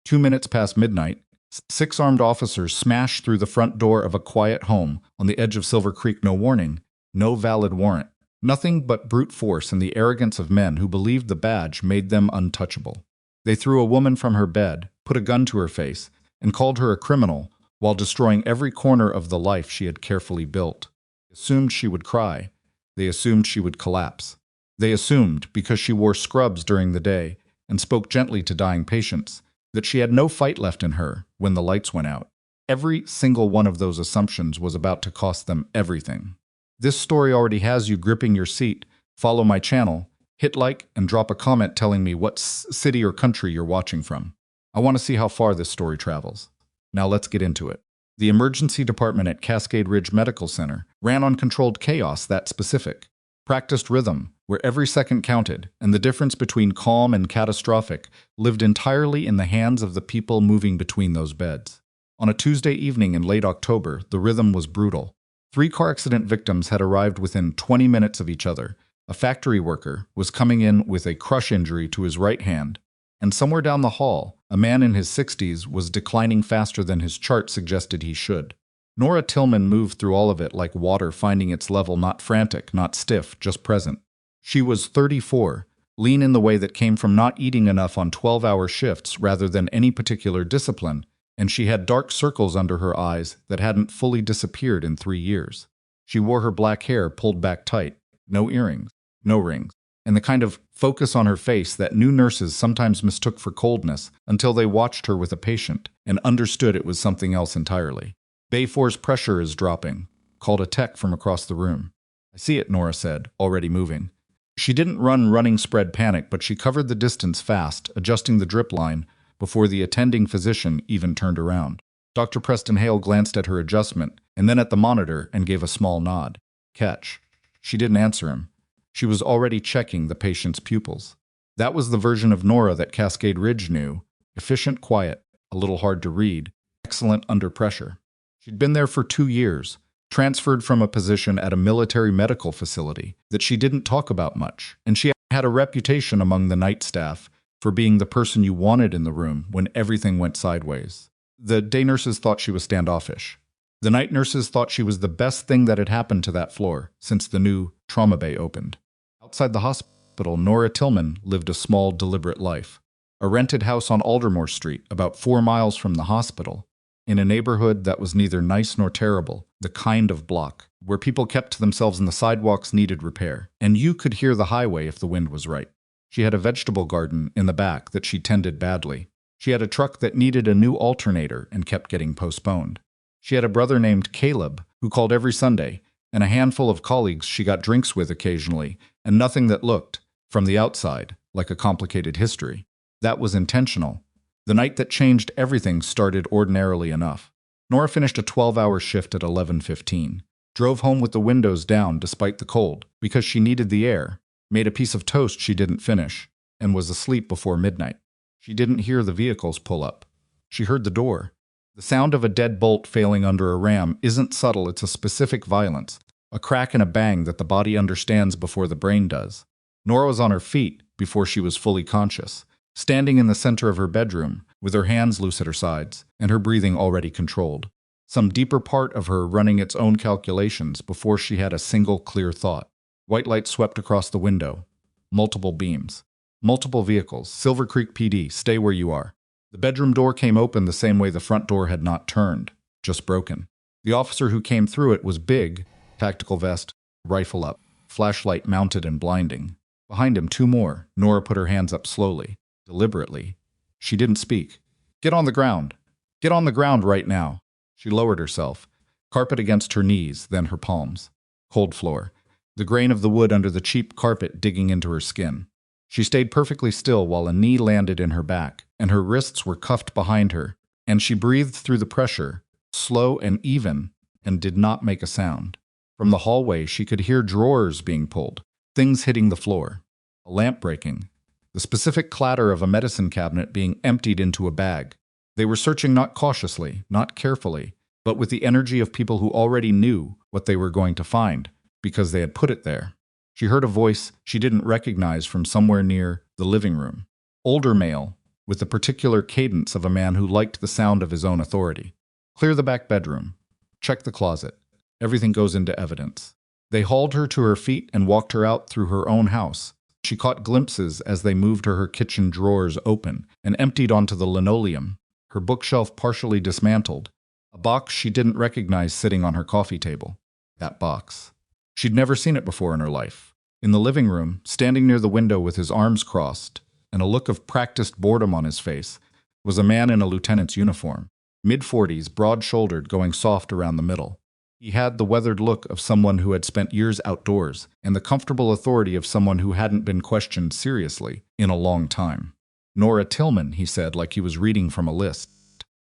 2 minutes past midnight, six armed officers smashed through the front door of a quiet home on the edge of Silver Creek. No warning, no valid warrant. Nothing but brute force and the arrogance of men who believed the badge made them untouchable. They threw a woman from her bed, put a gun to her face, and called her a criminal while destroying every corner of the life she had carefully built. They assumed she would cry. They assumed she would collapse. They assumed, because she wore scrubs during the day and spoke gently to dying patients, that she had no fight left in her when the lights went out. Every single one of those assumptions was about to cost them everything. This story already has you gripping your seat. Follow my channel, hit like, and drop a comment telling me what city or country you're watching from. I want to see how far this story travels. Now let's get into it. The emergency department at Cascade Ridge Medical Center ran on controlled chaos that specific. Practiced rhythm, where every second counted, and the difference between calm and catastrophic lived entirely in the hands of the people moving between those beds. On a Tuesday evening in late October, the rhythm was brutal. 3 car accident victims had arrived within 20 minutes of each other. A factory worker was coming in with a crush injury to his right hand, and somewhere down the hall, a man in his 60s was declining faster than his chart suggested he should. Nora Tillman moved through all of it like water finding its level, not frantic, not stiff, just present. She was 34, lean in the way that came from not eating enough on 12-hour shifts rather than any particular discipline, and she had dark circles under her eyes that hadn't fully disappeared in 3 years. She wore her black hair pulled back tight, no earrings, no rings, and the kind of focus on her face that new nurses sometimes mistook for coldness until they watched her with a patient and understood it was something else entirely. Bay 4's pressure is dropping, called a tech from across the room. I see it, Nora said, already moving. She didn't run running spread panic, but she covered the distance fast, adjusting the drip line before the attending physician even turned around. Dr. Preston Hale glanced at her adjustment and then at the monitor and gave a small nod. Catch. She didn't answer him. She was already checking the patient's pupils. That was the version of Nora that Cascade Ridge knew. Efficient, quiet, a little hard to read, excellent under pressure. She'd been there for 2 years, transferred from a position at a military medical facility that she didn't talk about much, and she had a reputation among the night staff for being the person you wanted in the room when everything went sideways. The day nurses thought she was standoffish. The night nurses thought she was the best thing that had happened to that floor since the new trauma bay opened. Outside the hospital, Nora Tillman lived a small, deliberate life. A rented house on Aldermore Street, about 4 miles from the hospital, in a neighborhood that was neither nice nor terrible, the kind of block where people kept to themselves and the sidewalks needed repair, and you could hear the highway if the wind was right. She had a vegetable garden in the back that she tended badly. She had a truck that needed a new alternator and kept getting postponed. She had a brother named Caleb who called every Sunday, and a handful of colleagues she got drinks with occasionally, and nothing that looked, from the outside, like a complicated history. That was intentional. The night that changed everything started ordinarily enough. Nora finished a 12-hour shift at 11:15, drove home with the windows down despite the cold because she needed the air, made a piece of toast she didn't finish, and was asleep before midnight. She didn't hear the vehicles pull up. She heard the door. The sound of a dead bolt failing under a ram isn't subtle, it's a specific violence, a crack and a bang that the body understands before the brain does. Nora was on her feet before she was fully conscious, standing in the center of her bedroom, with her hands loose at her sides, and her breathing already controlled. Some deeper part of her running its own calculations before she had a single clear thought. White light swept across the window. Multiple beams. Multiple vehicles. Silver Creek PD, stay where you are. The bedroom door came open the same way the front door had not turned, just broken. The officer who came through it was big, tactical vest, rifle up, flashlight mounted and blinding. Behind him, 2 more. Nora put her hands up slowly, deliberately. She didn't speak. Get on the ground. Get on the ground right now. She lowered herself, carpet against her knees, then her palms. Cold floor. The grain of the wood under the cheap carpet digging into her skin. She stayed perfectly still while a knee landed in her back, and her wrists were cuffed behind her, and she breathed through the pressure, slow and even, and did not make a sound. From the hallway, she could hear drawers being pulled, things hitting the floor, a lamp breaking, the specific clatter of a medicine cabinet being emptied into a bag. They were searching not cautiously, not carefully, but with the energy of people who already knew what they were going to find, because they had put it there. She heard a voice she didn't recognize from somewhere near the living room. Older male, with the particular cadence of a man who liked the sound of his own authority. Clear the back bedroom. Check the closet. Everything goes into evidence. They hauled her to her feet and walked her out through her own house. She caught glimpses as they moved her kitchen drawers open and emptied onto the linoleum, her bookshelf partially dismantled, a box she didn't recognize sitting on her coffee table. That box. She'd never seen it before in her life. In the living room, standing near the window with his arms crossed and a look of practiced boredom on his face, was a man in a lieutenant's uniform, mid-40s, broad-shouldered, going soft around the middle. He had the weathered look of someone who had spent years outdoors and the comfortable authority of someone who hadn't been questioned seriously in a long time. Nora Tillman, he said, like he was reading from a list.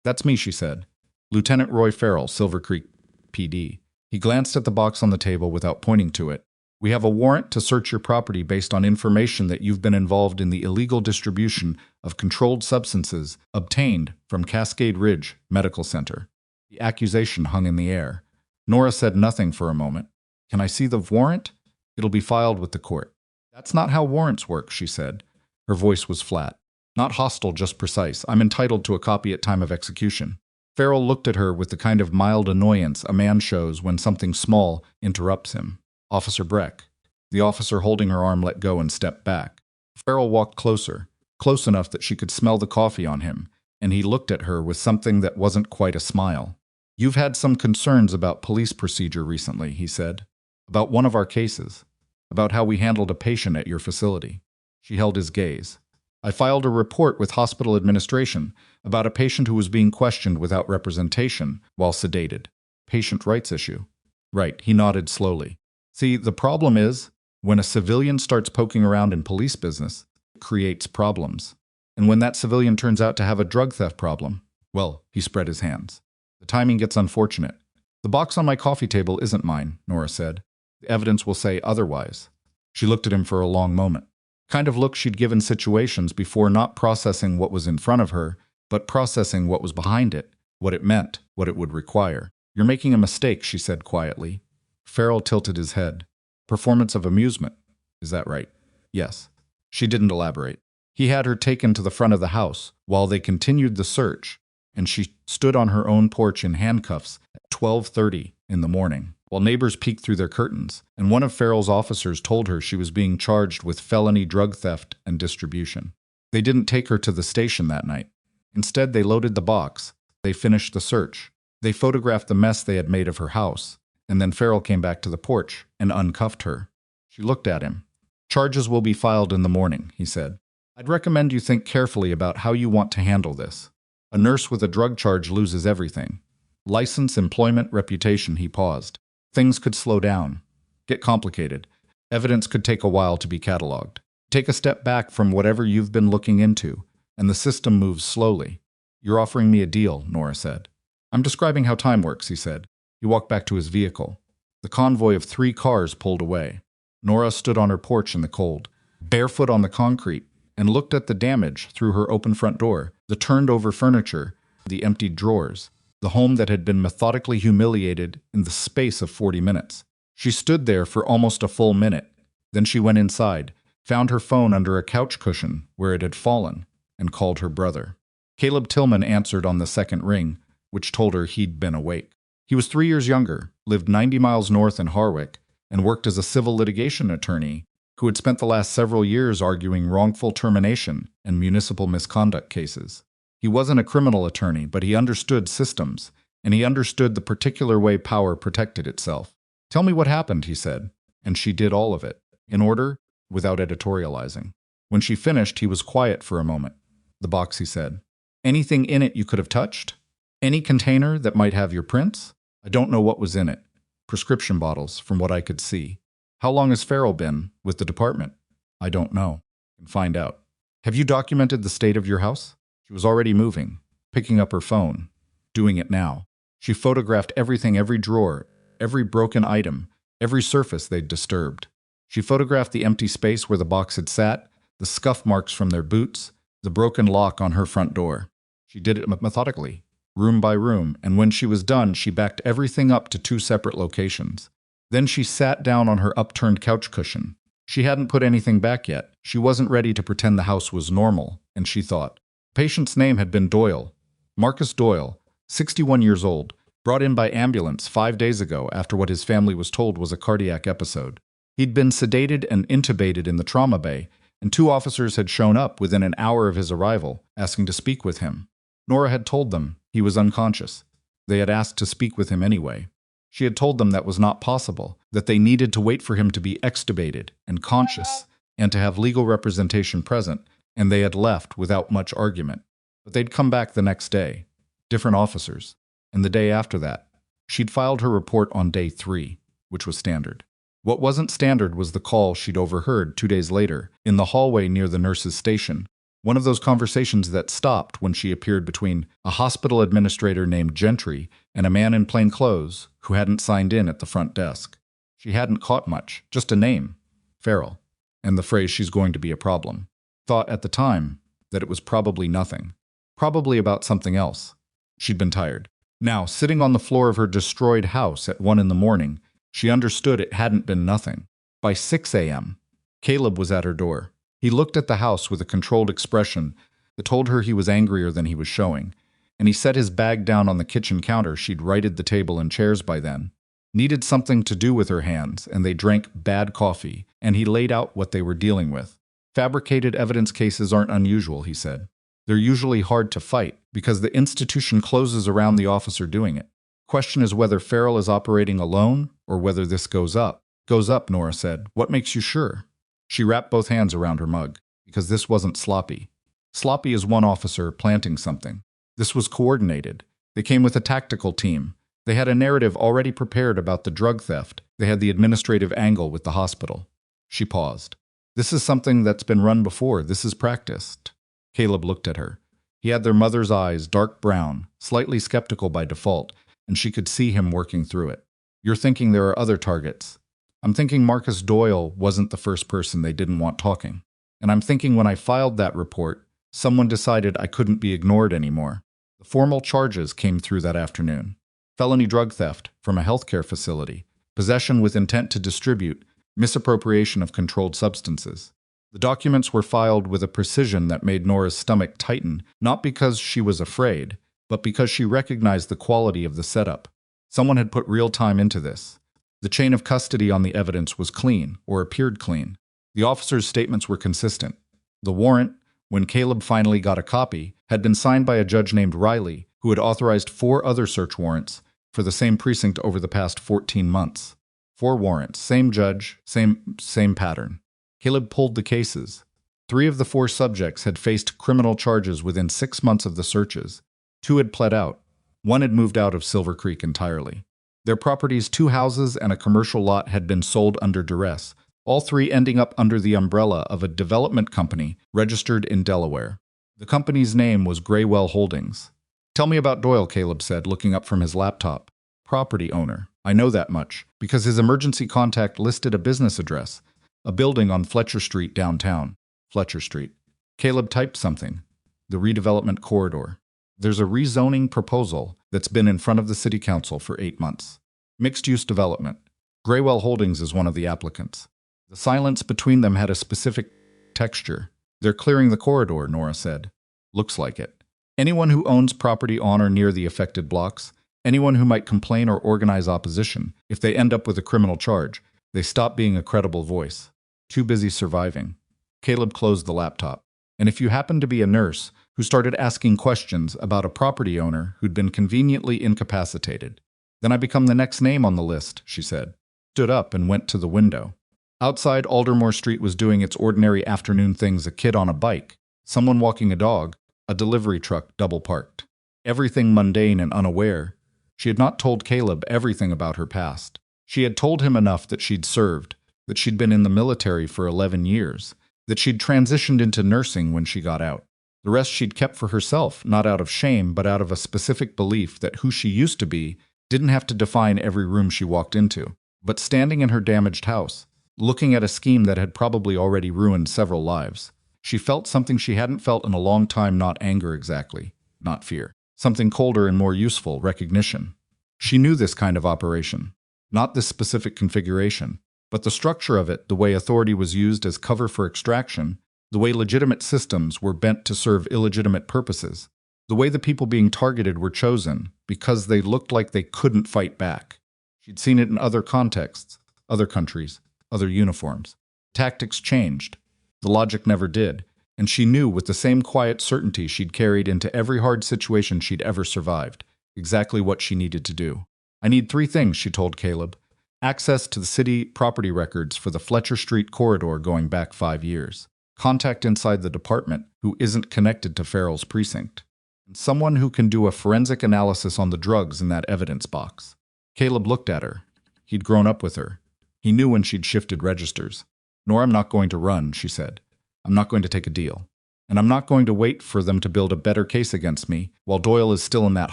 That's me, she said. Lieutenant Roy Farrell, Silver Creek, PD. He glanced at the box on the table without pointing to it. We have a warrant to search your property based on information that you've been involved in the illegal distribution of controlled substances obtained from Cascade Ridge Medical Center. The accusation hung in the air. Nora said nothing for a moment. Can I see the warrant? It'll be filed with the court. That's not how warrants work, she said. Her voice was flat. Not hostile, just precise. I'm entitled to a copy at time of execution. Farrell looked at her with the kind of mild annoyance a man shows when something small interrupts him. Officer Breck. The officer holding her arm let go and stepped back. Farrell walked closer, close enough that she could smell the coffee on him, and he looked at her with something that wasn't quite a smile. You've had some concerns about police procedure recently, he said. About one of our cases. About how we handled a patient at your facility. She held his gaze. I filed a report with hospital administration about a patient who was being questioned without representation while sedated. Patient rights issue. Right, he nodded slowly. See, the problem is, when a civilian starts poking around in police business, it creates problems. And when that civilian turns out to have a drug theft problem, well, he spread his hands. The timing gets unfortunate. The box on my coffee table isn't mine, Nora said. The evidence will say otherwise. She looked at him for a long moment. Kind of look she'd given situations before, not processing what was in front of her, but processing what was behind it, what it meant, what it would require. You're making a mistake, she said quietly. Farrell tilted his head. Performance of amusement. Is that right? Yes. She didn't elaborate. He had her taken to the front of the house while they continued the search, and she stood on her own porch in handcuffs at 12:30 in the morning, while neighbors peeked through their curtains, and one of Farrell's officers told her she was being charged with felony drug theft and distribution. They didn't take her to the station that night. Instead, they loaded the box. They finished the search. They photographed the mess they had made of her house, and then Farrell came back to the porch and uncuffed her. She looked at him. Charges will be filed in the morning, he said. I'd recommend you think carefully about how you want to handle this. A nurse with a drug charge loses everything. License, employment, reputation, he paused. Things could slow down, get complicated. Evidence could take a while to be cataloged. Take a step back from whatever you've been looking into, and the system moves slowly. You're offering me a deal, Nora said. I'm describing how time works, he said. He walked back to his vehicle. The convoy of 3 cars pulled away. Nora stood on her porch in the cold, barefoot on the concrete, and looked at the damage through her open front door, the turned-over furniture, the emptied drawers, the home that had been methodically humiliated in the space of 40 minutes. She stood there for almost a full minute. Then she went inside, found her phone under a couch cushion where it had fallen, and called her brother. Caleb Tillman answered on the second ring, which told her he'd been awake. He was 3 years younger, lived 90 miles north in Harwick, and worked as a civil litigation attorney who had spent the last several years arguing wrongful termination and municipal misconduct cases. He wasn't a criminal attorney, but he understood systems, and he understood the particular way power protected itself. Tell me what happened, he said, and she did all of it, in order, without editorializing. When she finished, he was quiet for a moment. The box, he said. Anything in it you could have touched? Any container that might have your prints? I don't know what was in it. Prescription bottles, from what I could see. How long has Farrell been with the department? I don't know. I can find out. Have you documented the state of your house? She was already moving, picking up her phone, doing it now. She photographed everything, every drawer, every broken item, every surface they'd disturbed. She photographed the empty space where the box had sat, the scuff marks from their boots, the broken lock on her front door. She did it methodically, room by room, and when she was done, she backed everything up to 2 separate locations. Then she sat down on her upturned couch cushion. She hadn't put anything back yet. She wasn't ready to pretend the house was normal, and she thought, The patient's name had been Doyle. Marcus Doyle, 61 years old, brought in by ambulance 5 days ago after what his family was told was a cardiac episode. He'd been sedated and intubated in the trauma bay, and 2 officers had shown up within an hour of his arrival, asking to speak with him. Nora had told them he was unconscious. They had asked to speak with him anyway. She had told them that was not possible, that they needed to wait for him to be extubated and conscious, and to have legal representation present, and they had left without much argument. But they'd come back the next day, different officers, and the day after that. She'd filed her report on day 3, which was standard. What wasn't standard was the call she'd overheard 2 days later, in the hallway near the nurse's station. One of those conversations that stopped when she appeared between a hospital administrator named Gentry and a man in plain clothes who hadn't signed in at the front desk. She hadn't caught much, just a name, Farrell, and the phrase "she's going to be a problem." Thought at the time that it was probably nothing. Probably about something else. She'd been tired. Now, sitting on the floor of her destroyed house at 1 in the morning, she understood it hadn't been nothing. By 6 a.m., Caleb was at her door. He looked at the house with a controlled expression that told her he was angrier than he was showing, and he set his bag down on the kitchen counter. She'd righted the table and chairs by then. Needed something to do with her hands, and they drank bad coffee, and he laid out what they were dealing with. Fabricated evidence cases aren't unusual, he said. They're usually hard to fight because the institution closes around the officer doing it. Question is whether Farrell is operating alone or whether this goes up. Goes up, Nora said. What makes you sure? She wrapped both hands around her mug, because this wasn't sloppy. Sloppy is one officer planting something. This was coordinated. They came with a tactical team. They had a narrative already prepared about the drug theft. They had the administrative angle with the hospital. She paused. This is something that's been run before. This is practiced. Caleb looked at her. He had their mother's eyes, dark brown, slightly skeptical by default, and she could see him working through it. You're thinking there are other targets. I'm thinking Marcus Doyle wasn't the first person they didn't want talking. And I'm thinking when I filed that report, someone decided I couldn't be ignored anymore. The formal charges came through that afternoon. Felony drug theft from a healthcare facility, possession with intent to distribute, misappropriation of controlled substances. The documents were filed with a precision that made Nora's stomach tighten, not because she was afraid, but because she recognized the quality of the setup. Someone had put real time into this. The chain of custody on the evidence was clean, or appeared clean. The officers' statements were consistent. The warrant, when Caleb finally got a copy, had been signed by a judge named Riley, who had authorized 4 other search warrants for the same precinct over the past 14 months. 4 warrants, same judge, same pattern. Caleb pulled the cases. 3 of the 4 subjects had faced criminal charges within 6 months of the searches. 2 had pled out. 1 had moved out of Silver Creek entirely. Their properties, 2 houses and a commercial lot, had been sold under duress, all 3 ending up under the umbrella of a development company registered in Delaware. The company's name was Graywell Holdings. Tell me about Doyle, Caleb said, looking up from his laptop. Property owner. I know that much, because his emergency contact listed a business address, a building on Fletcher Street downtown. Fletcher Street. Caleb typed something. The redevelopment corridor. There's a rezoning proposal that's been in front of the city council for 8 months. Mixed-use development. Graywell Holdings is one of the applicants. The silence between them had a specific texture. They're clearing the corridor, Nora said. Looks like it. Anyone who owns property on or near the affected blocks, anyone who might complain or organize opposition, if they end up with a criminal charge, they stop being a credible voice. Too busy surviving. Caleb closed the laptop. And if you happen to be a nurse who started asking questions about a property owner who'd been conveniently incapacitated, then I become the next name on the list, she said. Stood up and went to the window. Outside, Aldermore Street was doing its ordinary afternoon things: a kid on a bike, someone walking a dog, a delivery truck double parked. Everything mundane and unaware. She had not told Caleb everything about her past. She had told him enough that she'd served, that she'd been in the military for 11 years, that she'd transitioned into nursing when she got out. The rest she'd kept for herself, not out of shame, but out of a specific belief that who she used to be didn't have to define every room she walked into. But standing in her damaged house, looking at a scheme that had probably already ruined several lives, she felt something she hadn't felt in a long time. Not anger exactly, not fear. Something colder and more useful: recognition. She knew this kind of operation. Not this specific configuration, but the structure of it, the way authority was used as cover for extraction, The way legitimate systems were bent to serve illegitimate purposes. The way the people being targeted were chosen because they looked like they couldn't fight back. She'd seen it in other contexts, other countries, other uniforms. Tactics changed. The logic never did, and she knew with the same quiet certainty she'd carried into every hard situation she'd ever survived, exactly what she needed to do. I need 3 things, she told Caleb. Access to the city property records for the Fletcher Street corridor going back 5 years. Contact inside the department who isn't connected to Farrell's precinct. And someone who can do a forensic analysis on the drugs in that evidence box. Caleb looked at her. He'd grown up with her. He knew when she'd shifted registers. Nora, I'm not going to run, she said. I'm not going to take a deal. And I'm not going to wait for them to build a better case against me while Doyle is still in that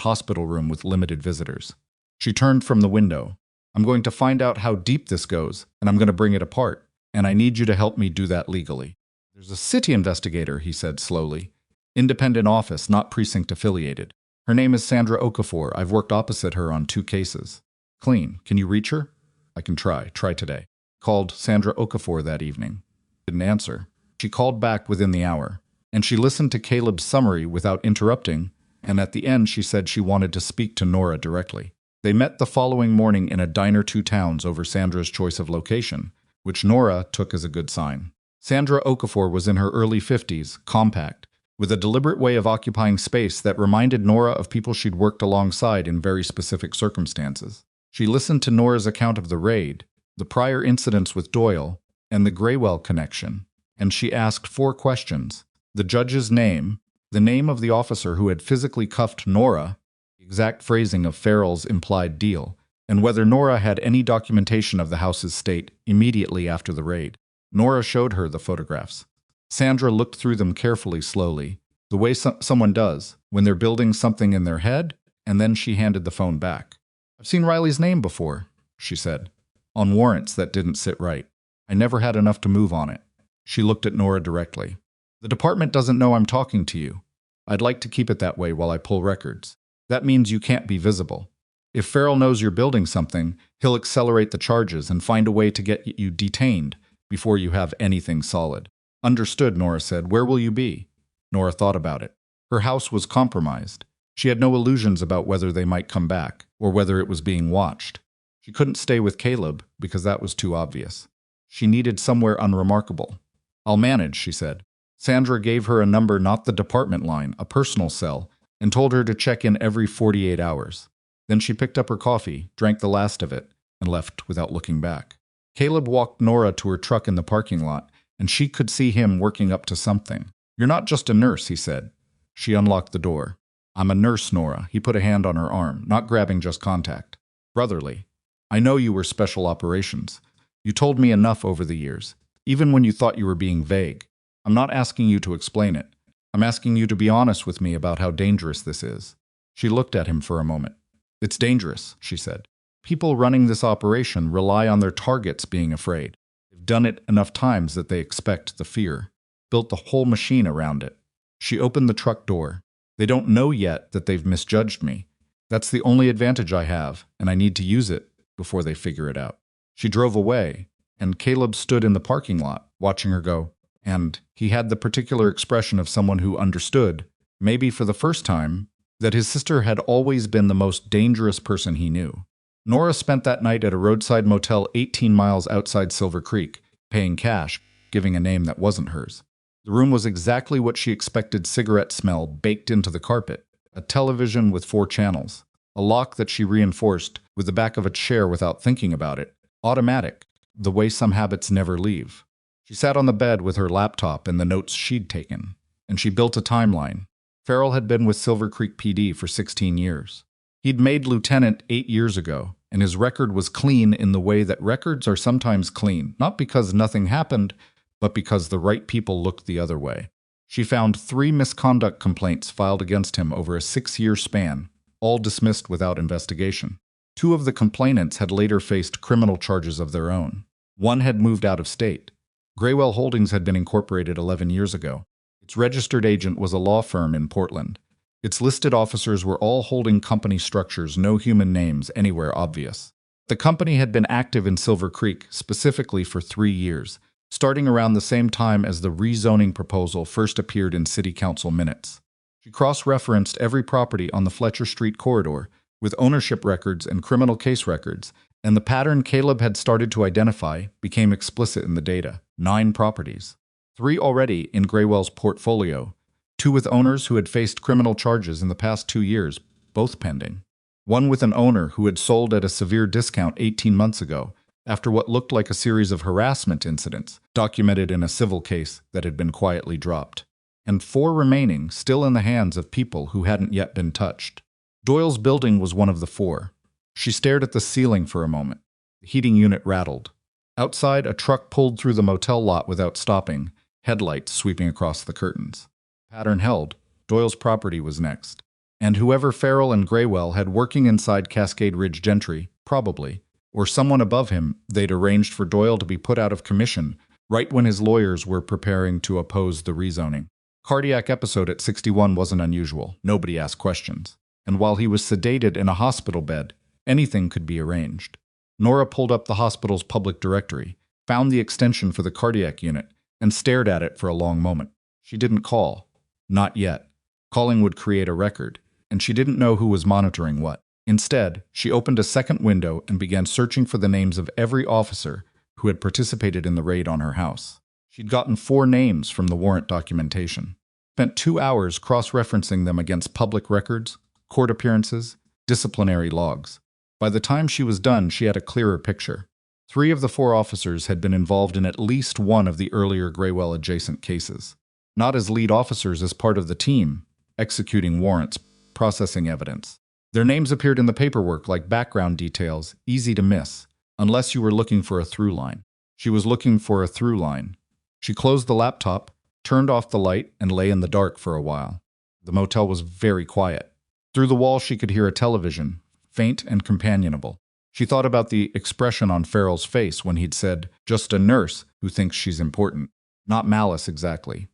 hospital room with limited visitors. She turned from the window. I'm going to find out how deep this goes, and I'm going to bring it apart. And I need you to help me do that legally. There's a city investigator, he said slowly. Independent office, not precinct affiliated. Her name is Sandra Okafor. I've worked opposite her on 2 cases. Clean. Can you reach her? I can try. Try today. Called Sandra Okafor that evening. Didn't answer. She called back within the hour, and she listened to Caleb's summary without interrupting, and at the end she said she wanted to speak to Nora directly. They met the following morning in a diner 2 towns over Sandra's choice of location, which Nora took as a good sign. Sandra Okafor was in her early 50s, compact, with a deliberate way of occupying space that reminded Nora of people she'd worked alongside in very specific circumstances. She listened to Nora's account of the raid, the prior incidents with Doyle, and the Graywell connection, and she asked 4 questions. The judge's name, the name of the officer who had physically cuffed Nora, the exact phrasing of Farrell's implied deal, and whether Nora had any documentation of the house's state immediately after the raid. Nora showed her the photographs. Sandra looked through them carefully, slowly, the way someone does when they're building something in their head, and then she handed the phone back. I've seen Riley's name before, she said, on warrants that didn't sit right. I never had enough to move on it. She looked at Nora directly. The department doesn't know I'm talking to you. I'd like to keep it that way while I pull records. That means you can't be visible. If Farrell knows you're building something, he'll accelerate the charges and find a way to get you detained before you have anything solid. Understood, Nora said. Where will you be? Nora thought about it. Her house was compromised. She had no illusions about whether they might come back, or whether it was being watched. She couldn't stay with Caleb, because that was too obvious. She needed somewhere unremarkable. I'll manage, she said. Sandra gave her a number, not the department line, a personal cell, and told her to check in every 48 hours. Then she picked up her coffee, drank the last of it, and left without looking back. Caleb walked Nora to her truck in the parking lot, and she could see him working up to something. You're not just a nurse, he said. She unlocked the door. I'm a nurse, Nora. He put a hand on her arm, not grabbing just contact. Brotherly. I know you were special operations. You told me enough over the years, even when you thought you were being vague. I'm not asking you to explain it. I'm asking you to be honest with me about how dangerous this is. She looked at him for a moment. It's dangerous, she said. People running this operation rely on their targets being afraid. They've done it enough times that they expect the fear. Built the whole machine around it. She opened the truck door. They don't know yet that they've misjudged me. That's the only advantage I have, and I need to use it before they figure it out. She drove away, and Caleb stood in the parking lot, watching her go, and he had the particular expression of someone who understood, maybe for the first time, that his sister had always been the most dangerous person he knew. Nora spent that night at a roadside motel 18 miles outside Silver Creek, paying cash, giving a name that wasn't hers. The room was exactly what she expected: cigarette smell baked into the carpet, a television with 4 channels, a lock that she reinforced with the back of a chair without thinking about it, automatic, the way some habits never leave. She sat on the bed with her laptop and the notes she'd taken, and she built a timeline. Farrell had been with Silver Creek PD for 16 years. He'd made lieutenant 8 years ago, and his record was clean in the way that records are sometimes clean, not because nothing happened, but because the right people looked the other way. She found 3 misconduct complaints filed against him over a 6-year span, all dismissed without investigation. 2 of the complainants had later faced criminal charges of their own. 1 had moved out of state. Graywell Holdings had been incorporated 11 years ago. Its registered agent was a law firm in Portland. Its listed officers were all holding company structures, no human names anywhere obvious. The company had been active in Silver Creek specifically for 3 years, starting around the same time as the rezoning proposal first appeared in city council minutes. She cross-referenced every property on the Fletcher Street corridor with ownership records and criminal case records, and the pattern Caleb had started to identify became explicit in the data. 9 properties. 3 already in Graywell's portfolio, 2 with owners who had faced criminal charges in the past 2 years, both pending. 1 with an owner who had sold at a severe discount 18 months ago, after what looked like a series of harassment incidents documented in a civil case that had been quietly dropped. And 4 remaining still in the hands of people who hadn't yet been touched. Doyle's building was one of the 4. She stared at the ceiling for a moment. The heating unit rattled. Outside, a truck pulled through the motel lot without stopping, headlights sweeping across the curtains. Pattern held. Doyle's property was next. And whoever Farrell and Graywell had working inside Cascade Ridge Gentry, probably, or someone above him, they'd arranged for Doyle to be put out of commission right when his lawyers were preparing to oppose the rezoning. Cardiac episode at 61 wasn't unusual. Nobody asked questions. And while he was sedated in a hospital bed, anything could be arranged. Nora pulled up the hospital's public directory, found the extension for the cardiac unit, and stared at it for a long moment. She didn't call. Not yet. Calling would create a record, and she didn't know who was monitoring what. Instead, she opened a second window and began searching for the names of every officer who had participated in the raid on her house. She'd gotten 4 names from the warrant documentation. Spent 2 hours cross-referencing them against public records, court appearances, disciplinary logs. By the time she was done, she had a clearer picture. 3 of the 4 officers had been involved in at least one of the earlier Graywell-adjacent cases. Not as lead officers as part of the team, executing warrants, processing evidence. Their names appeared in the paperwork like background details, easy to miss, unless you were looking for a through line. She was looking for a through line. She closed the laptop, turned off the light, and lay in the dark for a while. The motel was very quiet. Through the wall she could hear a television, faint and companionable. She thought about the expression on Farrell's face when he'd said, "Just a nurse who thinks she's important." Not malice exactly.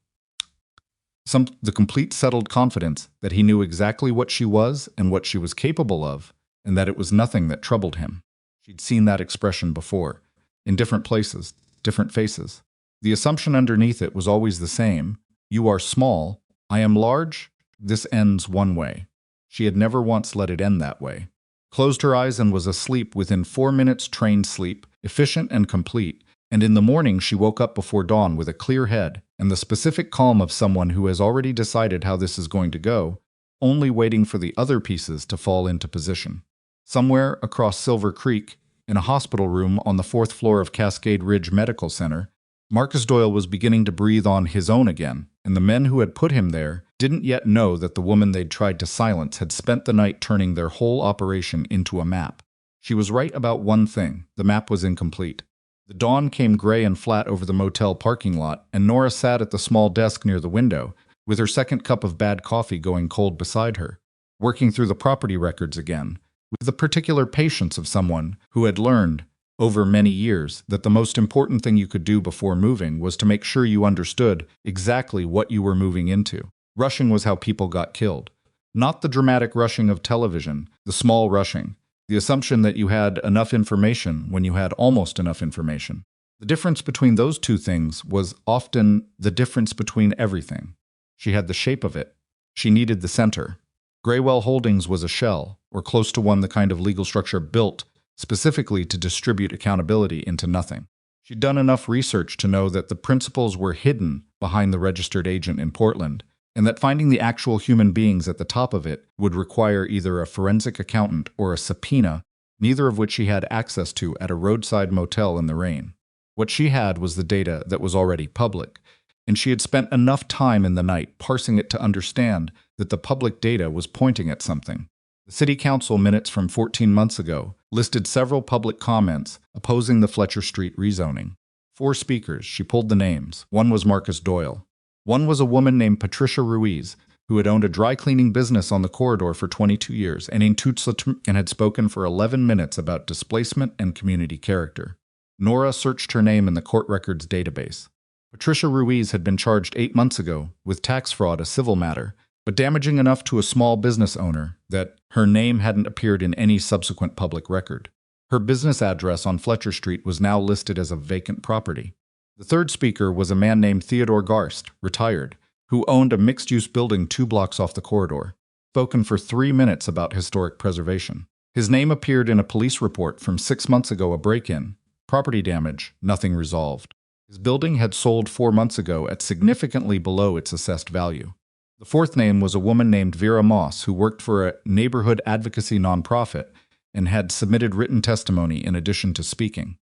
The complete settled confidence that he knew exactly what she was and what she was capable of, and that it was nothing that troubled him. She'd seen that expression before, in different places, different faces. The assumption underneath it was always the same: you are small, I am large, this ends one way. She had never once let it end that way. Closed her eyes and was asleep within 4 minutes trained sleep, efficient and complete, and in the morning she woke up before dawn with a clear head and the specific calm of someone who has already decided how this is going to go, only waiting for the other pieces to fall into position. Somewhere across Silver Creek, in a hospital room on the 4th floor of Cascade Ridge Medical Center, Marcus Doyle was beginning to breathe on his own again, and the men who had put him there didn't yet know that the woman they'd tried to silence had spent the night turning their whole operation into a map. She was right about one thing: the map was incomplete. The dawn came gray and flat over the motel parking lot, and Nora sat at the small desk near the window, with her second cup of bad coffee going cold beside her, working through the property records again, with the particular patience of someone who had learned, over many years, that the most important thing you could do before moving was to make sure you understood exactly what you were moving into. Rushing was how people got killed. Not the dramatic rushing of television, the small rushing. The assumption that you had enough information when you had almost enough information. The difference between those two things was often the difference between everything. She had the shape of it. She needed the center. Graywell Holdings was a shell, or close to one, the kind of legal structure built specifically to distribute accountability into nothing. She'd done enough research to know that the principles were hidden behind the registered agent in Portland, and that finding the actual human beings at the top of it would require either a forensic accountant or a subpoena, neither of which she had access to at a roadside motel in the rain. What she had was the data that was already public, and she had spent enough time in the night parsing it to understand that the public data was pointing at something. The city council minutes from 14 months ago listed several public comments opposing the Fletcher Street rezoning. 4 speakers, she pulled the names. One was Marcus Doyle. One was a woman named Patricia Ruiz, who had owned a dry cleaning business on the corridor for 22 years and had spoken for 11 minutes about displacement and community character. Nora searched her name in the court records database. Patricia Ruiz had been charged 8 months ago with tax fraud, a civil matter, but damaging enough to a small business owner that her name hadn't appeared in any subsequent public record. Her business address on Fletcher Street was now listed as a vacant property. The third speaker was a man named Theodore Garst, retired, who owned a mixed-use building 2 blocks off the corridor. Spoken for 3 minutes about historic preservation. His name appeared in a police report from 6 months ago, a break-in. Property damage, nothing resolved. His building had sold 4 months ago at significantly below its assessed value. The fourth name was a woman named Vera Moss, who worked for a neighborhood advocacy nonprofit and had submitted written testimony in addition to speaking.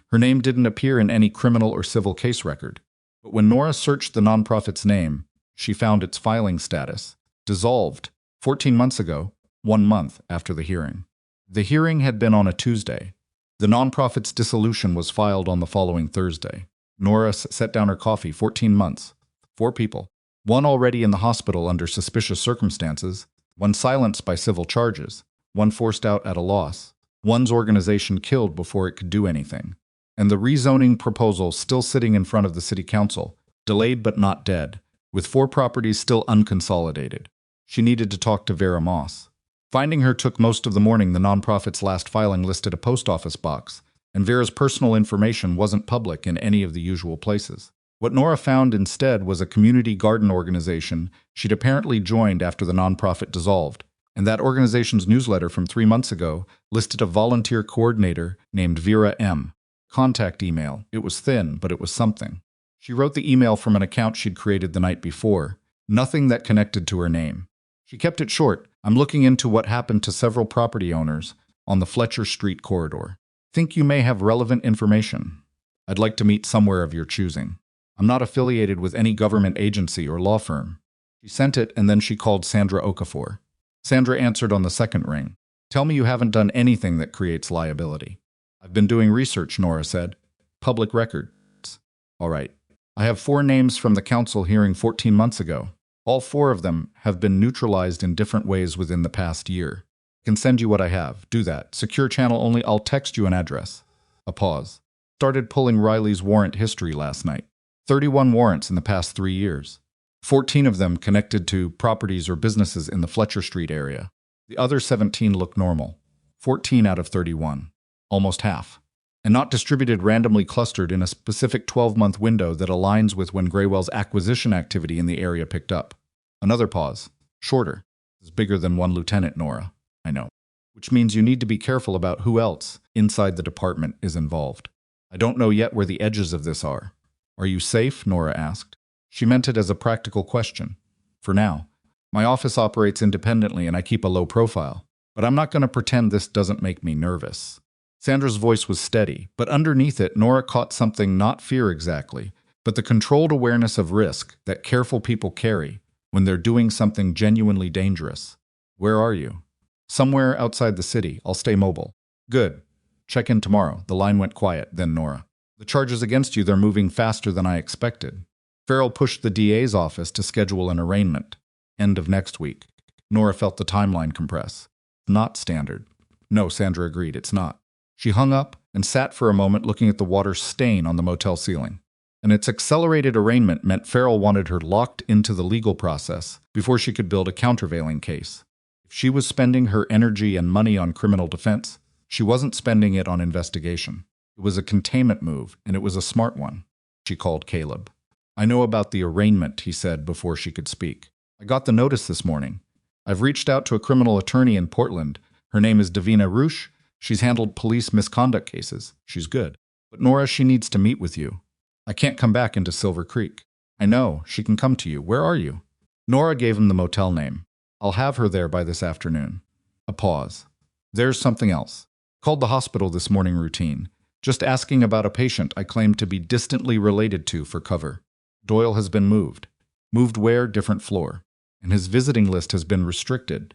Her name didn't appear in any criminal or civil case record, but when Nora searched the nonprofit's name, she found its filing status. Dissolved 14 months ago, 1 month after the hearing. The hearing had been on a Tuesday. The nonprofit's dissolution was filed on the following Thursday. Nora set down her coffee. 14 months. 4 people. 1 already in the hospital under suspicious circumstances, 1 silenced by civil charges, 1 forced out at a loss, 1's organization killed before it could do anything, and the rezoning proposal still sitting in front of the city council, delayed but not dead, with 4 properties still unconsolidated. She needed to talk to Vera Moss. Finding her took most of the morning. The nonprofit's last filing listed a post office box, and Vera's personal information wasn't public in any of the usual places. What Nora found instead was a community garden organization she'd apparently joined after the nonprofit dissolved, and that organization's newsletter from 3 months ago listed a volunteer coordinator named Vera M. Contact email. It was thin, but it was something. She wrote the email from an account she'd created the night before, nothing that connected to her name. She kept it short. I'm looking into what happened to several property owners on the Fletcher Street corridor. Think you may have relevant information. I'd like to meet somewhere of your choosing. I'm not affiliated with any government agency or law firm. She sent it, and then she called Sandra Okafor. Sandra answered on the second ring. Tell me you haven't done anything that creates liability. I've been doing research, Nora said. Public records. All right. I have 4 names from the council hearing 14 months ago. All 4 of them have been neutralized in different ways within the past year. I can send you what I have. Do that. Secure channel only. I'll text you an address. A pause. Started pulling Riley's warrant history last night. 31 warrants in the past 3 years. 14 of them connected to properties or businesses in the Fletcher Street area. The other 17 look normal. 14 out of 31. Almost half. And not distributed randomly, clustered in a specific 12-month window that aligns with when Graywell's acquisition activity in the area picked up. Another pause. Shorter. It's bigger than 1 lieutenant, Nora. I know. Which means you need to be careful about who else inside the department is involved. I don't know yet where the edges of this are. Are you safe? Nora asked. She meant it as a practical question. For now. My office operates independently and I keep a low profile. But I'm not going to pretend this doesn't make me nervous. Sandra's voice was steady, but underneath it, Nora caught something, not fear exactly, but the controlled awareness of risk that careful people carry when they're doing something genuinely dangerous. Where are you? Somewhere outside the city. I'll stay mobile. Good. Check in tomorrow. The line went quiet, then Nora. The charges against you, they're moving faster than I expected. Farrell pushed the DA's office to schedule an arraignment. End of next week. Nora felt the timeline compress. Not standard. No, Sandra agreed, it's not. She hung up and sat for a moment looking at the water stain on the motel ceiling. And its accelerated arraignment meant Farrell wanted her locked into the legal process before she could build a countervailing case. If she was spending her energy and money on criminal defense, she wasn't spending it on investigation. It was a containment move, and it was a smart one. She called Caleb. I know about the arraignment, he said before she could speak. I got the notice this morning. I've reached out to a criminal attorney in Portland. Her name is Davina Roosh. She's handled police misconduct cases. She's good. But Nora, she needs to meet with you. I can't come back into Silver Creek. I know. She can come to you. Where are you? Nora gave him the motel name. I'll have her there by this afternoon. A pause. There's something else. Called the hospital this morning, routine. Just asking about a patient I claim to be distantly related to for cover. Doyle has been moved. Moved where? Different floor. And his visiting list has been restricted.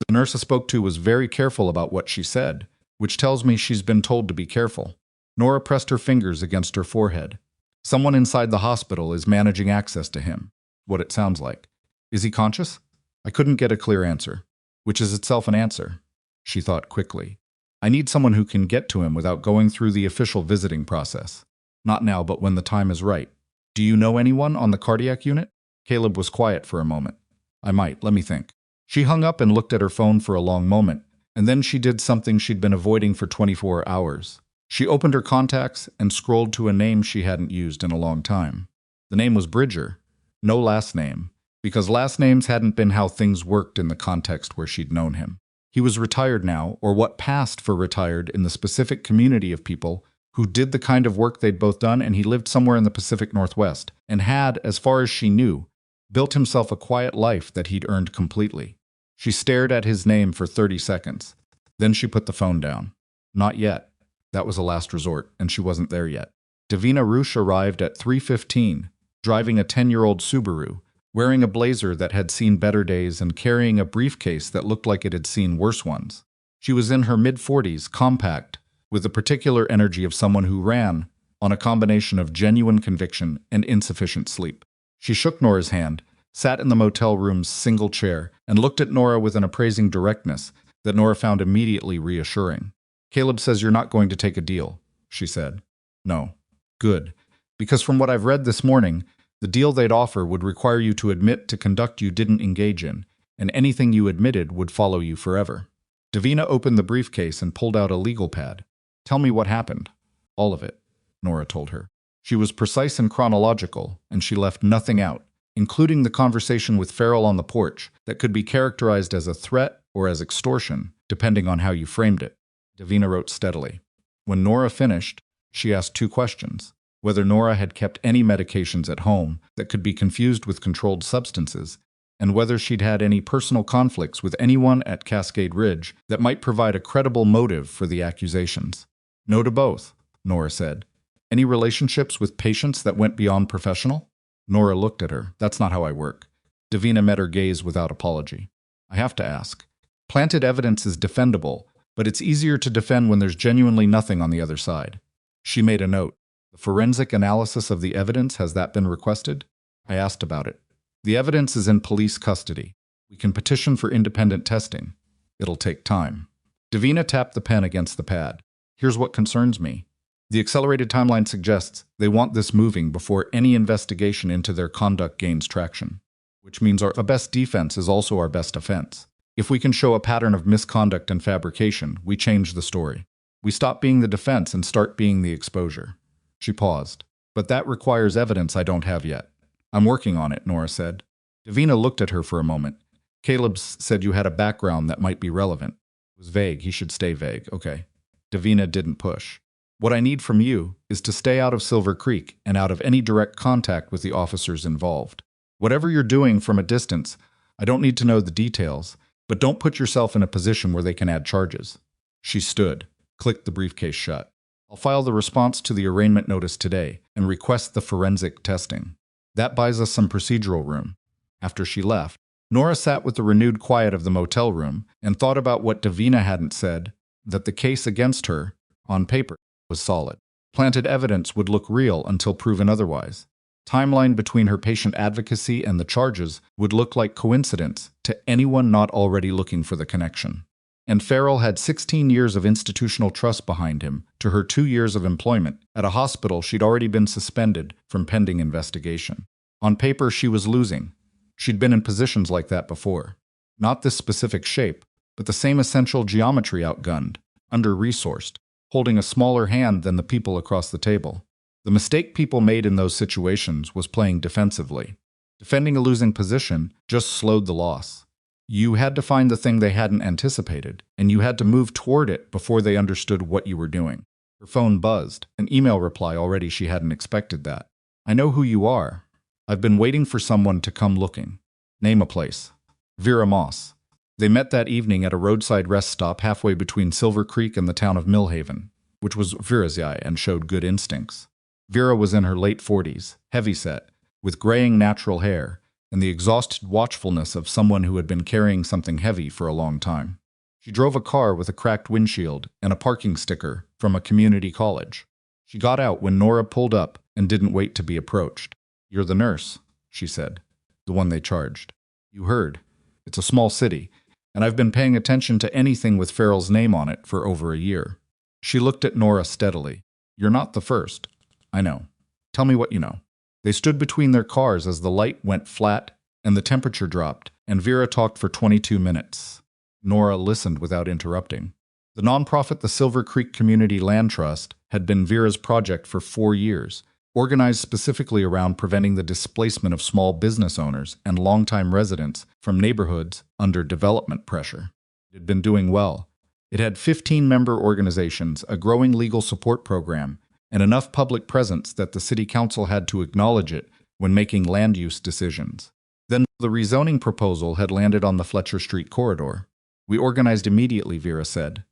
The nurse I spoke to was very careful about what she said, which tells me she's been told to be careful. Nora pressed her fingers against her forehead. Someone inside the hospital is managing access to him. What it sounds like. Is he conscious? I couldn't get a clear answer. Which is itself an answer. She thought quickly. I need someone who can get to him without going through the official visiting process. Not now, but when the time is right. Do you know anyone on the cardiac unit? Caleb was quiet for a moment. I might. Let me think. She hung up and looked at her phone for a long moment, and then she did something she'd been avoiding for 24 hours. She opened her contacts and scrolled to a name she hadn't used in a long time. The name was Bridger. No last name, because last names hadn't been how things worked in the context where she'd known him. He was retired now, or what passed for retired in the specific community of people who did the kind of work they'd both done, and he lived somewhere in the Pacific Northwest, and had, as far as she knew, built himself a quiet life that he'd earned completely. She stared at his name for 30 seconds. Then she put the phone down. Not yet. That was a last resort, and she wasn't there yet. Davina Roosh arrived at 3:15, driving a 10-year-old Subaru, wearing a blazer that had seen better days and carrying a briefcase that looked like it had seen worse ones. She was in her mid-40s, compact, with the particular energy of someone who ran on a combination of genuine conviction and insufficient sleep. She shook Nora's hand, sat in the motel room's single chair, and looked at Nora with an appraising directness that Nora found immediately reassuring. "Caleb says you're not going to take a deal," she said. "No." "Good. Because from what I've read this morning, the deal they'd offer would require you to admit to conduct you didn't engage in, and anything you admitted would follow you forever." Davina opened the briefcase and pulled out a legal pad. "Tell me what happened." "All of it," Nora told her. She was precise and chronological, and she left nothing out, including the conversation with Farrell on the porch that could be characterized as a threat or as extortion, depending on how you framed it. Davina wrote steadily. When Nora finished, she asked 2 questions: whether Nora had kept any medications at home that could be confused with controlled substances, and whether she'd had any personal conflicts with anyone at Cascade Ridge that might provide a credible motive for the accusations. "No to both," Nora said. "Any relationships with patients that went beyond professional?" Nora looked at her. "That's not how I work." Davina met her gaze without apology. "I have to ask. Planted evidence is defendable, but it's easier to defend when there's genuinely nothing on the other side." She made a note. "The forensic analysis of the evidence, has that been requested?" I asked about it. "The evidence is in police custody. We can petition for independent testing. It'll take time." Davina tapped the pen against the pad. "Here's what concerns me. The accelerated timeline suggests they want this moving before any investigation into their conduct gains traction, which means our best defense is also our best offense. If we can show a pattern of misconduct and fabrication, we change the story. We stop being the defense and start being the exposure." She paused. "But that requires evidence I don't have yet." "I'm working on it," Nora said. Davina looked at her for a moment. "Caleb said you had a background that might be relevant." It was vague. He should stay vague. Okay. Davina didn't push. "What I need from you is to stay out of Silver Creek and out of any direct contact with the officers involved. Whatever you're doing from a distance, I don't need to know the details, but don't put yourself in a position where they can add charges." She stood, clicked the briefcase shut. "I'll file the response to the arraignment notice today and request the forensic testing. That buys us some procedural room." After she left, Nora sat with the renewed quiet of the motel room and thought about what Davina hadn't said, that the case against her, on paper, was solid. Planted evidence would look real until proven otherwise. Timeline between her patient advocacy and the charges would look like coincidence to anyone not already looking for the connection. And Farrell had 16 years of institutional trust behind him to her 2 years of employment at a hospital she'd already been suspended from pending investigation. On paper, she was losing. She'd been in positions like that before. Not this specific shape, but the same essential geometry outgunned, under-resourced, holding a smaller hand than the people across the table. The mistake people made in those situations was playing defensively. Defending a losing position just slowed the loss. You had to find the thing they hadn't anticipated, and you had to move toward it before they understood what you were doing. Her phone buzzed, an email reply already. She hadn't expected that. "I know who you are. I've been waiting for someone to come looking. Name a place." "Vera Moss." They met that evening at a roadside rest stop halfway between Silver Creek and the town of Millhaven, which was Vera's eye and showed good instincts. Vera was in her late 40s, heavyset, with graying natural hair, and the exhausted watchfulness of someone who had been carrying something heavy for a long time. She drove a car with a cracked windshield and a parking sticker from a community college. She got out when Nora pulled up and didn't wait to be approached. "You're the nurse," she said. "The one they charged." "You heard. It's a small city, and I've been paying attention to anything with Farrell's name on it for over a year." She looked at Nora steadily. "You're not the first." "I know. Tell me what you know." They stood between their cars as the light went flat and the temperature dropped, and Vera talked for 22 minutes. Nora listened without interrupting. "The nonprofit the Silver Creek Community Land Trust had been Vera's project for 4 years, organized specifically around preventing the displacement of small business owners and longtime residents from neighborhoods under development pressure. It had been doing well. It had 15 member organizations, a growing legal support program, and enough public presence that the city council had to acknowledge it when making land use decisions. Then the rezoning proposal had landed on the Fletcher Street corridor. We organized immediately, Vera said.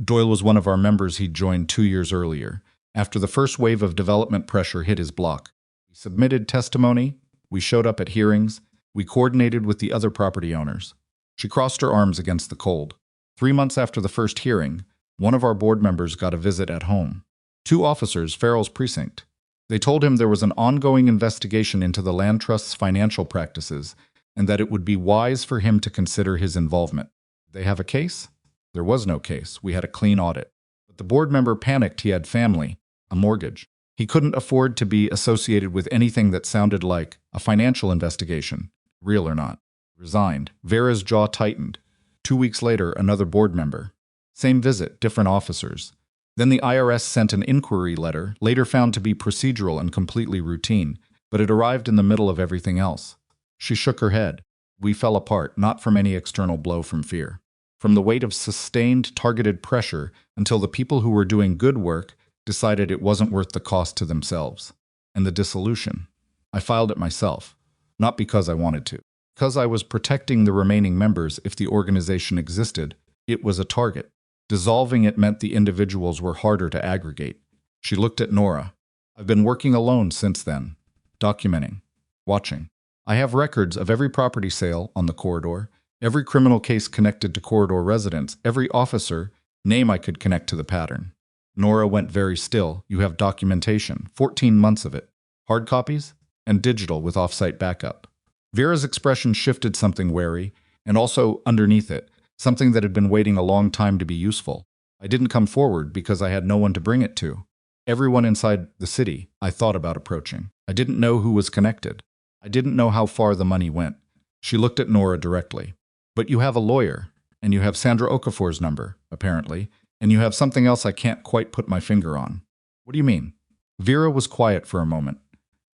Doyle was one of our members he'd joined 2 years earlier, after the first wave of development pressure hit his block. We submitted testimony, we showed up at hearings, we coordinated with the other property owners. She crossed her arms against the cold. 3 months after the first hearing, one of our board members got a visit at home. 2 officers, Farrell's precinct. They told him there was an ongoing investigation into the land trust's financial practices and that it would be wise for him to consider his involvement. Did they have a case? There was no case. We had a clean audit. But the board member panicked. He had family, a mortgage. He couldn't afford to be associated with anything that sounded like a financial investigation, real or not. Resigned. Vera's jaw tightened. 2 weeks later, another board member. Same visit, different officers. Then the IRS sent an inquiry letter, later found to be procedural and completely routine, but it arrived in the middle of everything else. She shook her head. We fell apart, not from any external blow from fear. From the weight of sustained, targeted pressure until the people who were doing good work decided it wasn't worth the cost to themselves. And the dissolution. I filed it myself. Not because I wanted to. Because I was protecting the remaining members if the organization existed. It was a target. Dissolving it meant the individuals were harder to aggregate. She looked at Nora. I've been working alone since then. Documenting. Watching. I have records of every property sale on the corridor, every criminal case connected to corridor residents, every officer, name I could connect to the pattern. Nora went very still. You have documentation, 14 months of it. Hard copies? And digital with off-site backup. Vera's expression shifted, something wary, and also underneath it, something that had been waiting a long time to be useful. I didn't come forward because I had no one to bring it to. Everyone inside the city I thought about approaching. I didn't know who was connected. I didn't know how far the money went. She looked at Nora directly. But you have a lawyer, and you have Sandra Okafor's number, apparently, and you have something else I can't quite put my finger on. What do you mean? Vera was quiet for a moment.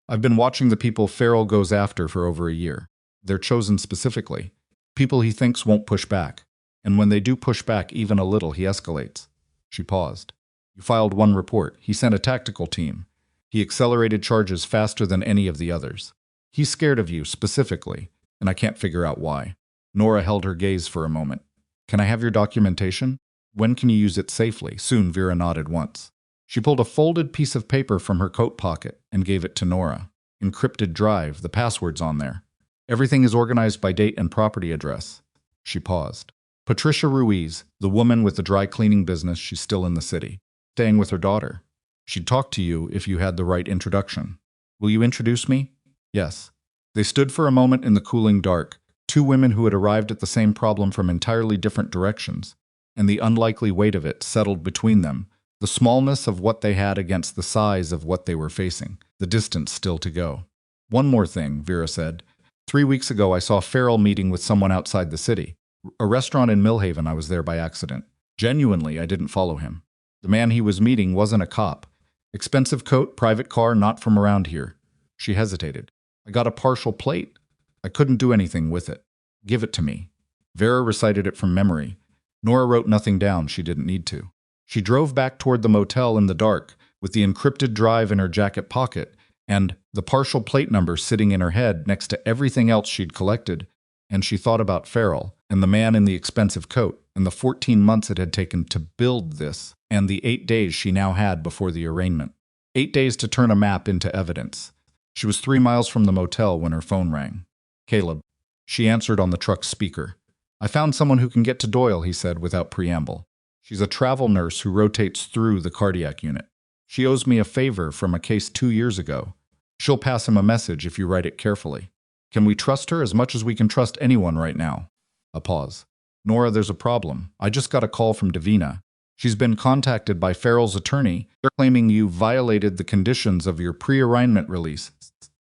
I've been watching the people Farrell goes after for over a year. They're chosen specifically. People he thinks won't push back. And when they do push back even a little, he escalates. She paused. You filed one report. He sent a tactical team. He accelerated charges faster than any of the others. He's scared of you, specifically, and I can't figure out why. Nora held her gaze for a moment. Can I have your documentation? When can you use it safely? Soon, Vera nodded once. She pulled a folded piece of paper from her coat pocket and gave it to Nora. Encrypted drive, the password's on there. Everything is organized by date and property address. She paused. Patricia Ruiz, the woman with the dry cleaning business, she's still in the city, staying with her daughter. She'd talk to you if you had the right introduction. Will you introduce me? Yes. They stood for a moment in the cooling dark, 2 women who had arrived at the same problem from entirely different directions, and the unlikely weight of it settled between them, the smallness of what they had against the size of what they were facing, the distance still to go. One more thing, Vera said. 3 weeks ago I saw Farrell meeting with someone outside the city. A restaurant in Millhaven. I was there by accident. Genuinely, I didn't follow him. The man he was meeting wasn't a cop. Expensive coat, private car, not from around here. She hesitated. I got a partial plate. I couldn't do anything with it. Give it to me. Vera recited it from memory. Nora wrote nothing down. She didn't need to. She drove back toward the motel in the dark, with the encrypted drive in her jacket pocket, and the partial plate number sitting in her head next to everything else she'd collected, and she thought about Farrell, and the man in the expensive coat, and the 14 months it had taken to build this, and the 8 days she now had before the arraignment. 8 days to turn a map into evidence. She was 3 miles from the motel when her phone rang. Caleb. She answered on the truck's speaker. I found someone who can get to Doyle, he said without preamble. She's a travel nurse who rotates through the cardiac unit. She owes me a favor from a case 2 years ago. She'll pass him a message if you write it carefully. Can we trust her as much as we can trust anyone right now? A pause. Nora, there's a problem. I just got a call from Davina. She's been contacted by Farrell's attorney. They're claiming you violated the conditions of your pre-arraignment release,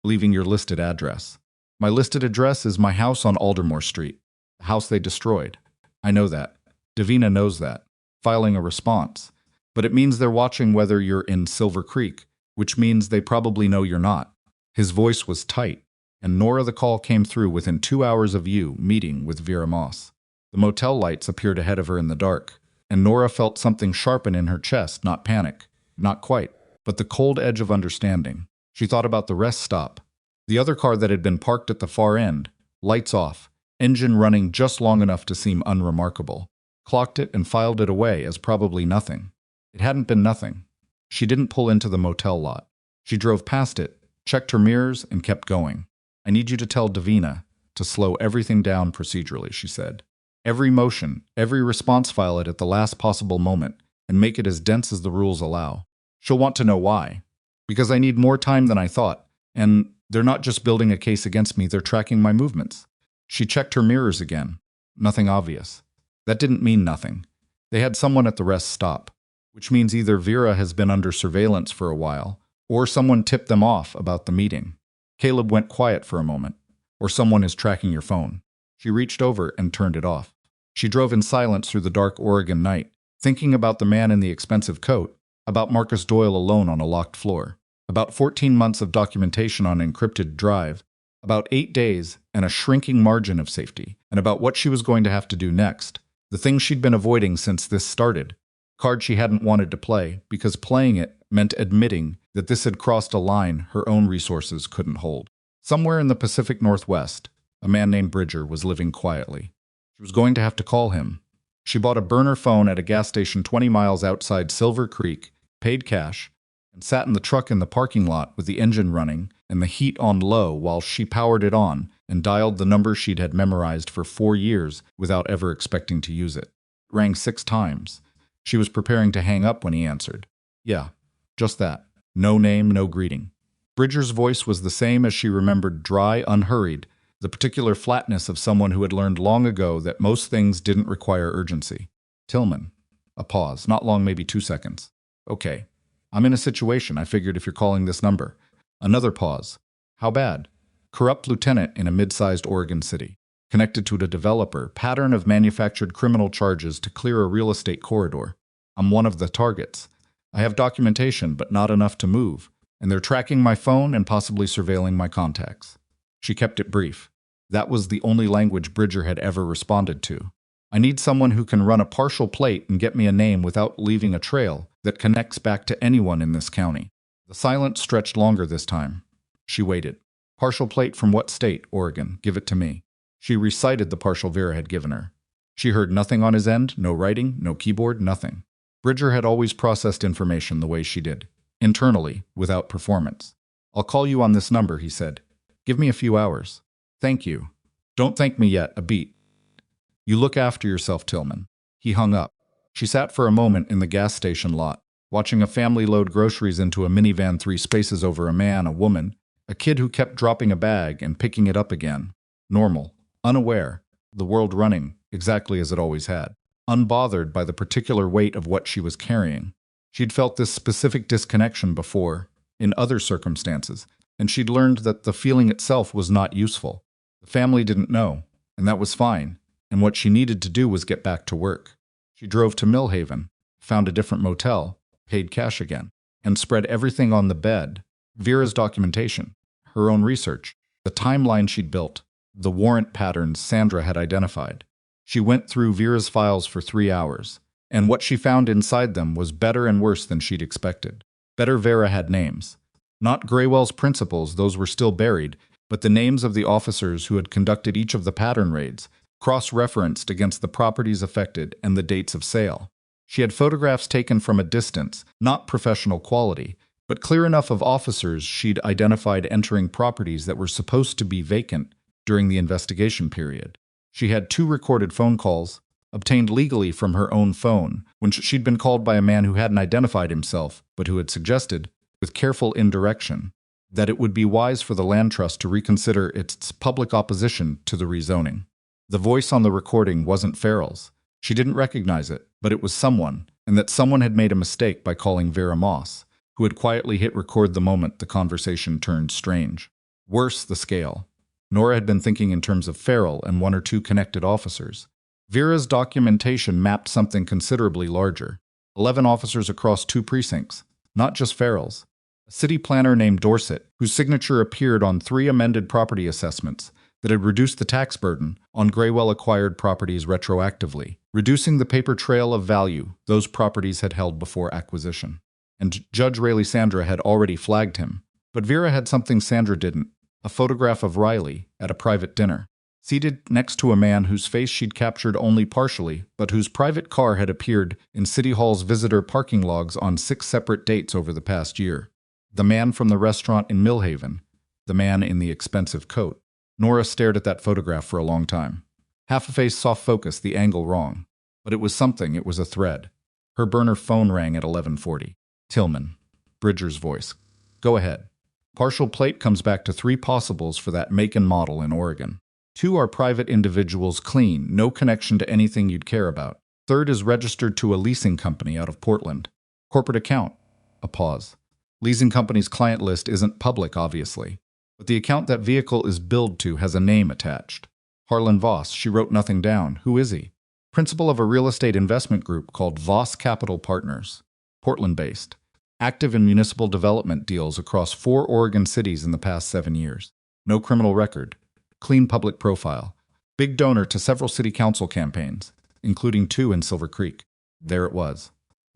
leaving your listed address. My listed address is my house on Aldermore Street, the house they destroyed. I know that. Davina knows that. Filing a response. But it means they're watching whether you're in Silver Creek, which means they probably know you're not. His voice was tight, and Nora, the call came through within 2 hours of you meeting with Vera Moss. The motel lights appeared ahead of her in the dark, and Nora felt something sharpen in her chest, not panic, not quite, but the cold edge of understanding. She thought about the rest stop. The other car that had been parked at the far end, lights off, engine running just long enough to seem unremarkable. Clocked it and filed it away as probably nothing. It hadn't been nothing. She didn't pull into the motel lot. She drove past it, checked her mirrors, and kept going. I need you to tell Davina to slow everything down procedurally, she said. Every motion, every response, file it at the last possible moment, and make it as dense as the rules allow. She'll want to know why. Because I need more time than I thought, and they're not just building a case against me, they're tracking my movements. She checked her mirrors again. Nothing obvious. That didn't mean nothing. They had someone at the rest stop, which means either Vera has been under surveillance for a while, or someone tipped them off about the meeting. Caleb went quiet for a moment. Or someone is tracking your phone. She reached over and turned it off. She drove in silence through the dark Oregon night, thinking about the man in the expensive coat, about Marcus Doyle alone on a locked floor, about 14 months of documentation on encrypted drive, about 8 days and a shrinking margin of safety, and about what she was going to have to do next, the things she'd been avoiding since this started, card she hadn't wanted to play because playing it meant admitting that this had crossed a line her own resources couldn't hold. Somewhere in the Pacific Northwest, a man named Bridger was living quietly. She was going to have to call him. She bought a burner phone at a gas station 20 miles outside Silver Creek, paid cash, and sat in the truck in the parking lot with the engine running and the heat on low while she powered it on and dialed the number she'd had memorized for 4 years without ever expecting to use it. It rang 6 times. She was preparing to hang up when he answered. Yeah, just that. No name, no greeting. Bridger's voice was the same as she remembered, dry, unhurried, the particular flatness of someone who had learned long ago that most things didn't require urgency. Tillman. A pause, not long, maybe 2 seconds. Okay. I'm in a situation, I figured, if you're calling this number. Another pause. How bad? Corrupt lieutenant in a mid-sized Oregon city. Connected to a developer, pattern of manufactured criminal charges to clear a real estate corridor. I'm one of the targets. I have documentation, but not enough to move, and they're tracking my phone and possibly surveilling my contacts. She kept it brief. That was the only language Bridger had ever responded to. I need someone who can run a partial plate and get me a name without leaving a trail that connects back to anyone in this county. The silence stretched longer this time. She waited. Partial plate from what state? Oregon. Give it to me. She recited the partial Vera had given her. She heard nothing on his end, no writing, no keyboard, nothing. Bridger had always processed information the way she did, internally, without performance. I'll call you on this number, he said. Give me a few hours. Thank you. Don't thank me yet, a beat. You look after yourself, Tillman. He hung up. She sat for a moment in the gas station lot, watching a family load groceries into a minivan 3 spaces over a man, a woman, a kid who kept dropping a bag and picking it up again. Normal, unaware, the world running exactly as it always had, unbothered by the particular weight of what she was carrying. She'd felt this specific disconnection before, in other circumstances, and she'd learned that the feeling itself was not useful. The family didn't know, and that was fine, and what she needed to do was get back to work. She drove to Millhaven, found a different motel, paid cash again, and spread everything on the bed. Vera's documentation, her own research, the timeline she'd built, the warrant patterns Sandra had identified. She went through Vera's files for 3 hours, and what she found inside them was better and worse than she'd expected. Better, Vera had names. Not Graywell's principals, those were still buried, but the names of the officers who had conducted each of the pattern raids, cross-referenced against the properties affected and the dates of sale. She had photographs taken from a distance, not professional quality, but clear enough of officers she'd identified entering properties that were supposed to be vacant during the investigation period. She had 2 recorded phone calls, obtained legally from her own phone, when she'd been called by a man who hadn't identified himself, but who had suggested, with careful indirection, that it would be wise for the land trust to reconsider its public opposition to the rezoning. The voice on the recording wasn't Farrell's. She didn't recognize it, but it was someone, and that someone had made a mistake by calling Vera Moss, who had quietly hit record the moment the conversation turned strange. Worse, the scale. Nora had been thinking in terms of Farrell and 1 or 2 connected officers. Vera's documentation mapped something considerably larger. 11 officers across 2 precincts, not just Farrell's. A city planner named Dorset, whose signature appeared on 3 amended property assessments that had reduced the tax burden on Graywell-acquired properties retroactively, reducing the paper trail of value those properties had held before acquisition. And Judge Rayleigh Sandra had already flagged him. But Vera had something Sandra didn't, a photograph of Riley at a private dinner, seated next to a man whose face she'd captured only partially, but whose private car had appeared in City Hall's visitor parking logs on 6 separate dates over the past year. The man from the restaurant in Millhaven, the man in the expensive coat. Nora stared at that photograph for a long time. Half a face soft focus, the angle wrong. But it was something, it was a thread. Her burner phone rang at 11:40. Tillman. Bridger's voice. Go ahead. Partial plate comes back to 3 possibles for that make and model in Oregon. 2 are private individuals, clean, no connection to anything you'd care about. 3rd is registered to a leasing company out of Portland. Corporate account. A pause. Leasing company's client list isn't public, obviously. But the account that vehicle is billed to has a name attached. Harlan Voss. She wrote nothing down. Who is he? Principal of a real estate investment group called Voss Capital Partners. Portland-based. Active in municipal development deals across 4 Oregon cities in the past 7 years. No criminal record. Clean public profile. Big donor to several city council campaigns, including 2 in Silver Creek. There it was.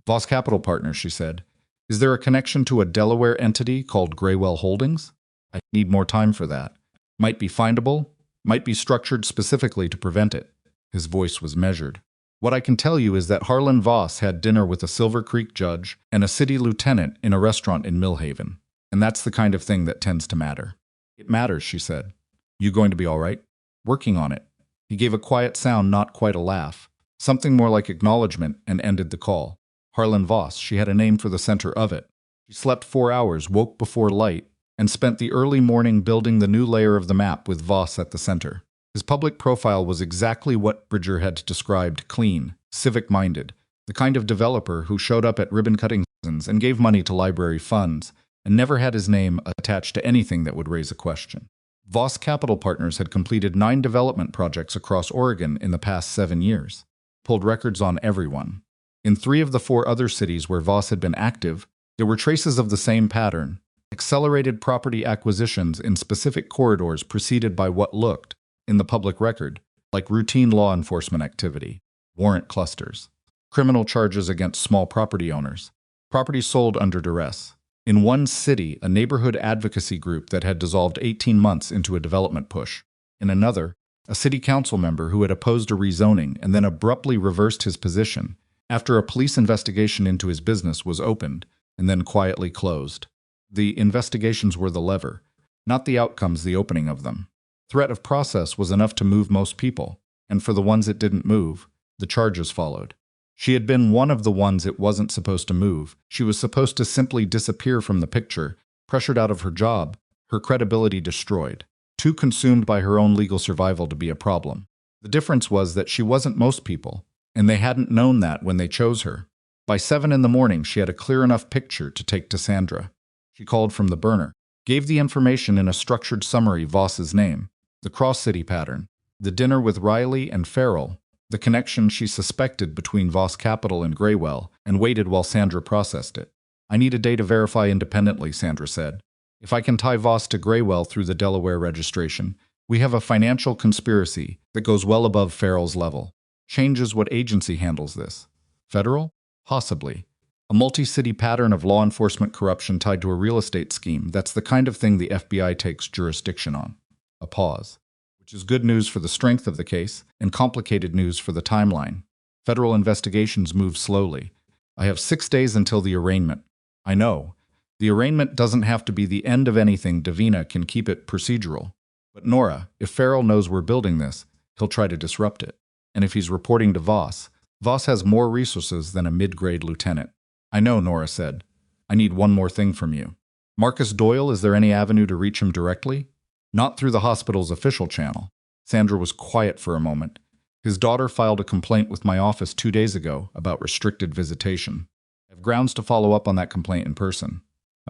Voss Capital Partners, she said. Is there a connection to a Delaware entity called Graywell Holdings? I need more time for that. Might be findable, might be structured specifically to prevent it. His voice was measured. What I can tell you is that Harlan Voss had dinner with a Silver Creek judge and a city lieutenant in a restaurant in Millhaven. And that's the kind of thing that tends to matter. It matters, she said. You going to be all right? Working on it. He gave a quiet sound, not quite a laugh. Something more like acknowledgement, and ended the call. Harlan Voss, she had a name for the center of it. She slept 4 hours, woke before light, and spent the early morning building the new layer of the map with Voss at the center. His public profile was exactly what Bridger had described: clean, civic-minded, the kind of developer who showed up at ribbon-cutting seasons and gave money to library funds, and never had his name attached to anything that would raise a question. Voss Capital Partners had completed 9 development projects across Oregon in the past 7 years, pulled records on everyone. In 3 of the 4 other cities where Voss had been active, there were traces of the same pattern: accelerated property acquisitions in specific corridors preceded by what looked, in the public record, like routine law enforcement activity, warrant clusters, criminal charges against small property owners, property sold under duress. In one city, a neighborhood advocacy group that had dissolved 18 months into a development push. In another, a city council member who had opposed a rezoning and then abruptly reversed his position after a police investigation into his business was opened and then quietly closed. The investigations were the lever, not the outcomes, the opening of them. Threat of process was enough to move most people, and for the ones it didn't move, the charges followed. She had been one of the ones it wasn't supposed to move. She was supposed to simply disappear from the picture, pressured out of her job, her credibility destroyed, too consumed by her own legal survival to be a problem. The difference was that she wasn't most people, and they hadn't known that when they chose her. By 7 in the morning, she had a clear enough picture to take to Sandra. She called from the burner, gave the information in a structured summary: Voss's name, the cross-city pattern, the dinner with Riley and Farrell, the connection she suspected between Voss Capital and Graywell, and waited while Sandra processed it. I need a day to verify independently, Sandra said. If I can tie Voss to Graywell through the Delaware registration, we have a financial conspiracy that goes well above Farrell's level. Changes what agency handles this. Federal? Possibly. A multi-city pattern of law enforcement corruption tied to a real estate scheme. That's the kind of thing the FBI takes jurisdiction on. A pause. Which is good news for the strength of the case and complicated news for the timeline. Federal investigations move slowly. I have 6 days until the arraignment. I know. The arraignment doesn't have to be the end of anything. Davina can keep it procedural. But Nora, if Farrell knows we're building this, he'll try to disrupt it. And if he's reporting to Voss, Voss has more resources than a mid-grade lieutenant. I know, Nora said. I need one more thing from you. Marcus Doyle, is there any avenue to reach him directly? Not through the hospital's official channel. Sandra was quiet for a moment. His daughter filed a complaint with my office 2 days ago about restricted visitation. I have grounds to follow up on that complaint in person.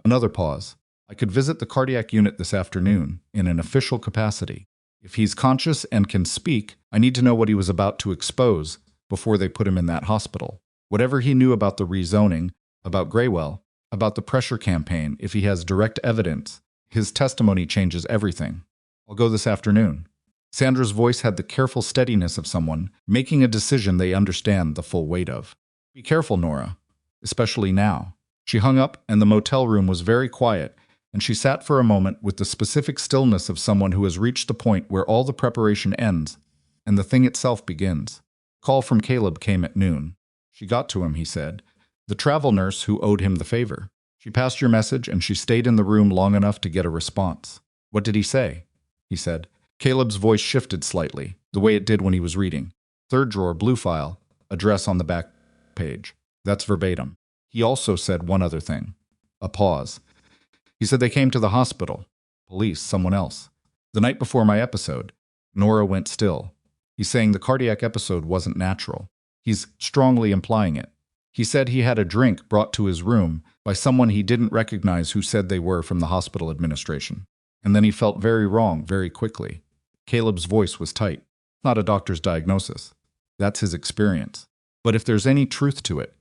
Another pause. I could visit the cardiac unit this afternoon in an official capacity. If he's conscious and can speak, I need to know what he was about to expose before they put him in that hospital. Whatever he knew about the rezoning, about Graywell, about the pressure campaign, if he has direct evidence, his testimony changes everything. I'll go this afternoon. Sandra's voice had the careful steadiness of someone making a decision they understand the full weight of. Be careful, Nora. Especially now. She hung up, and the motel room was very quiet, and she sat for a moment with the specific stillness of someone who has reached the point where all the preparation ends and the thing itself begins. A call from Caleb came at noon. She got to him, he said. The travel nurse who owed him the favor. She passed your message, and she stayed in the room long enough to get a response. What did he say? He said. Caleb's voice shifted slightly, the way it did when he was reading. Third drawer, blue file, address on the back page. That's verbatim. He also said one other thing. A pause. He said they came to the hospital. Police, someone else. The night before my episode. Nora went still. He's saying the cardiac episode wasn't natural. He's strongly implying it. He said he had a drink brought to his room by someone he didn't recognize who said they were from the hospital administration. And then he felt very wrong very quickly. Caleb's voice was tight. Not a doctor's diagnosis. That's his experience. But if there's any truth to it,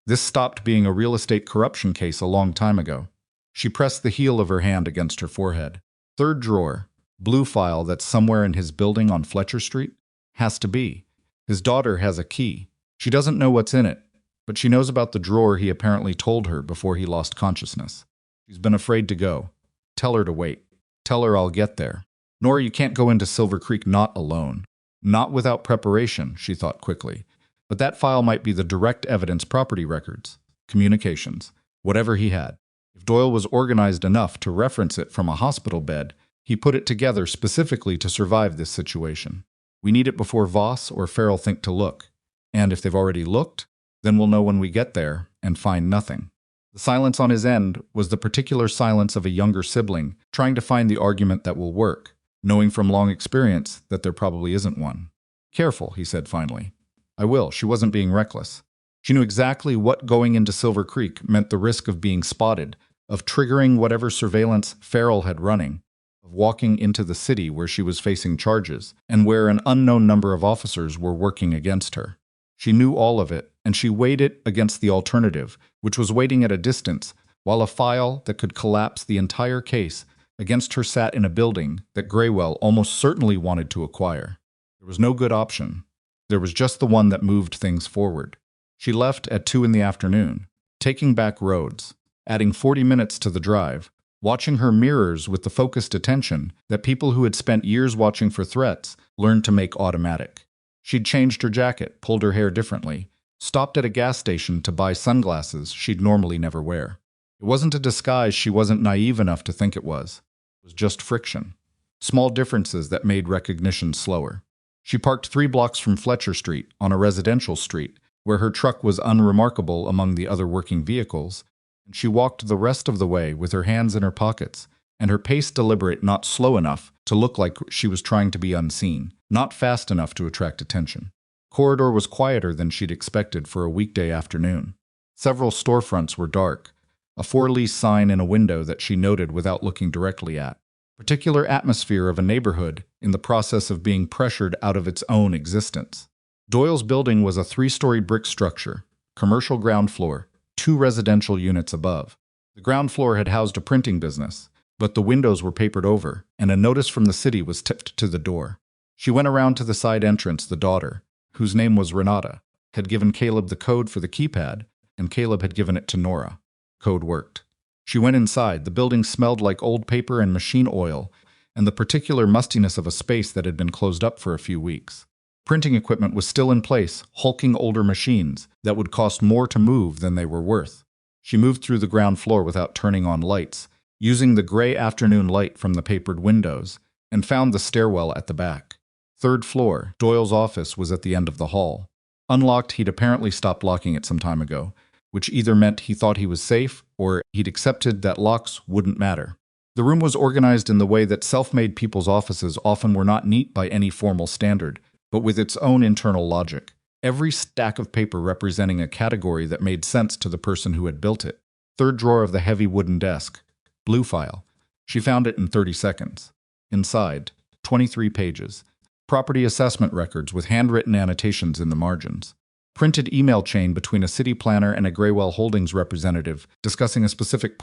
this stopped being a real estate corruption case a long time ago. She pressed the heel of her hand against her forehead. Third drawer, blue file that's somewhere in his building on Fletcher Street? Has to be. His daughter has a key. She doesn't know what's in it, but she knows about the drawer he apparently told her before he lost consciousness. She's been afraid to go. Tell her to wait. Tell her I'll get there. Nora, you can't go into Silver Creek not alone. Not without preparation, she thought quickly. But that file might be the direct evidence property records, communications, whatever he had. If Doyle was organized enough to reference it from a hospital bed, he put it together specifically to survive this situation. We need it before Voss or Farrell think to look. And if they've already looked, then we'll know when we get there and find nothing. The silence on his end was the particular silence of a younger sibling trying to find the argument that will work, knowing from long experience that there probably isn't one. Careful, he said finally. I will. She wasn't being reckless. She knew exactly what going into Silver Creek meant, the risk of being spotted, of triggering whatever surveillance Farrell had running, of walking into the city where she was facing charges and where an unknown number of officers were working against her. She knew all of it, and she weighed it against the alternative, which was waiting at a distance, while a file that could collapse the entire case against her sat in a building that Graywell almost certainly wanted to acquire. There was no good option. There was just the one that moved things forward. She left at 2 in the afternoon, taking back roads, adding 40 minutes to the drive, watching her mirrors with the focused attention that people who had spent years watching for threats learned to make automatic. She'd changed her jacket, pulled her hair differently, stopped at a gas station to buy sunglasses she'd normally never wear. It wasn't a disguise she wasn't naive enough to think it was. It was just friction. Small differences that made recognition slower. She parked 3 blocks from Fletcher Street, on a residential street, where her truck was unremarkable among the other working vehicles, and she walked the rest of the way with her hands in her pockets, and her pace deliberate, not slow enough to look like she was trying to be unseen, not fast enough to attract attention. The corridor was quieter than she'd expected for a weekday afternoon. Several storefronts were dark, a for-lease sign in a window that she noted without looking directly at. Particular atmosphere of a neighborhood in the process of being pressured out of its own existence. Doyle's building was a 3-story brick structure, commercial ground floor, 2 residential units above. The ground floor had housed a printing business, but the windows were papered over, and a notice from the city was tipped to the door. She went around to the side entrance. The daughter, whose name was Renata, had given Caleb the code for the keypad, and Caleb had given it to Nora. Code worked. She went inside. The building smelled like old paper and machine oil, and the particular mustiness of a space that had been closed up for a few weeks. Printing equipment was still in place, hulking older machines that would cost more to move than they were worth. She moved through the ground floor without turning on lights, using the gray afternoon light from the papered windows, and found the stairwell at the back. 3rd floor, Doyle's office was at the end of the hall. Unlocked, he'd apparently stopped locking it some time ago, which either meant he thought he was safe or he'd accepted that locks wouldn't matter. The room was organized in the way that self-made people's offices often were, not neat by any formal standard, but with its own internal logic. Every stack of paper representing a category that made sense to the person who had built it. 3rd drawer of the heavy wooden desk. Blue file. She found it in 30 seconds. Inside, 23 pages. Property assessment records with handwritten annotations in the margins. Printed email chain between a city planner and a Graywell Holdings representative discussing a specific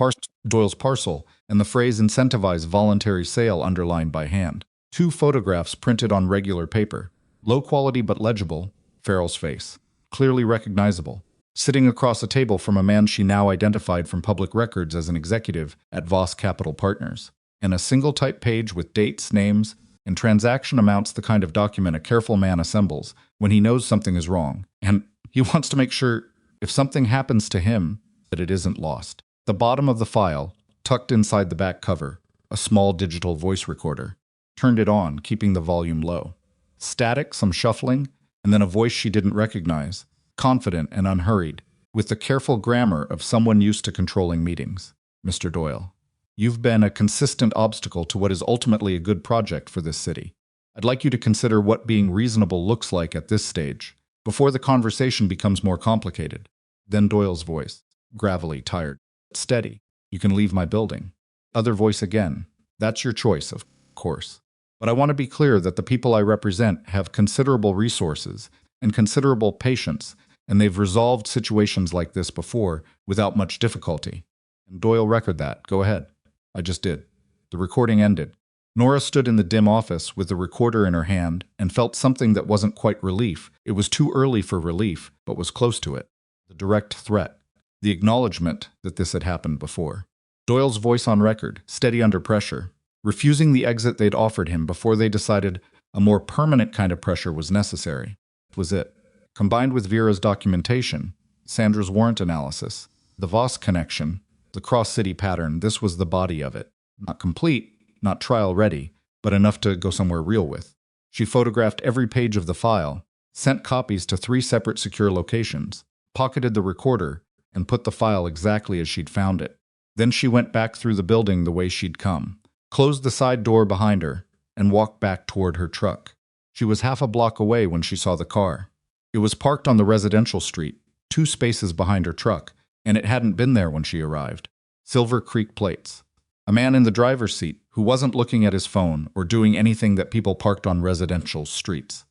Doyle's parcel, and the phrase incentivize voluntary sale underlined by hand. 2 photographs printed on regular paper. Low quality but legible. Farrell's face. Clearly recognizable. Sitting across a table from a man she now identified from public records as an executive at Voss Capital Partners. And a single type page with dates, names, and transaction amounts, the kind of document a careful man assembles when he knows something is wrong, and he wants to make sure, if something happens to him, that it isn't lost. The bottom of the file, tucked inside the back cover, a small digital voice recorder. Turned it on, keeping the volume low. Static, some shuffling, and then a voice she didn't recognize, confident and unhurried, with the careful grammar of someone used to controlling meetings. Mr. Doyle, you've been a consistent obstacle to what is ultimately a good project for this city. I'd like you to consider what being reasonable looks like at this stage, before the conversation becomes more complicated. Then Doyle's voice, gravelly, tired. Steady. You can leave my building. Other voice again. That's your choice, of course. But I want to be clear that the people I represent have considerable resources and considerable patience, and they've resolved situations like this before without much difficulty. And Doyle recorded that. Go ahead. I just did. The recording ended. Nora stood in the dim office with the recorder in her hand and felt something that wasn't quite relief. It was too early for relief, but was close to it. The direct threat. The acknowledgement that this had happened before. Doyle's voice on record, steady under pressure, refusing the exit they'd offered him before they decided a more permanent kind of pressure was necessary. It was it. Combined with Vera's documentation, Sandra's warrant analysis, the Voss connection, the cross-city pattern, this was the body of it. Not complete, not trial-ready, but enough to go somewhere real with. She photographed every page of the file, sent copies to 3 separate secure locations, pocketed the recorder, and put the file exactly as she'd found it. Then she went back through the building the way she'd come, closed the side door behind her, and walked back toward her truck. She was half a block away when she saw the car. It was parked on the residential street, 2 spaces behind her truck, and it hadn't been there when she arrived. Silver Creek plates. A man in the driver's seat who wasn't looking at his phone or doing anything that people parked on residential streets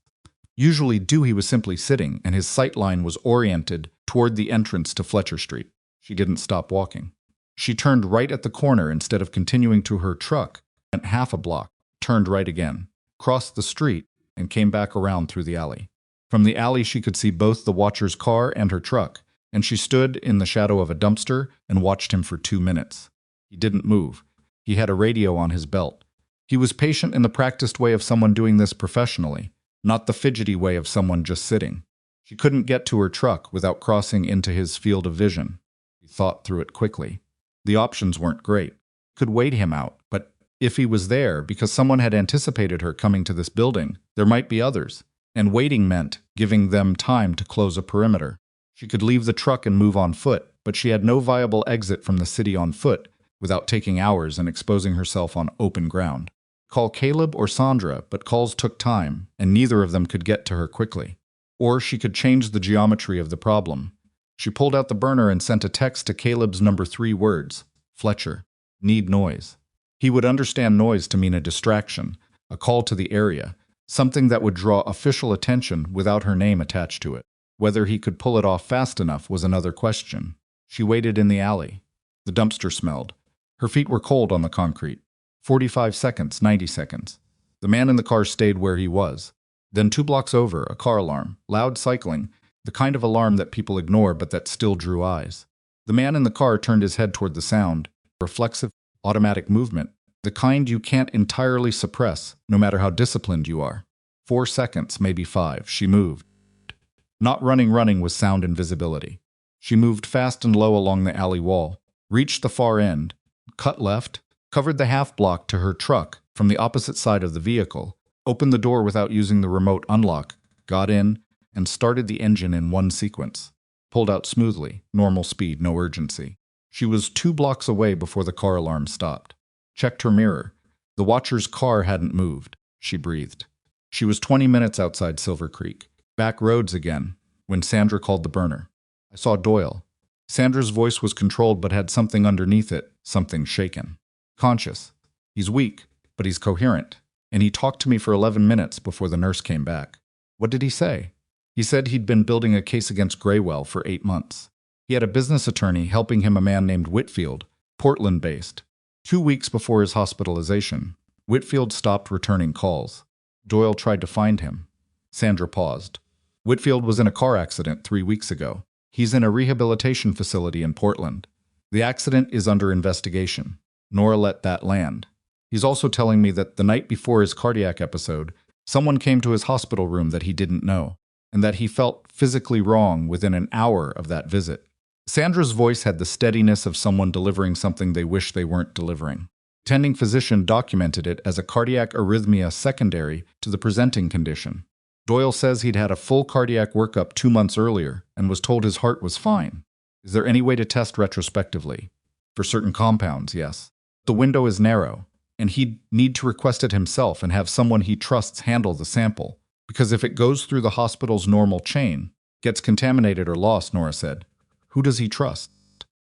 usually do. He was simply sitting, and his sight line was oriented toward the entrance to Fletcher Street. She didn't stop walking. She turned right at the corner instead of continuing to her truck, went half a block, turned right again, crossed the street, and came back around through the alley. From the alley she could see both the watcher's car and her truck, and she stood in the shadow of a dumpster and watched him for 2 minutes. He didn't move. He had a radio on his belt. He was patient in the practiced way of someone doing this professionally, not the fidgety way of someone just sitting. She couldn't get to her truck without crossing into his field of vision. He thought through it quickly. The options weren't great. Could wait him out, but if he was there because someone had anticipated her coming to this building, there might be others, and waiting meant giving them time to close a perimeter. She could leave the truck and move on foot, but she had no viable exit from the city on foot without taking hours and exposing herself on open ground. Call Caleb or Sandra, but calls took time, and neither of them could get to her quickly. Or she could change the geometry of the problem. She pulled out the burner and sent a text to Caleb's number 3 words, Fletcher, need noise. He would understand noise to mean a distraction, a call to the area, something that would draw official attention without her name attached to it. Whether he could pull it off fast enough was another question. She waited in the alley. The dumpster smelled. Her feet were cold on the concrete. 45 seconds, 90 seconds. The man in the car stayed where he was. Then 2 blocks over, a car alarm, loud cycling, the kind of alarm that people ignore but that still drew eyes. The man in the car turned his head toward the sound, reflexive, automatic movement, the kind you can't entirely suppress, no matter how disciplined you are. 4 seconds, maybe 5, she moved. Not running was sound and visibility. She moved fast and low along the alley wall, reached the far end, cut left, covered the half block to her truck from the opposite side of the vehicle, opened the door without using the remote unlock, got in, and started the engine in one sequence. Pulled out smoothly, normal speed, no urgency. She was 2 blocks away before the car alarm stopped. Checked her mirror. The watcher's car hadn't moved. She breathed. She was 20 minutes outside Silver Creek. Back roads again, when Sandra called the burner. I saw Doyle. Sandra's voice was controlled but had something underneath it, something shaken. Conscious. He's weak, but he's coherent. And he talked to me for 11 minutes before the nurse came back. What did he say? He said he'd been building a case against Graywell for 8 months. He had a business attorney helping him, a man named Whitfield, Portland-based. 2 weeks before his hospitalization, Whitfield stopped returning calls. Doyle tried to find him. Sandra paused. Whitfield was in a car accident 3 weeks ago. He's in a rehabilitation facility in Portland. The accident is under investigation. Nora let that land. He's also telling me that the night before his cardiac episode, someone came to his hospital room that he didn't know, and that he felt physically wrong within an hour of that visit. Sandra's voice had the steadiness of someone delivering something they wish they weren't delivering. The attending physician documented it as a cardiac arrhythmia secondary to the presenting condition. Doyle says he'd had a full cardiac workup 2 months earlier and was told his heart was fine. Is there any way to test retrospectively? For certain compounds, yes. The window is narrow, and he'd need to request it himself and have someone he trusts handle the sample, because if it goes through the hospital's normal chain, gets contaminated or lost, Nora said. Who does he trust?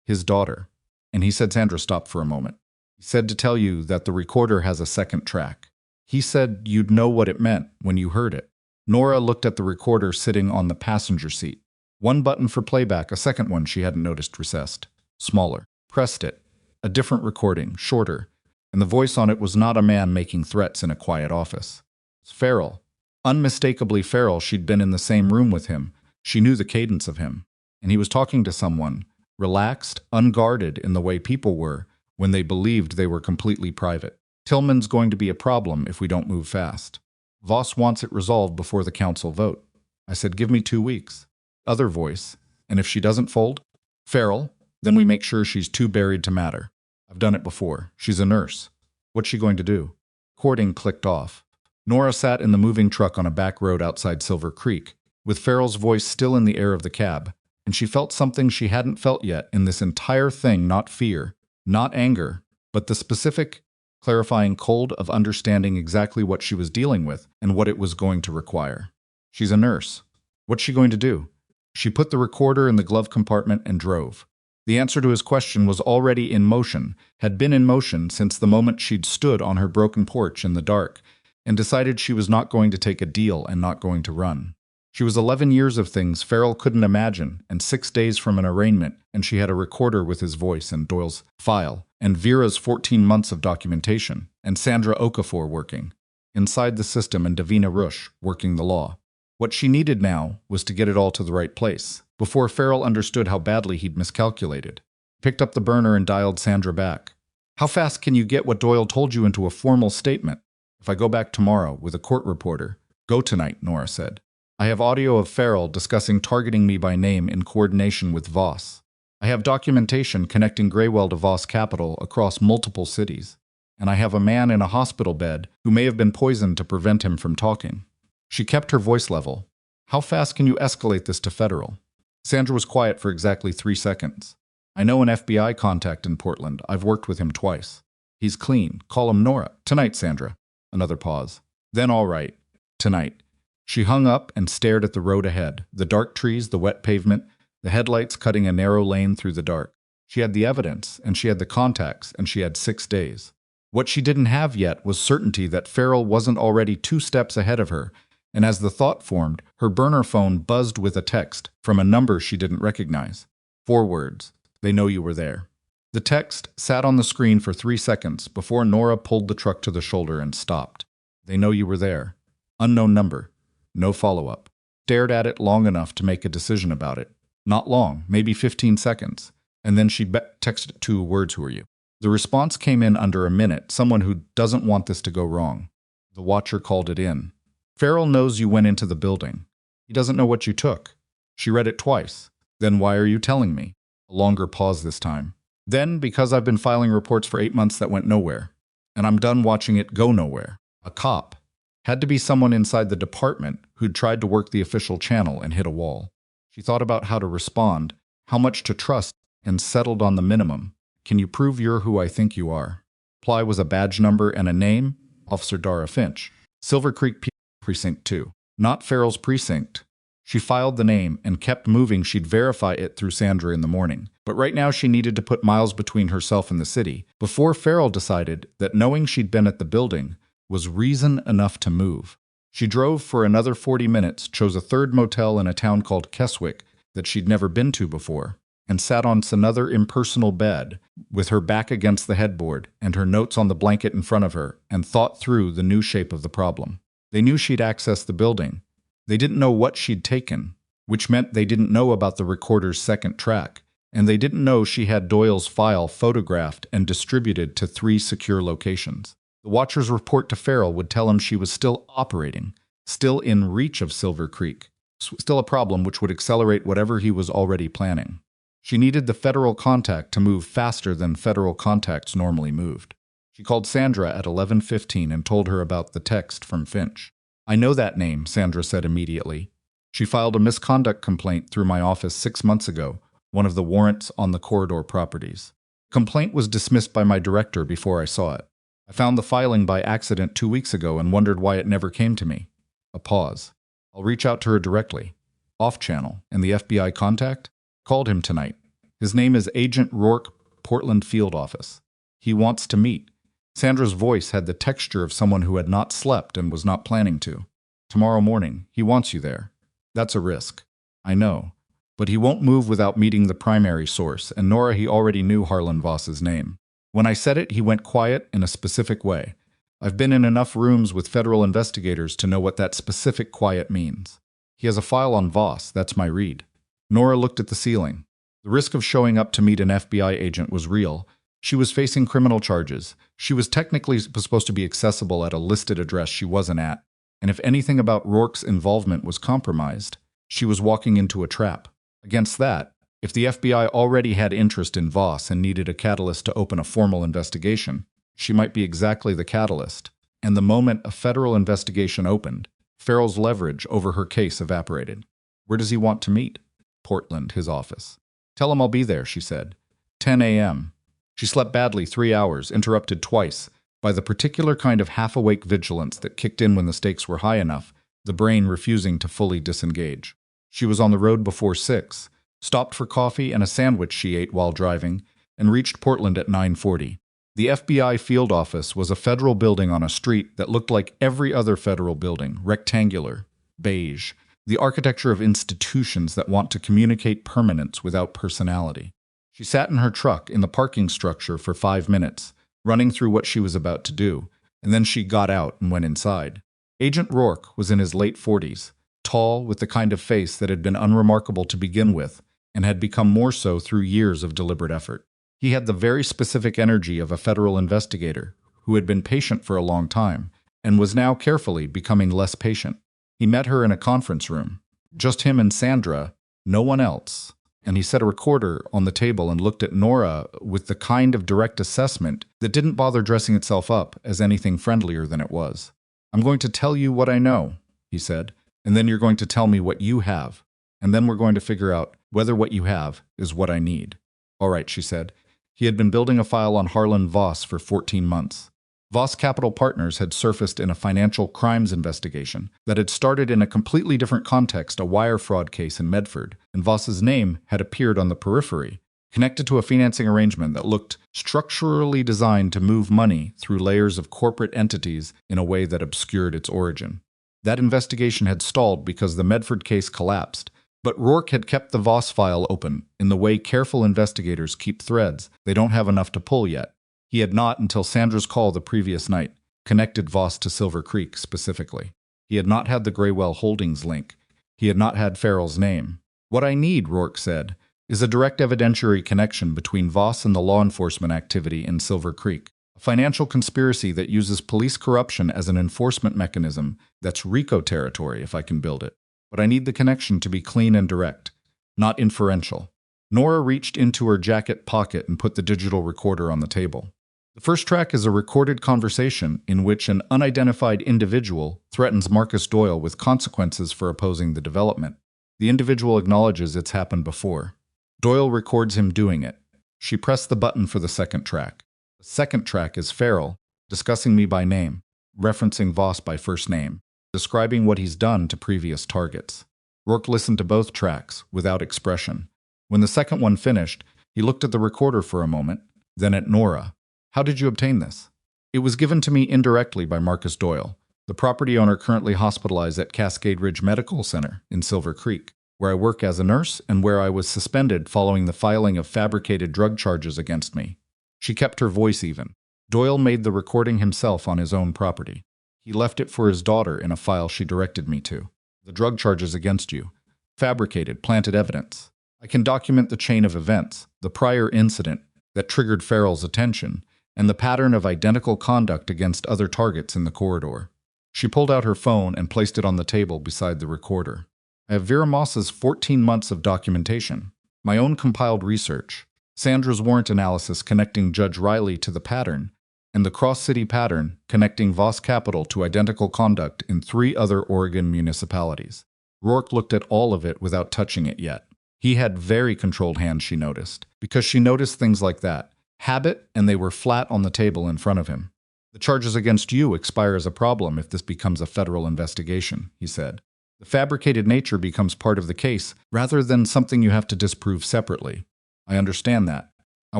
His daughter. And he said, Sandra stopped for a moment. He said to tell you that the recorder has a second track. He said you'd know what it meant when you heard it. Nora looked at the recorder sitting on the passenger seat. One button for playback, a second one she hadn't noticed recessed. Smaller. Pressed it. A different recording, shorter. And the voice on it was not a man making threats in a quiet office. It's Farrell. Unmistakably Farrell. She'd been in the same room with him. She knew the cadence of him. And he was talking to someone, relaxed, unguarded in the way people were when they believed they were completely private. Tillman's going to be a problem if we don't move fast. Voss wants it resolved before the council vote. I said, give me 2 weeks. Other voice. And if she doesn't fold? Farrell, then we make sure she's too buried to matter. I've done it before. She's a nurse. What's she going to do? Recording clicked off. Nora sat in the moving truck on a back road outside Silver Creek, with Farrell's voice still in the air of the cab, and she felt something she hadn't felt yet in this entire thing, not fear, not anger, but the specific, clarifying cold of understanding exactly what she was dealing with and what it was going to require. She's a nurse. What's she going to do? She put the recorder in the glove compartment and drove. The answer to his question was already in motion, had been in motion since the moment she'd stood on her broken porch in the dark and decided she was not going to take a deal and not going to run. She was 11 years of things Farrell couldn't imagine, and 6 days from an arraignment, and she had a recorder with his voice and Doyle's file, and Vera's 14 months of documentation, and Sandra Okafor working inside the system, and Davina Rush working the law. What she needed now was to get it all to the right place, before Farrell understood how badly he'd miscalculated. Picked up the burner and dialed Sandra back. How fast can you get what Doyle told you into a formal statement? If I go back tomorrow with a court reporter. Go tonight, Nora said. I have audio of Farrell discussing targeting me by name in coordination with Voss. I have documentation connecting Graywell to Voss Capital across multiple cities. And I have a man in a hospital bed who may have been poisoned to prevent him from talking. She kept her voice level. How fast can you escalate this to federal? Sandra was quiet for exactly 3 seconds. I know an FBI contact in Portland. I've worked with him twice. He's clean. Call him Nora. Tonight, Sandra. Another pause. Then all right. Tonight. She hung up and stared at the road ahead, the dark trees, the wet pavement, the headlights cutting a narrow lane through the dark. She had the evidence, and she had the contacts, and she had 6 days. What she didn't have yet was certainty that Farrell wasn't already 2 steps ahead of her, and as the thought formed, her burner phone buzzed with a text from a number she didn't recognize. 4 words. They know you were there. The text sat on the screen for 3 seconds before Nora pulled the truck to the shoulder and stopped. They know you were there. Unknown number. No follow-up. Stared at it long enough to make a decision about it. Not long, maybe 15 seconds. And then she texted 2 words, who are you? The response came in under a minute, someone who doesn't want this to go wrong. The watcher called it in. Farrell knows you went into the building. He doesn't know what you took. She read it twice. Then why are you telling me? A longer pause this time. Then because I've been filing reports for 8 months that went nowhere. And I'm done watching it go nowhere. A cop. Had to be someone inside the department who'd tried to work the official channel and hit a wall. She thought about how to respond, how much to trust, and settled on the minimum. Can you prove you're who I think you are? Reply was a badge number and a name, Officer Dara Finch. Silver Creek Precinct 2. Not Farrell's precinct. She filed the name and kept moving. She'd verify it through Sandra in the morning. But right now she needed to put miles between herself and the city before Farrell decided that knowing she'd been at the building was reason enough to move. She drove for another 40 minutes, chose a third motel in a town called Keswick that she'd never been to before, and sat on another impersonal bed with her back against the headboard and her notes on the blanket in front of her, and thought through the new shape of the problem. They knew she'd accessed the building. They didn't know what she'd taken, which meant they didn't know about the recorder's second track, and they didn't know she had Doyle's file photographed and distributed to 3 secure locations. The watcher's report to Farrell would tell him she was still operating, still in reach of Silver Creek, still a problem which would accelerate whatever he was already planning. She needed the federal contact to move faster than federal contacts normally moved. She called Sandra at 11:15 and told her about the text from Finch. "I know that name," Sandra said immediately. "She filed a misconduct complaint through my office 6 months ago, one of the warrants on the corridor properties. The complaint was dismissed by my director before I saw it. I found the filing by accident 2 weeks ago and wondered why it never came to me." A pause. "I'll reach out to her directly." Off channel. "And the FBI contact?" "Called him tonight. His name is Agent Rourke, Portland Field Office. He wants to meet." Sandra's voice had the texture of someone who had not slept and was not planning to. "Tomorrow morning. He wants you there." "That's a risk." "I know. But he won't move without meeting the primary source, and Nora, he already knew Harlan Voss's name. When I said it, he went quiet in a specific way. I've been in enough rooms with federal investigators to know what that specific quiet means. He has a file on Voss, that's my read." Nora looked at the ceiling. The risk of showing up to meet an FBI agent was real. She was facing criminal charges. She was technically supposed to be accessible at a listed address she wasn't at. And if anything about Rourke's involvement was compromised, she was walking into a trap. Against that, if the FBI already had interest in Voss and needed a catalyst to open a formal investigation, she might be exactly the catalyst. And the moment a federal investigation opened, Farrell's leverage over her case evaporated. "Where does he want to meet?" "Portland, his office." "Tell him I'll be there," she said. 10 a.m. She slept badly 3 hours, interrupted twice by the particular kind of half-awake vigilance that kicked in when the stakes were high enough, the brain refusing to fully disengage. She was on the road before 6, stopped for coffee and a sandwich she ate while driving, and reached Portland at 9:40. The FBI field office was a federal building on a street that looked like every other federal building, rectangular, beige, the architecture of institutions that want to communicate permanence without personality. She sat in her truck in the parking structure for 5 minutes, running through what she was about to do, and then she got out and went inside. Agent Rourke was in his late 40s, tall, with the kind of face that had been unremarkable to begin with and had become more so through years of deliberate effort. He had the very specific energy of a federal investigator who had been patient for a long time and was now carefully becoming less patient. He met her in a conference room. Just him and Sandra, no one else. And he set a recorder on the table and looked at Nora with the kind of direct assessment that didn't bother dressing itself up as anything friendlier than it was. "I'm going to tell you what I know," he said, "and then you're going to tell me what you have. And then we're going to figure out whether what you have is what I need." "All right," she said. He had been building a file on Harlan Voss for 14 months. Voss Capital Partners had surfaced in a financial crimes investigation that had started in a completely different context, a wire fraud case in Medford, and Voss's name had appeared on the periphery, connected to a financing arrangement that looked structurally designed to move money through layers of corporate entities in a way that obscured its origin. That investigation had stalled because the Medford case collapsed, but Rourke had kept the Voss file open in the way careful investigators keep threads they don't have enough to pull yet. He had not, until Sandra's call the previous night, connected Voss to Silver Creek specifically. He had not had the Graywell Holdings link. He had not had Farrell's name. "What I need," Rourke said, "is a direct evidentiary connection between Voss and the law enforcement activity in Silver Creek. A financial conspiracy that uses police corruption as an enforcement mechanism that's RICO territory if I can build it. But I need the connection to be clean and direct, not inferential." Nora reached into her jacket pocket and put the digital recorder on the table. The first track is a recorded conversation in which an unidentified individual threatens Marcus Doyle with consequences for opposing the development. The individual acknowledges it's happened before. Doyle records him doing it. She pressed the button for the second track. The second track is Farrell, discussing me by name, referencing Voss by first name, describing what he's done to previous targets. Rourke listened to both tracks, without expression. When the second one finished, he looked at the recorder for a moment, then at Nora. "How did you obtain this?" "It was given to me indirectly by Marcus Doyle. The property owner currently hospitalized at Cascade Ridge Medical Center in Silver Creek, where I work as a nurse and where I was suspended following the filing of fabricated drug charges against me. She kept her voice even. Doyle made the recording himself on his own property. He left it for his daughter in a file she directed me to. The drug charges against you. Fabricated, planted evidence. I can document the chain of events, the prior incident that triggered Farrell's attention, and the pattern of identical conduct against other targets in the corridor. She pulled out her phone and placed it on the table beside the recorder. I have Vera Moss's 14 months of documentation, my own compiled research, Sandra's warrant analysis connecting Judge Riley to the pattern, and the cross-city pattern connecting Voss Capital to identical conduct in 3 other Oregon municipalities. Rourke looked at all of it without touching it yet. He had very controlled hands, she noticed, because she noticed things like that. Habit, and they were flat on the table in front of him. The charges against you expire as a problem if this becomes a federal investigation, he said. The fabricated nature becomes part of the case rather than something you have to disprove separately. I understand that. I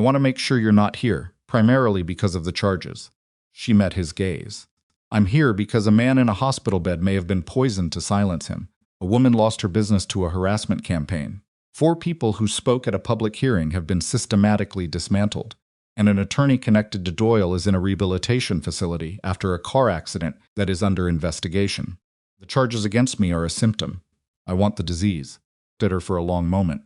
want to make sure you're not here, primarily because of the charges. She met his gaze. I'm here because a man in a hospital bed may have been poisoned to silence him. A woman lost her business to a harassment campaign. 4 people who spoke at a public hearing have been systematically dismantled. And an attorney connected to Doyle is in a rehabilitation facility after a car accident that is under investigation. The charges against me are a symptom. I want the disease. Did her for a long moment.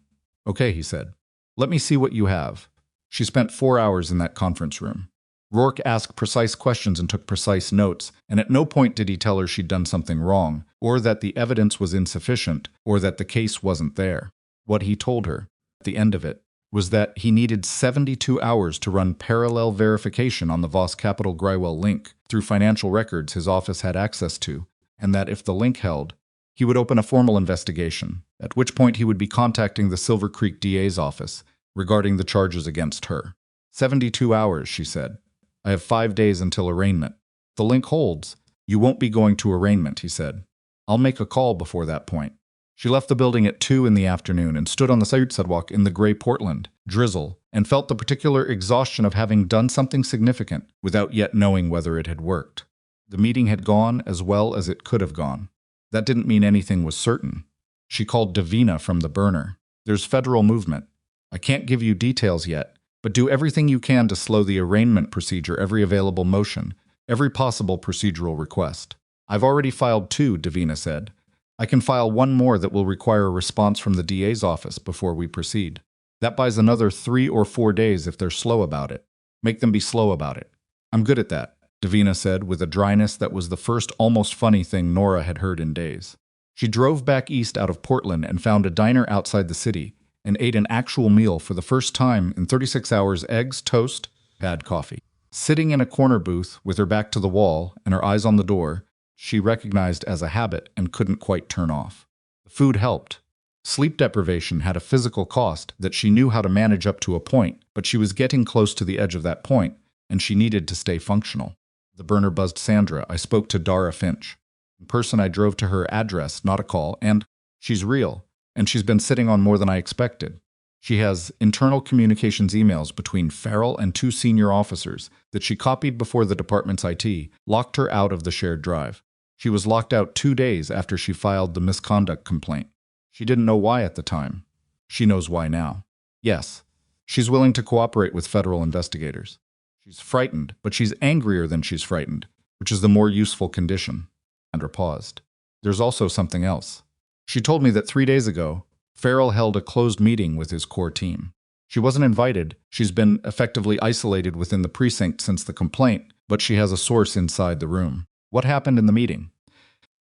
Okay, he said. Let me see what you have. She spent 4 hours in that conference room. Rourke asked precise questions and took precise notes, and at no point did he tell her she'd done something wrong, or that the evidence was insufficient, or that the case wasn't there. What he told her, at the end of it, was that he needed 72 hours to run parallel verification on the Voss Capital Grywell link through financial records his office had access to, and that if the link held, he would open a formal investigation, at which point he would be contacting the Silver Creek DA's office regarding the charges against her. 72 hours, she said. I have 5 days until arraignment. The link holds. You won't be going to arraignment, he said. I'll make a call before that point. She left the building at 2 in the afternoon and stood on the sidewalk in the gray Portland drizzle and felt the particular exhaustion of having done something significant without yet knowing whether it had worked. The meeting had gone as well as it could have gone. That didn't mean anything was certain. She called Davina from the burner. There's federal movement. I can't give you details yet, but do everything you can to slow the arraignment procedure, every available motion, every possible procedural request. I've already filed 2, Davina said. I can file 1 more that will require a response from the DA's office before we proceed. That buys another 3 or 4 days if they're slow about it. Make them be slow about it. I'm good at that, Davina said with a dryness that was the first almost funny thing Nora had heard in days. She drove back east out of Portland and found a diner outside the city and ate an actual meal for the first time in 36 hours, eggs, toast, had coffee. Sitting in a corner booth with her back to the wall and her eyes on the door, she recognized as a habit and couldn't quite turn off. The food helped. Sleep deprivation had a physical cost that she knew how to manage up to a point, but she was getting close to the edge of that point, and she needed to stay functional. The burner buzzed Sandra. I spoke to Dara Finch. In person, I drove to her address, not a call, and she's real, and she's been sitting on more than I expected. She has internal communications emails between Farrell and 2 senior officers that she copied before the department's IT locked her out of the shared drive. She was locked out 2 days after she filed the misconduct complaint. She didn't know why at the time. She knows why now. Yes, she's willing to cooperate with federal investigators. She's frightened, but she's angrier than she's frightened, which is the more useful condition. Sandra paused. There's also something else. She told me that 3 days ago, Farrell held a closed meeting with his core team. She wasn't invited. She's been effectively isolated within the precinct since the complaint, but she has a source inside the room. What happened in the meeting?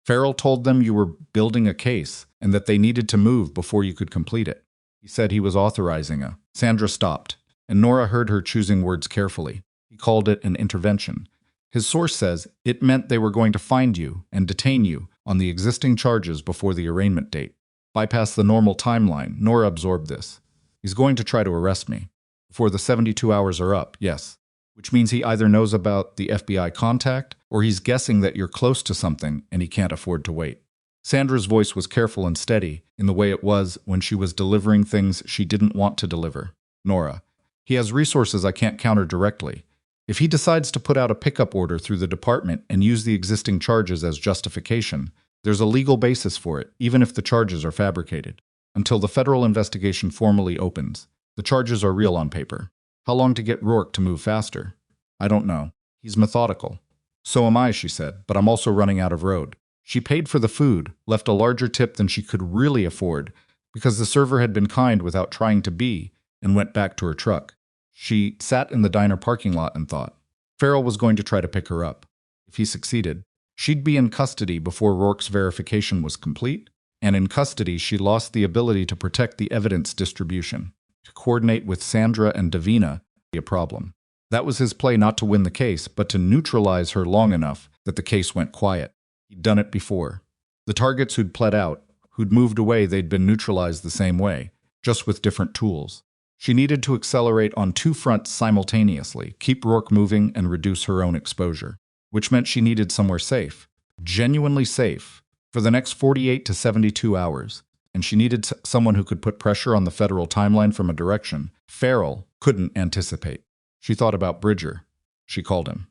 Farrell told them you were building a case and that they needed to move before you could complete it. He said he was authorizing a... Sandra stopped, and Nora heard her choosing words carefully. He called it an intervention. His source says it meant they were going to find you and detain you on the existing charges before the arraignment date. Bypass the normal timeline. Nora absorbed this. He's going to try to arrest me. Before the 72 hours are up, yes. Which means he either knows about the FBI contact or he's guessing that you're close to something and he can't afford to wait. Sandra's voice was careful and steady in the way it was when she was delivering things she didn't want to deliver. Nora, he has resources I can't counter directly. If he decides to put out a pickup order through the department and use the existing charges as justification, there's a legal basis for it, even if the charges are fabricated. Until the federal investigation formally opens, the charges are real on paper. How long to get Rourke to move faster? I don't know. He's methodical. So am I, she said, but I'm also running out of road. She paid for the food, left a larger tip than she could really afford, because the server had been kind without trying to be, and went back to her truck. She sat in the diner parking lot and thought. Farrell was going to try to pick her up. If he succeeded, she'd be in custody before Rourke's verification was complete, and in custody she lost the ability to protect the evidence distribution. To coordinate with Sandra and Davina would be a problem. That was his play, not to win the case, but to neutralize her long enough that the case went quiet. He'd done it before. The targets who'd pled out, who'd moved away, they'd been neutralized the same way, just with different tools. She needed to accelerate on two fronts simultaneously, keep Rourke moving and reduce her own exposure, which meant she needed somewhere safe, genuinely safe, for the next 48 to 72 hours, and she needed someone who could put pressure on the federal timeline from a direction Farrell couldn't anticipate. She thought about Bridger. She called him.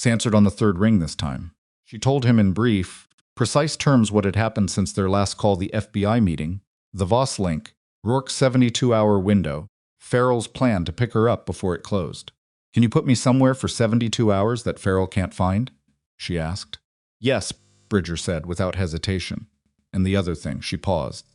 He answered on the third ring this time. She told him in brief, precise terms what had happened since their last call, the FBI meeting, the Voss link, Rourke's 72-hour window, Farrell's plan to pick her up before it closed. Can you put me somewhere for 72 hours that Farrell can't find? She asked. Yes, Bridger said without hesitation. And the other thing, she paused.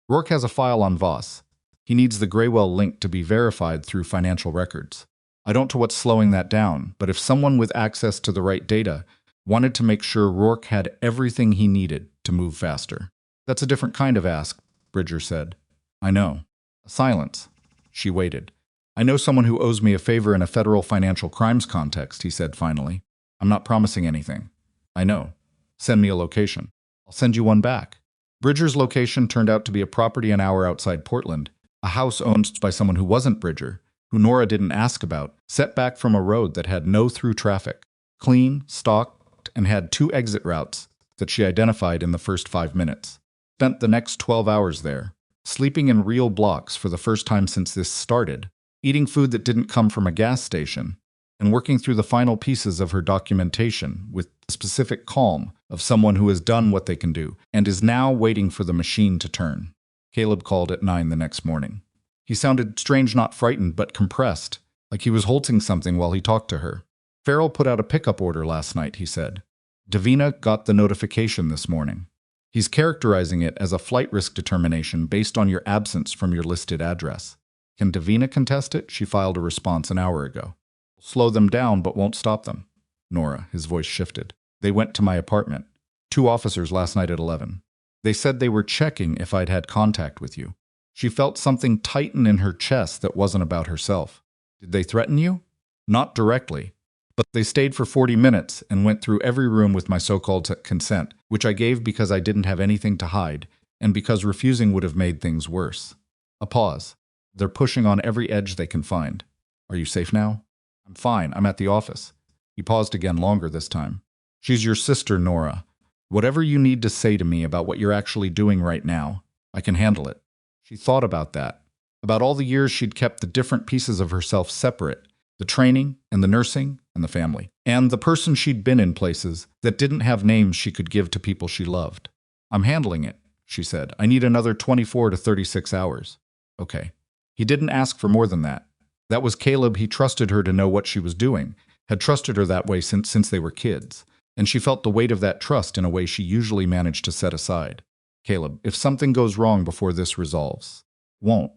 Rourke has a file on Voss. He needs the Graywell link to be verified through financial records. I don't know what's slowing that down, but if someone with access to the right data wanted to make sure Rourke had everything he needed to move faster. That's a different kind of ask, Bridger said. I know. A silence. She waited. I know someone who owes me a favor in a federal financial crimes context, he said finally. I'm not promising anything. I know. Send me a location. I'll send you one back. Bridger's location turned out to be a property an hour outside Portland, a house owned by someone who wasn't Bridger, who Nora didn't ask about, set back from a road that had no through traffic, clean, stocked, and had 2 exit routes that she identified in the first 5 minutes. Spent the next 12 hours there, sleeping in real blocks for the first time since this started, eating food that didn't come from a gas station, and working through the final pieces of her documentation with the specific calm of someone who has done what they can do and is now waiting for the machine to turn. Caleb called at 9 the next morning. He sounded strange, not frightened, but compressed, like he was holding something while he talked to her. Farrell put out a pickup order last night, he said. Davina got the notification this morning. He's characterizing it as a flight risk determination based on your absence from your listed address. Can Davina contest it? She filed a response an hour ago. Slow them down, but won't stop them. Nora, his voice shifted. They went to my apartment. 2 officers last night at 11. They said they were checking if I'd had contact with you. She felt something tighten in her chest that wasn't about herself. Did they threaten you? Not directly. But they stayed for 40 minutes and went through every room with my so-called consent, which I gave because I didn't have anything to hide, and because refusing would have made things worse. A pause. They're pushing on every edge they can find. Are you safe now? I'm fine. I'm at the office. He paused again, longer this time. She's your sister, Nora. Whatever you need to say to me about what you're actually doing right now, I can handle it. She thought about that, about all the years she'd kept the different pieces of herself separate, the training and the nursing and the family, and the person she'd been in places that didn't have names she could give to people she loved. I'm handling it, she said. I need another 24 to 36 hours. Okay. He didn't ask for more than that. That was Caleb. He trusted her to know what she was doing, had trusted her that way since they were kids, and she felt the weight of that trust in a way she usually managed to set aside. Caleb, if something goes wrong before this resolves, won't,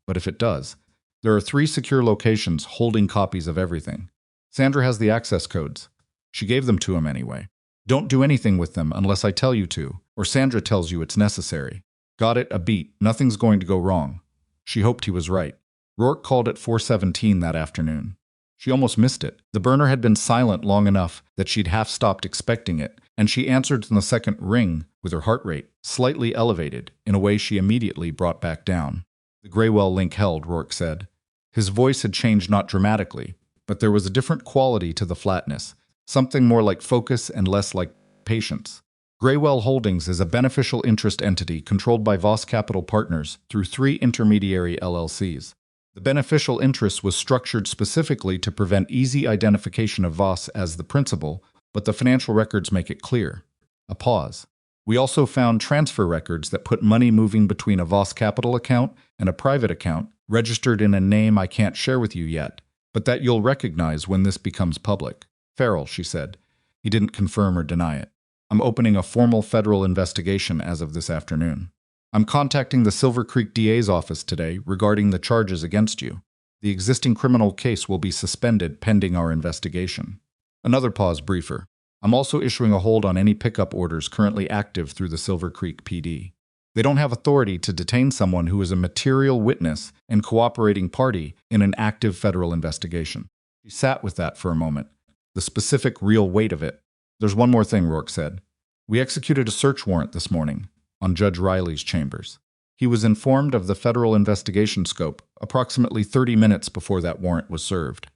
but if it does, there are 3 secure locations holding copies of everything. Sandra has the access codes. She gave them to him anyway. Don't do anything with them unless I tell you to, or Sandra tells you it's necessary. Got it? A beat. Nothing's going to go wrong. She hoped he was right. Rourke called at 4:17 that afternoon. She almost missed it. The burner had been silent long enough that she'd half stopped expecting it, and she answered in the second ring with her heart rate slightly elevated in a way she immediately brought back down. The Graywell link held, Rourke said. His voice had changed, not dramatically, but there was a different quality to the flatness, something more like focus and less like patience. Graywell Holdings is a beneficial interest entity controlled by Voss Capital Partners through 3 intermediary LLCs. The beneficial interest was structured specifically to prevent easy identification of Voss as the principal, but the financial records make it clear. A pause. We also found transfer records that put money moving between a Voss Capital account and a private account, registered in a name I can't share with you yet, but that you'll recognize when this becomes public. Farrell, she said. He didn't confirm or deny it. I'm opening a formal federal investigation as of this afternoon. I'm contacting the Silver Creek DA's office today regarding the charges against you. The existing criminal case will be suspended pending our investigation. Another pause briefer. I'm also issuing a hold on any pickup orders currently active through the Silver Creek PD. They don't have authority to detain someone who is a material witness and cooperating party in an active federal investigation. She sat with that for a moment, the specific real weight of it. There's one more thing, Rourke said. We executed a search warrant this morning on Judge Riley's chambers. He was informed of the federal investigation scope approximately 30 minutes before that warrant was served.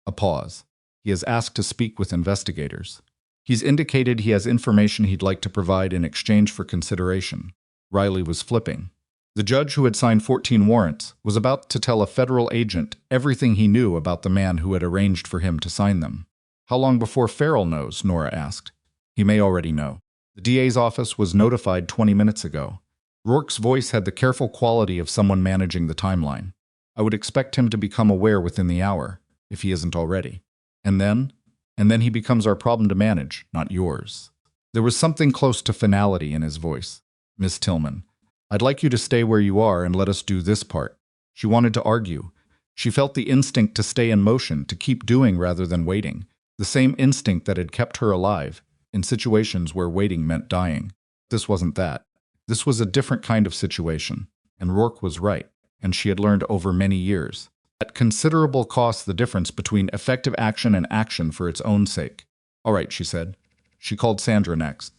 A pause. He has asked to speak with investigators. He's indicated he has information he'd like to provide in exchange for consideration. Riley was flipping. The judge who had signed 14 warrants was about to tell a federal agent everything he knew about the man who had arranged for him to sign them. How long before Farrell knows? Nora asked. He may already know. The DA's office was notified 20 minutes ago. Rourke's voice had the careful quality of someone managing the timeline. I would expect him to become aware within the hour, if he isn't already. And then he becomes our problem to manage, not yours. There was something close to finality in his voice. Miss Tillman, I'd like you to stay where you are and let us do this part. She wanted to argue. She felt the instinct to stay in motion, to keep doing rather than waiting. The same instinct that had kept her alive in situations where waiting meant dying. This wasn't that. This was a different kind of situation. And Rourke was right, and she had learned over many years. At considerable cost, the difference between effective action and action for its own sake. All right, she said. She called Sandra next.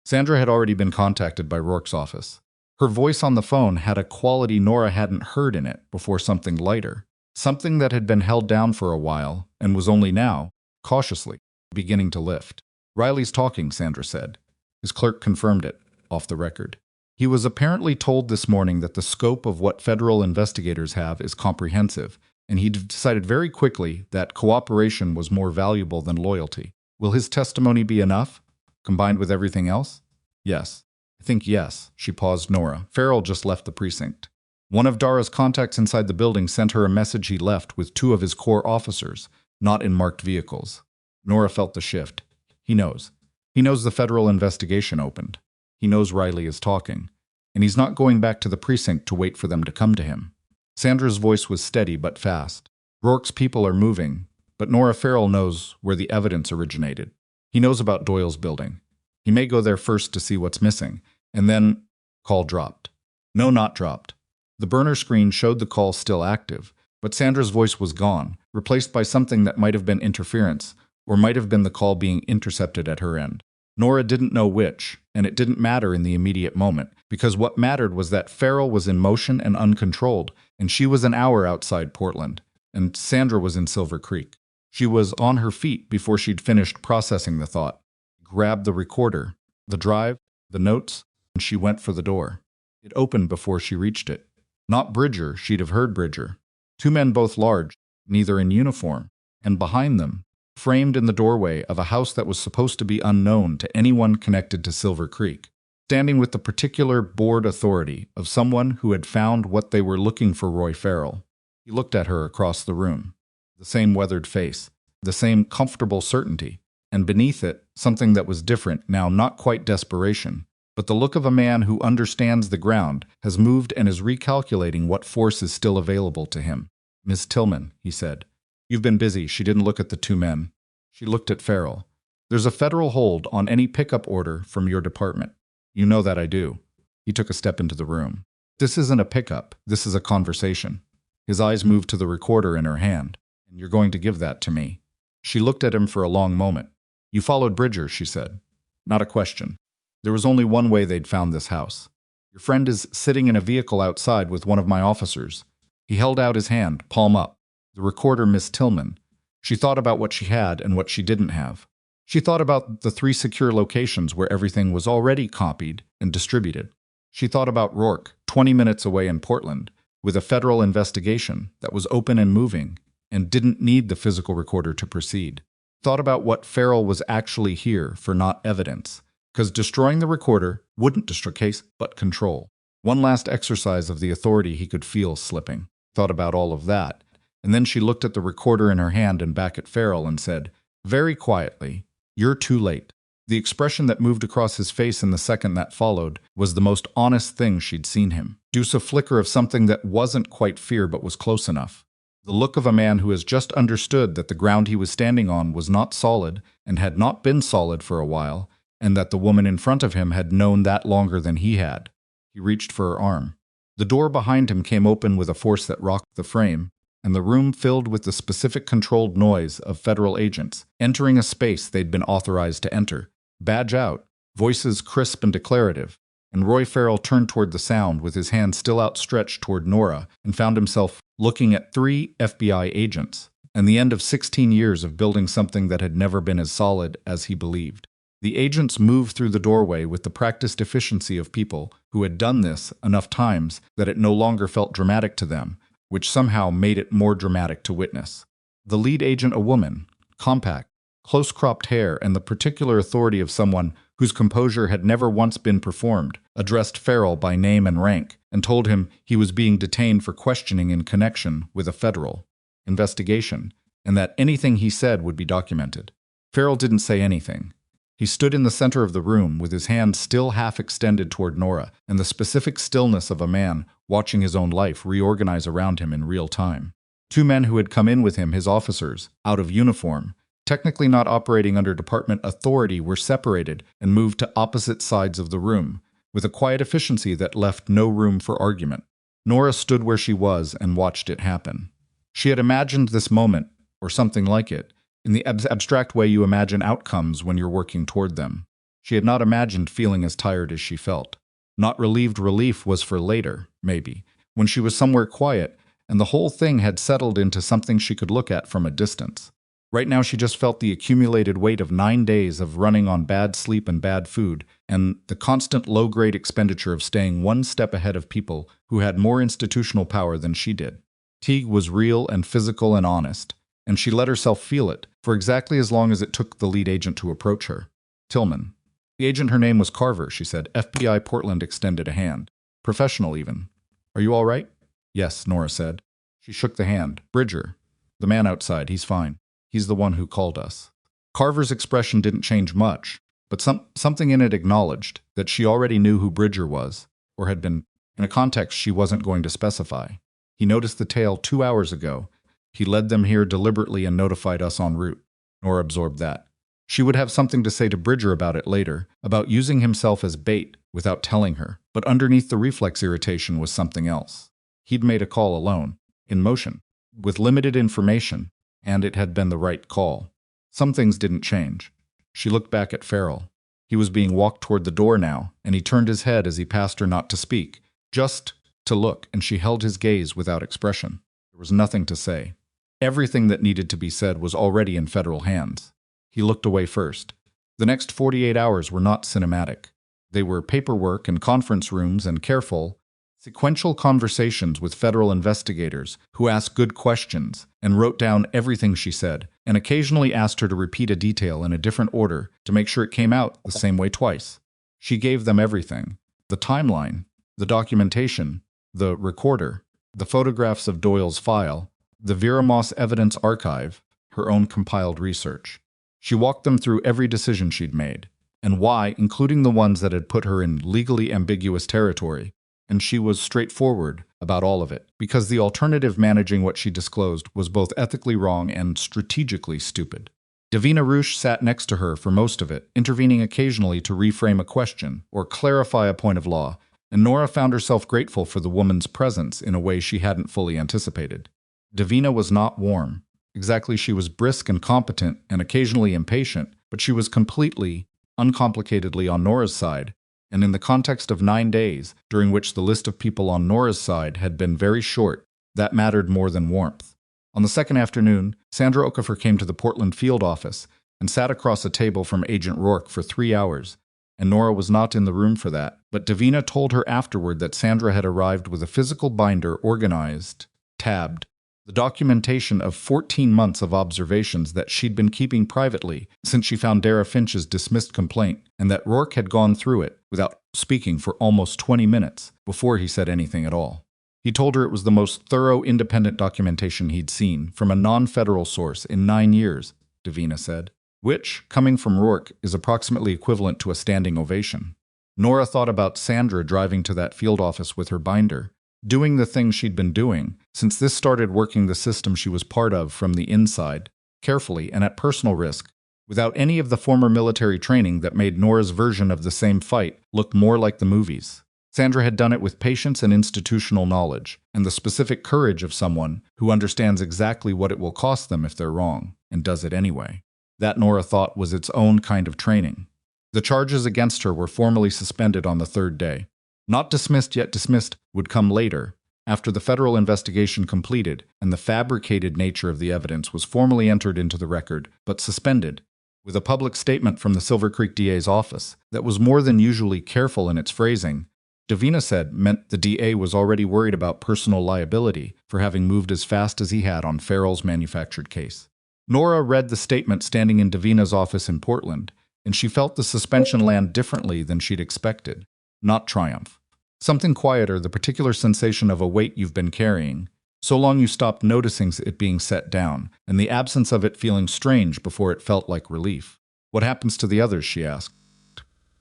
Sandra had already been contacted by Rourke's office. Her voice on the phone had a quality Nora hadn't heard in it before, something lighter, something that had been held down for a while and was only now, cautiously, beginning to lift. Riley's talking, Sandra said. His clerk confirmed it, off the record. He was apparently told this morning that the scope of what federal investigators have is comprehensive, and he decided very quickly that cooperation was more valuable than loyalty. Will his testimony be enough, combined with everything else? Yes. I think yes, she paused. Nora. Farrell just left the precinct. One of Dara's contacts inside the building sent her a message he left with 2 of his core officers, not in marked vehicles. Nora felt the shift. He knows. He knows the federal investigation opened. He knows Riley is talking. And he's not going back to the precinct to wait for them to come to him. Sandra's voice was steady but fast. Rourke's people are moving, but Nora Farrell knows where the evidence originated. He knows about Doyle's building. He may go there first to see what's missing. And then, call dropped. No, not dropped. The burner screen showed the call still active, but Sandra's voice was gone, replaced by something that might have been interference, or might have been the call being intercepted at her end. Nora didn't know which, and it didn't matter in the immediate moment, because what mattered was that Farrell was in motion and uncontrolled, and she was an hour outside Portland, and Sandra was in Silver Creek. She was on her feet before she'd finished processing the thought. Grabbed the recorder, the drive, the notes, and she went for the door. It opened before she reached it. Not Bridger, she'd have heard Bridger. 2 men, both large, neither in uniform, and behind them, framed in the doorway of a house that was supposed to be unknown to anyone connected to Silver Creek, standing with the particular bored authority of someone who had found what they were looking for. Roy Farrell. He looked at her across the room. The same weathered face, the same comfortable certainty, and beneath it, something that was different, now not quite desperation, but the look of a man who understands the ground, has moved and is recalculating what force is still available to him. Miss Tillman, he said. You've been busy. She didn't look at the 2 men. She looked at Farrell. There's a federal hold on any pickup order from your department. You know that I do. He took a step into the room. This isn't a pickup. This is a conversation. His eyes moved to the recorder in her hand. And you're going to give that to me. She looked at him for a long moment. You followed Bridger, she said. Not a question. There was only one way they'd found this house. Your friend is sitting in a vehicle outside with one of my officers. He held out his hand, palm up. The recorder, Miss Tillman. She thought about what she had and what she didn't have. She thought about the 3 secure locations where everything was already copied and distributed. She thought about Rourke, 20 minutes away in Portland, with a federal investigation that was open and moving and didn't need the physical recorder to proceed. Thought about what Farrell was actually here for, not evidence, because destroying the recorder wouldn't destroy case, but control. One last exercise of the authority he could feel slipping. Thought about all of that, and then she looked at the recorder in her hand and back at Farrell and said, very quietly, "You're too late." The expression that moved across his face in the second that followed was the most honest thing she'd seen him. Deuce a flicker of something that wasn't quite fear but was close enough. The look of a man who has just understood that the ground he was standing on was not solid and had not been solid for a while, and that the woman in front of him had known that longer than he had. He reached for her arm. The door behind him came open with a force that rocked the frame, and the room filled with the specific controlled noise of federal agents entering a space they'd been authorized to enter. Badge out, voices crisp and declarative, and Roy Farrell turned toward the sound with his hand still outstretched toward Nora and found himself looking at 3 FBI agents and the end of 16 years of building something that had never been as solid as he believed. The agents moved through the doorway with the practiced efficiency of people who had done this enough times that it no longer felt dramatic to them, which somehow made it more dramatic to witness. The lead agent, a woman, compact, close-cropped hair, and the particular authority of someone whose composure had never once been performed, addressed Farrell by name and rank and told him he was being detained for questioning in connection with a federal investigation, and that anything he said would be documented. Farrell didn't say anything. He stood in the center of the room with his hand still half extended toward Nora and the specific stillness of a man watching his own life reorganize around him in real time. 2 men who had come in with him, his officers, out of uniform, technically not operating under department authority, were separated and moved to opposite sides of the room, with a quiet efficiency that left no room for argument. Nora stood where she was and watched it happen. She had imagined this moment, or something like it, in the abstract way you imagine outcomes when you're working toward them. She had not imagined feeling as tired as she felt. Not relieved. Relief was for later, maybe, when she was somewhere quiet and the whole thing had settled into something she could look at from a distance. Right now she just felt the accumulated weight of 9 days of running on bad sleep and bad food, and the constant low-grade expenditure of staying one step ahead of people who had more institutional power than she did. Fatigue was real and physical and honest, and she let herself feel it for exactly as long as it took the lead agent to approach her. Tillman. The agent, her name was Carver, she said. FBI Portland extended a hand. Professional, even. Are you all right? Yes, Nora said. She shook the hand. Bridger. The man outside, he's fine. He's the one who called us. Carver's expression didn't change much, but something in it acknowledged that she already knew who Bridger was, or had been, in a context she wasn't going to specify. He noticed the tale 2 hours ago. He led them here deliberately and notified us en route. Nora absorbed that. She would have something to say to Bridger about it later, about using himself as bait without telling her, but underneath the reflex irritation was something else. He'd made a call alone, in motion, with limited information, and it had been the right call. Some things didn't change. She looked back at Farrell. He was being walked toward the door now, and he turned his head as he passed her, not to speak, just to look, and she held his gaze without expression. There was nothing to say. Everything that needed to be said was already in federal hands. He looked away first. The next 48 hours were not cinematic. They were paperwork and conference rooms and careful, sequential conversations with federal investigators who asked good questions and wrote down everything she said, and occasionally asked her to repeat a detail in a different order to make sure it came out the same way twice. She gave them everything: the timeline, the documentation, the recorder, the photographs of Doyle's file, the Vera Moss evidence archive, her own compiled research. She walked them through every decision she'd made, and why, including the ones that had put her in legally ambiguous territory. And she was straightforward about all of it, because the alternative, managing what she disclosed, was both ethically wrong and strategically stupid. Davina Roosh sat next to her for most of it, intervening occasionally to reframe a question or clarify a point of law, and Nora found herself grateful for the woman's presence in a way she hadn't fully anticipated. Davina was not warm. Exactly, she was brisk and competent and occasionally impatient, but she was completely, uncomplicatedly on Nora's side, and in the context of 9 days, during which the list of people on Nora's side had been very short, that mattered more than warmth. On the second afternoon, Sandra Okafor came to the Portland field office and sat across a table from Agent Rourke for 3 hours, and Nora was not in the room for that, but Davina told her afterward that Sandra had arrived with a physical binder organized, tabbed, the documentation of 14 months of observations that she'd been keeping privately since she found Dara Finch's dismissed complaint, and that Rourke had gone through it without speaking for almost 20 minutes before he said anything at all. He told her it was the most thorough independent documentation he'd seen from a non-federal source in 9 years, Davina said, which, coming from Rourke, is approximately equivalent to a standing ovation. Nora thought about Sandra driving to that field office with her binder, doing the things she'd been doing since this started working the system she was part of from the inside, carefully and at personal risk, without any of the former military training that made Nora's version of the same fight look more like the movies. Sandra had done it with patience and institutional knowledge, and the specific courage of someone who understands exactly what it will cost them if they're wrong, and does it anyway. That, Nora thought, was its own kind of training. The charges against her were formally suspended on the third day. Not dismissed yet dismissed would come later, after the federal investigation completed and the fabricated nature of the evidence was formally entered into the record, but suspended, with a public statement from the Silver Creek DA's office that was more than usually careful in its phrasing. Davina said meant the DA was already worried about personal liability for having moved as fast as he had on Farrell's manufactured case. Nora read the statement standing in Davina's office in Portland, and she felt the suspension land differently than she'd expected. Not triumph. Something quieter, the particular sensation of a weight you've been carrying, so long you stopped noticing it being set down, and the absence of it feeling strange before it felt like relief. What happens to the others, she asked.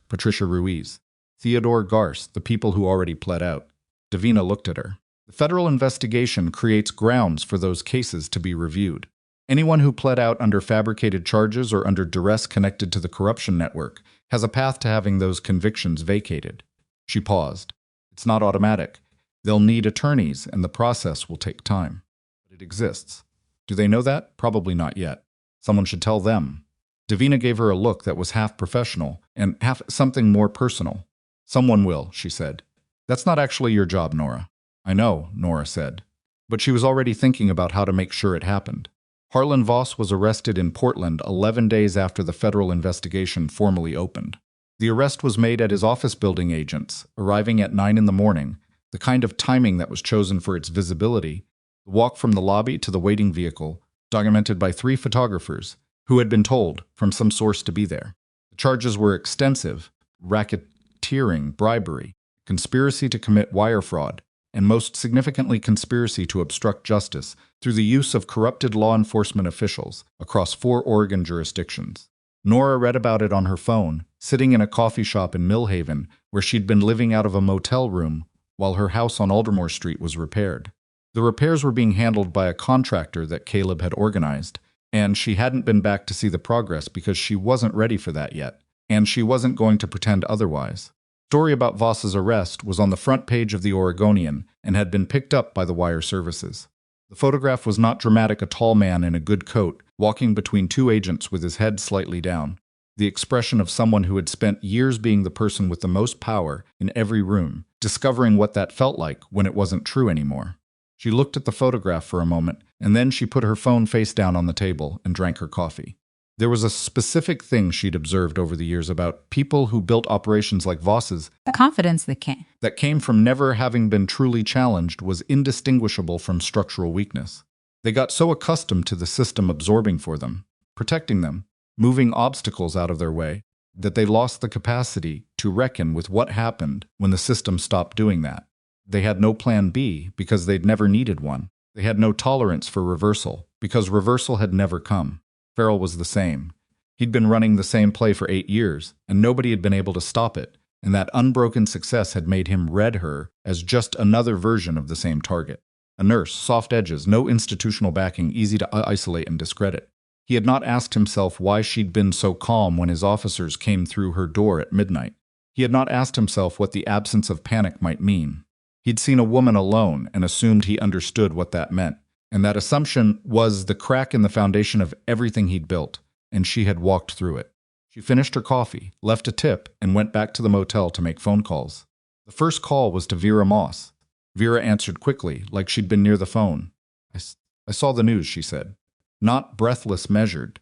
Patricia Ruiz. Theodore Garce, the people who already pled out. Davina looked at her. The federal investigation creates grounds for those cases to be reviewed. Anyone who pled out under fabricated charges or under duress connected to the corruption network has a path to having those convictions vacated. She paused. It's not automatic. They'll need attorneys, and the process will take time. But it exists. Do they know that? Probably not yet. Someone should tell them. Davina gave her a look that was half professional and half something more personal. Someone will, she said. That's not actually your job, Nora. I know, Nora said. But she was already thinking about how to make sure it happened. Harlan Voss was arrested in Portland 11 days after the federal investigation formally opened. The arrest was made at his office building agents, arriving at 9 in the morning, the kind of timing that was chosen for its visibility, the walk from the lobby to the waiting vehicle, documented by 3 photographers, who had been told from some source to be there. The charges were extensive: racketeering, bribery, conspiracy to commit wire fraud, and most significantly conspiracy to obstruct justice through the use of corrupted law enforcement officials across 4 Oregon jurisdictions. Nora read about it on her phone, sitting in a coffee shop in Millhaven, where she'd been living out of a motel room while her house on Aldermore Street was repaired. The repairs were being handled by a contractor that Caleb had organized, and she hadn't been back to see the progress because she wasn't ready for that yet, and she wasn't going to pretend otherwise. The story about Voss's arrest was on the front page of the Oregonian and had been picked up by the wire services. The photograph was not dramatic: a tall man in a good coat, walking between 2 agents with his head slightly down, the expression of someone who had spent years being the person with the most power in every room, discovering what that felt like when it wasn't true anymore. She looked at the photograph for a moment, and then she put her phone face down on the table and drank her coffee. There was a specific thing she'd observed over the years about people who built operations like Voss's. The confidence that came from never having been truly challenged was indistinguishable from structural weakness. They got so accustomed to the system absorbing for them, protecting them, moving obstacles out of their way, that they lost the capacity to reckon with what happened when the system stopped doing that. They had no plan B because they'd never needed one. They had no tolerance for reversal because reversal had never come. Farrell was the same. He'd been running the same play for 8 years, and nobody had been able to stop it, and that unbroken success had made him read her as just another version of the same target. A nurse, soft edges, no institutional backing, easy to isolate and discredit. He had not asked himself why she'd been so calm when his officers came through her door at midnight. He had not asked himself what the absence of panic might mean. He'd seen a woman alone and assumed he understood what that meant. And that assumption was the crack in the foundation of everything he'd built, and she had walked through it. She finished her coffee, left a tip, and went back to the motel to make phone calls. The first call was to Vera Moss. Vera answered quickly, like she'd been near the phone. I saw the news, she said. Not breathless, measured,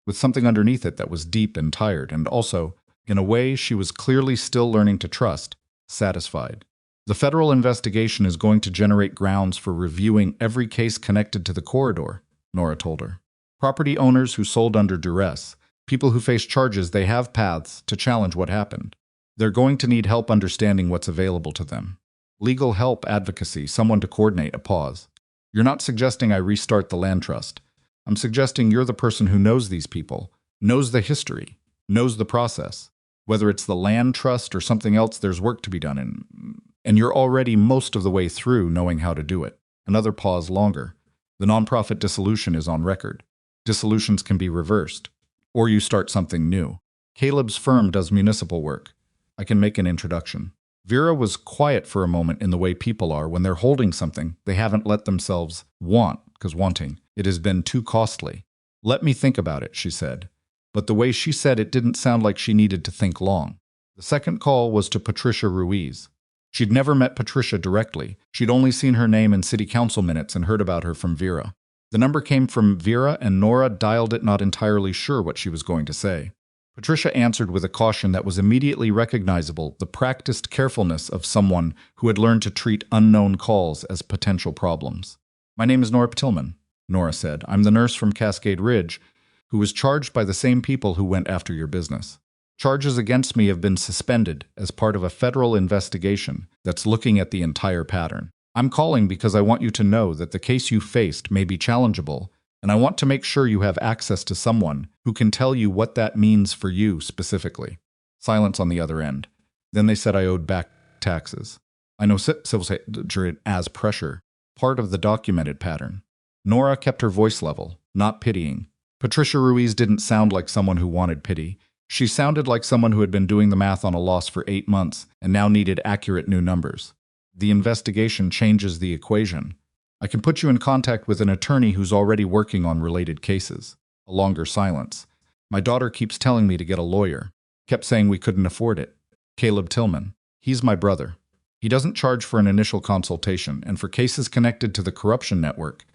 with something underneath it that was deep and tired, and also, In a way, she was clearly still learning to trust, satisfied. The federal investigation is going to generate grounds for reviewing every case connected to the corridor, Nora told her. Property owners who sold under duress, people who face charges, they have paths to challenge what happened. They're going to need help understanding what's available to them. Legal help, advocacy, someone to coordinate. A pause. You're not suggesting I restart the land trust. I'm suggesting you're the person who knows these people, knows the history, knows the process. Whether it's the land trust or something else, there's work to be done, and you're already most of the way through knowing how to do it. Another pause longer. The nonprofit dissolution is on record. Dissolutions can be reversed. Or you start something new. Caleb's firm does municipal work. I can make an introduction. Vera was quiet for a moment in the way people are when they're holding something they haven't let themselves want, because wanting it has been too costly. Let me think about it, she said. But the way she said it didn't sound like she needed to think long. The second call was to Patricia Ruiz. She'd never met Patricia directly. She'd only seen her name in city council minutes and heard about her from Vera. The number came from Vera, and Nora dialed it, not entirely sure what she was going to say. Patricia answered with a caution that was immediately recognizable, the practiced carefulness of someone who had learned to treat unknown calls as potential problems. My name is Nora Tillman, Nora said. I'm the nurse from Cascade Ridge, who was charged by the same people who went after your business. Charges against me have been suspended as part of a federal investigation that's looking at the entire pattern. I'm calling because I want you to know that the case you faced may be challengeable, and I want to make sure you have access to someone who can tell you what that means for you specifically. Silence on the other end. Then they said I owed back taxes. I know civil as pressure, part of the documented pattern. Nora kept her voice level, not pitying. Patricia Ruiz didn't sound like someone who wanted pity. She sounded like someone who had been doing the math on a loss for 8 months and now needed accurate new numbers. The investigation changes the equation. I can put you in contact with an attorney who's already working on related cases. A longer silence. My daughter keeps telling me to get a lawyer. Kept saying we couldn't afford it. Caleb Tillman. He's my brother. He doesn't charge for an initial consultation, and for cases connected to the corruption network,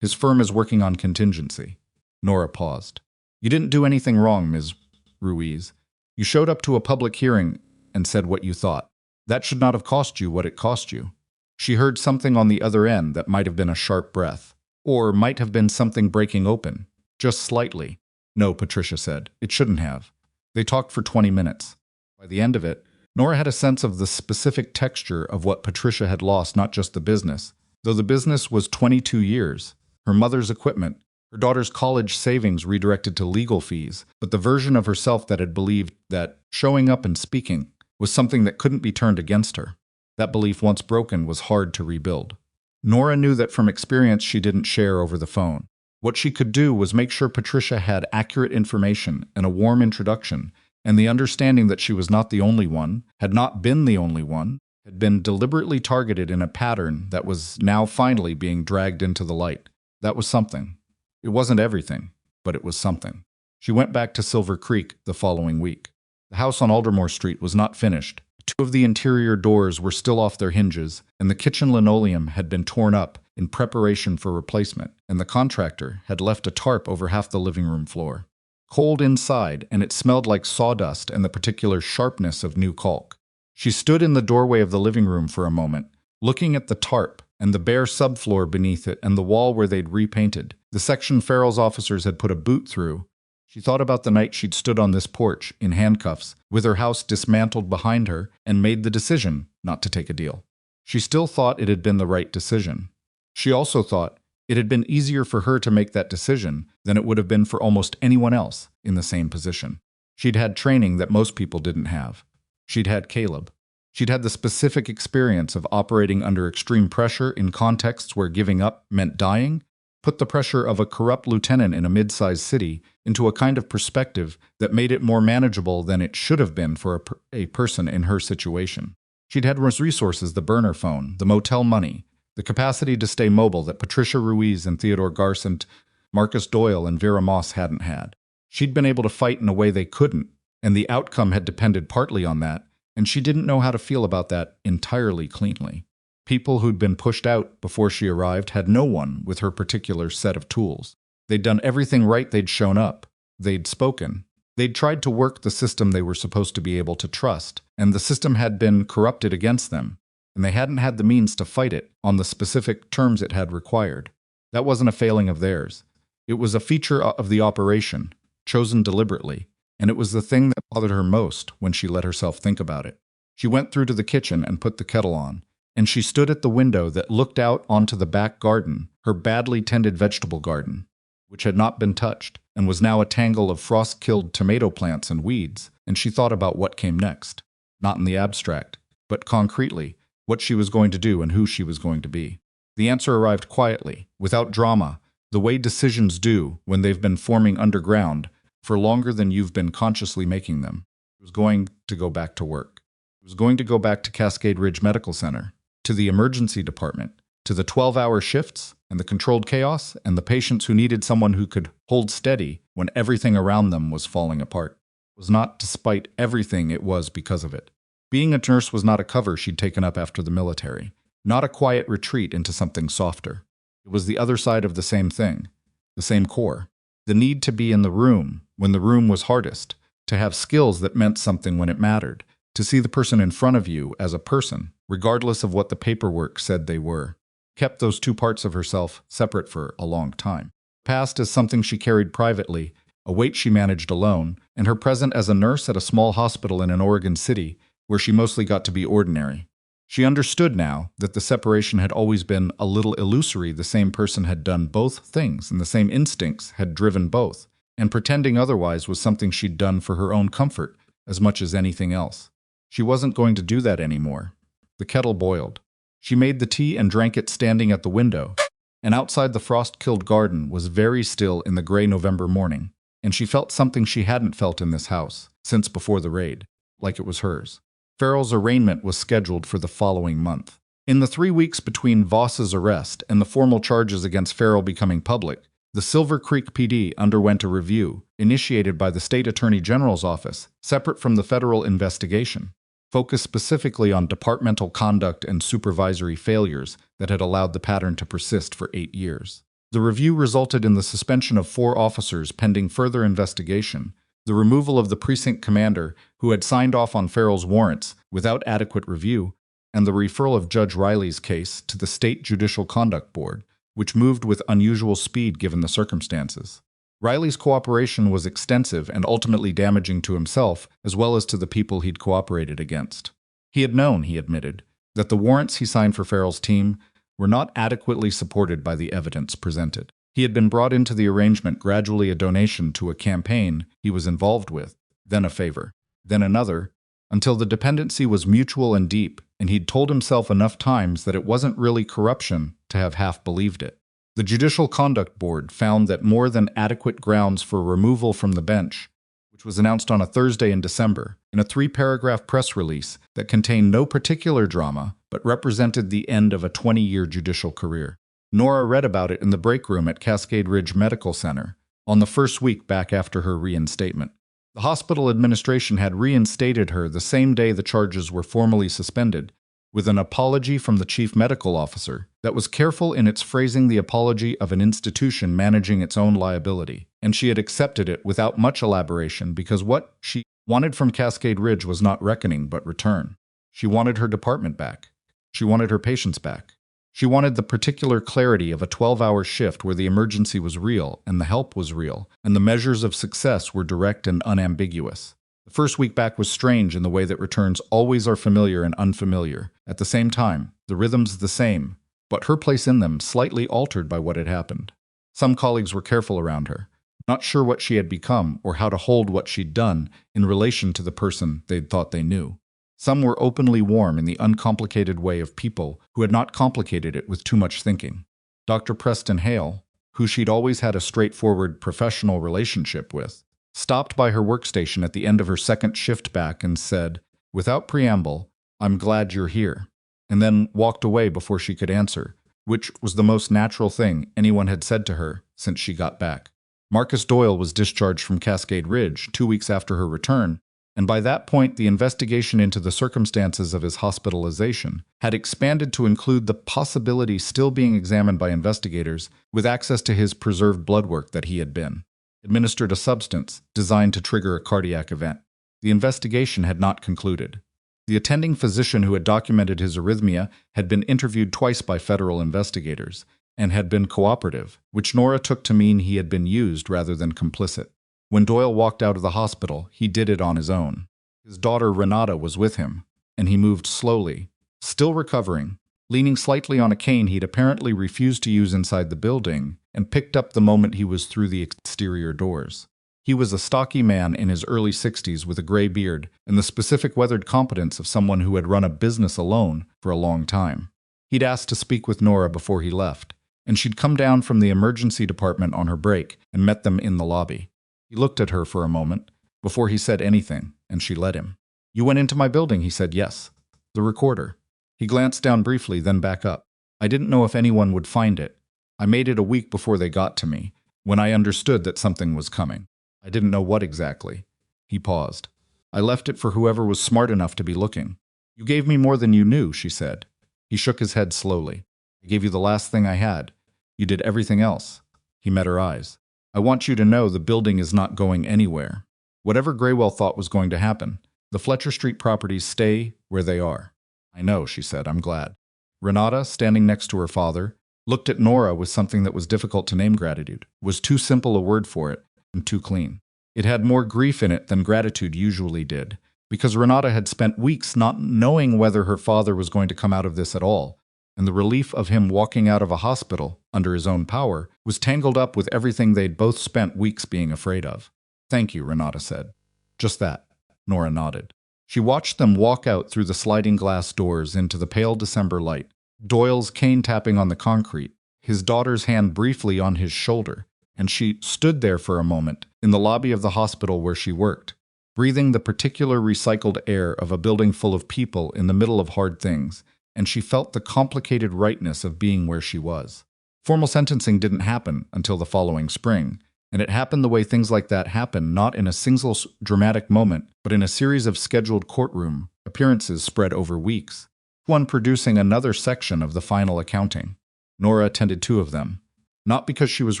his firm is working on contingency. Nora paused. You didn't do anything wrong, Ms. Ruiz. You showed up to a public hearing and said what you thought. That should not have cost you what it cost you. She heard something on the other end that might have been a sharp breath, or might have been something breaking open, just slightly. No, Patricia said. It shouldn't have. They talked for 20 minutes. By the end of it, Nora had a sense of the specific texture of what Patricia had lost, not just the business, though the business was 22 years, her mother's equipment, her daughter's college savings redirected to legal fees, but the version of herself that had believed that showing up and speaking was something that couldn't be turned against her. That belief, once broken, was hard to rebuild. Nora knew that from experience she didn't share over the phone. What she could do was make sure Patricia had accurate information and a warm introduction, and the understanding that she was not the only one, had not been the only one, had been deliberately targeted in a pattern that was now finally being dragged into the light. That was something. It wasn't everything, but it was something. She went back to Silver Creek the following week. The house on Aldermore Street was not finished. 2 of the interior doors were still off their hinges, and the kitchen linoleum had been torn up in preparation for replacement, and the contractor had left a tarp over half the living room floor. Cold inside, and it smelled like sawdust and the particular sharpness of new caulk. She stood in the doorway of the living room for a moment, looking at the tarp and the bare subfloor beneath it and the wall where they'd repainted, the section Farrell's officers had put a boot through. She thought about the night she'd stood on this porch, in handcuffs, with her house dismantled behind her, and made the decision not to take a deal. She still thought it had been the right decision. She also thought it had been easier for her to make that decision than it would have been for almost anyone else in the same position. She'd had training that most people didn't have. She'd had Caleb. She'd had the specific experience of operating under extreme pressure in contexts where giving up meant dying, put the pressure of a corrupt lieutenant in a mid-sized city into a kind of perspective that made it more manageable than it should have been for a person in her situation. She'd had resources, the burner phone, the motel money, the capacity to stay mobile that Patricia Ruiz and Theodore Garcent, Marcus Doyle and Vera Moss hadn't had. She'd been able to fight in a way they couldn't, and the outcome had depended partly on that, and she didn't know how to feel about that entirely cleanly. People who'd been pushed out before she arrived had no one with her particular set of tools. They'd done everything right, they'd shown up, they'd spoken, They'd tried to work the system they were supposed to be able to trust, and the system had been corrupted against them, and they hadn't had the means to fight it on the specific terms it had required. That wasn't a failing of theirs. It was a feature of the operation, chosen deliberately, and it was the thing that bothered her most when she let herself think about it. She went through to the kitchen and put the kettle on, and she stood at the window that looked out onto the back garden, her badly tended vegetable garden, which had not been touched, and was now a tangle of frost-killed tomato plants and weeds, and she thought about what came next. Not in the abstract, but concretely, what she was going to do and who she was going to be. The answer arrived quietly, without drama, the way decisions do when they've been forming underground for longer than you've been consciously making them. It was going to go back to work. It was going to go back to Cascade Ridge Medical Center, to the emergency department, to the 12-hour shifts and the controlled chaos and the patients who needed someone who could hold steady when everything around them was falling apart. It was not despite everything, it was because of it. Being a nurse was not a cover she'd taken up after the military, not a quiet retreat into something softer. It was the other side of the same thing, the same core. The need to be in the room when the room was hardest, to have skills that meant something when it mattered, to see the person in front of you as a person, regardless of what the paperwork said they were. Kept those two parts of herself separate for a long time. Past as something she carried privately, a weight she managed alone, and her present as a nurse at a small hospital in an Oregon city where she mostly got to be ordinary. She understood now that the separation had always been a little illusory. The same person had done both things, and the same instincts had driven both, and pretending otherwise was something she'd done for her own comfort as much as anything else. She wasn't going to do that anymore. The kettle boiled. She made the tea and drank it standing at the window, and outside the frost-killed garden was very still in the gray November morning, and she felt something she hadn't felt in this house since before the raid, like it was hers. Farrell's arraignment was scheduled for the following month. In the 3 weeks between Voss's arrest and the formal charges against Farrell becoming public, the Silver Creek PD underwent a review, initiated by the State Attorney General's office, separate from the federal investigation, focused specifically on departmental conduct and supervisory failures that had allowed the pattern to persist for 8 years. The review resulted in the suspension of 4 officers pending further investigation, the removal of the precinct commander who had signed off on Farrell's warrants without adequate review, and the referral of Judge Riley's case to the State Judicial Conduct Board, which moved with unusual speed given the circumstances. Riley's cooperation was extensive and ultimately damaging to himself as well as to the people he'd cooperated against. He had known, he admitted, that the warrants he signed for Farrell's team were not adequately supported by the evidence presented. He had been brought into the arrangement gradually a donation to a campaign he was involved with, then a favor, then another, until the dependency was mutual and deep, and he'd told himself enough times that it wasn't really corruption to have half believed it. The Judicial Conduct Board found that more than adequate grounds for removal from the bench, which was announced on a Thursday in December, in a 3-paragraph press release that contained no particular drama but represented the end of a 20-year judicial career. Nora read about it in the break room at Cascade Ridge Medical Center on the first week back after her reinstatement. The hospital administration had reinstated her the same day the charges were formally suspended, with an apology from the chief medical officer that was careful in its phrasing, the apology of an institution managing its own liability, and she had accepted it without much elaboration because what she wanted from Cascade Ridge was not reckoning but return. She wanted her department back. She wanted her patients back. She wanted the particular clarity of a 12-hour shift where the emergency was real and the help was real, and the measures of success were direct and unambiguous. The first week back was strange in the way that returns always are familiar and unfamiliar. At the same time, the rhythm's the same, but her place in them slightly altered by what had happened. Some colleagues were careful around her, not sure what she had become or how to hold what she'd done in relation to the person they'd thought they knew. Some were openly warm in the uncomplicated way of people who had not complicated it with too much thinking. Dr. Preston Hale, who she'd always had a straightforward professional relationship with, stopped by her workstation at the end of her second shift back and said, without preamble, "I'm glad you're here," and then walked away before she could answer, which was the most natural thing anyone had said to her since she got back. Marcus Doyle was discharged from Cascade Ridge 2 weeks after her return, and by that point the investigation into the circumstances of his hospitalization had expanded to include the possibility still being examined by investigators with access to his preserved blood work that he had been. administered a substance designed to trigger a cardiac event. The investigation had not concluded. The attending physician who had documented his arrhythmia had been interviewed twice by federal investigators and had been cooperative, which Nora took to mean he had been used rather than complicit. When Doyle walked out of the hospital, he did it on his own. His daughter Renata was with him, and he moved slowly, still recovering, leaning slightly on a cane he'd apparently refused to use inside the building, and picked up the moment he was through the exterior doors. He was a stocky man in his early 60s with a gray beard and the specific weathered competence of someone who had run a business alone for a long time. He'd asked to speak with Nora before he left, and she'd come down from the emergency department on her break and met them in the lobby. He looked at her for a moment before he said anything, and she let him. "You went into my building," he said. "Yes." "The recorder." He glanced down briefly, then back up. "I didn't know if anyone would find it. I made it a week before they got to me, when I understood that something was coming. I didn't know what exactly." He paused. "I left it for whoever was smart enough to be looking." "You gave me more than you knew," she said. He shook his head slowly. "I gave you the last thing I had. You did everything else." He met her eyes. "I want you to know the building is not going anywhere. Whatever Graywell thought was going to happen, the Fletcher Street properties stay where they are." "I know," she said. "I'm glad." Renata, standing next to her father, looked at Nora with something that was difficult to name. Gratitude was too simple a word for it, and too clean. It had more grief in it than gratitude usually did, because Renata had spent weeks not knowing whether her father was going to come out of this at all, and the relief of him walking out of a hospital, under his own power, was tangled up with everything they'd both spent weeks being afraid of. "Thank you," Renata said. "Just that," Nora nodded. She watched them walk out through the sliding glass doors into the pale December light, Doyle's cane tapping on the concrete, his daughter's hand briefly on his shoulder, and she stood there for a moment in the lobby of the hospital where she worked, breathing the particular recycled air of a building full of people in the middle of hard things, and she felt the complicated rightness of being where she was. Formal sentencing didn't happen until the following spring, and it happened the way things like that happen, not in a single dramatic moment, but in a series of scheduled courtroom appearances spread over weeks, one producing another section of the final accounting. Nora attended 2 of them, not because she was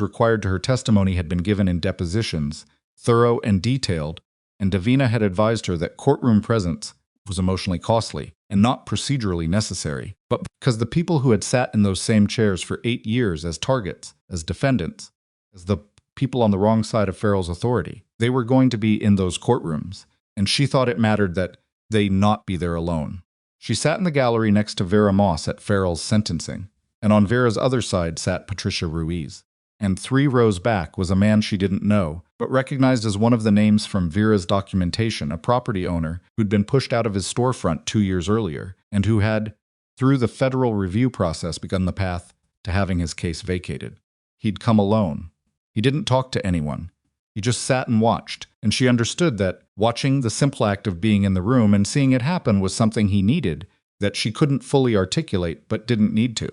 required to. Her testimony had been given in depositions, thorough and detailed, and Davina had advised her that courtroom presence was emotionally costly and not procedurally necessary, but because the people who had sat in those same chairs for 8 years as targets, as defendants, as the people on the wrong side of Farrell's authority, they were going to be in those courtrooms, and she thought it mattered that they not be there alone. She sat in the gallery next to Vera Moss at Farrell's sentencing, and on Vera's other side sat Patricia Ruiz. And 3 rows back was a man she didn't know, but recognized as one of the names from Vera's documentation, a property owner who'd been pushed out of his storefront 2 years earlier, and who had, through the federal review process, begun the path to having his case vacated. He'd come alone. He didn't talk to anyone. He just sat and watched, and she understood that watching, the simple act of being in the room and seeing it happen, was something he needed, that she couldn't fully articulate but didn't need to.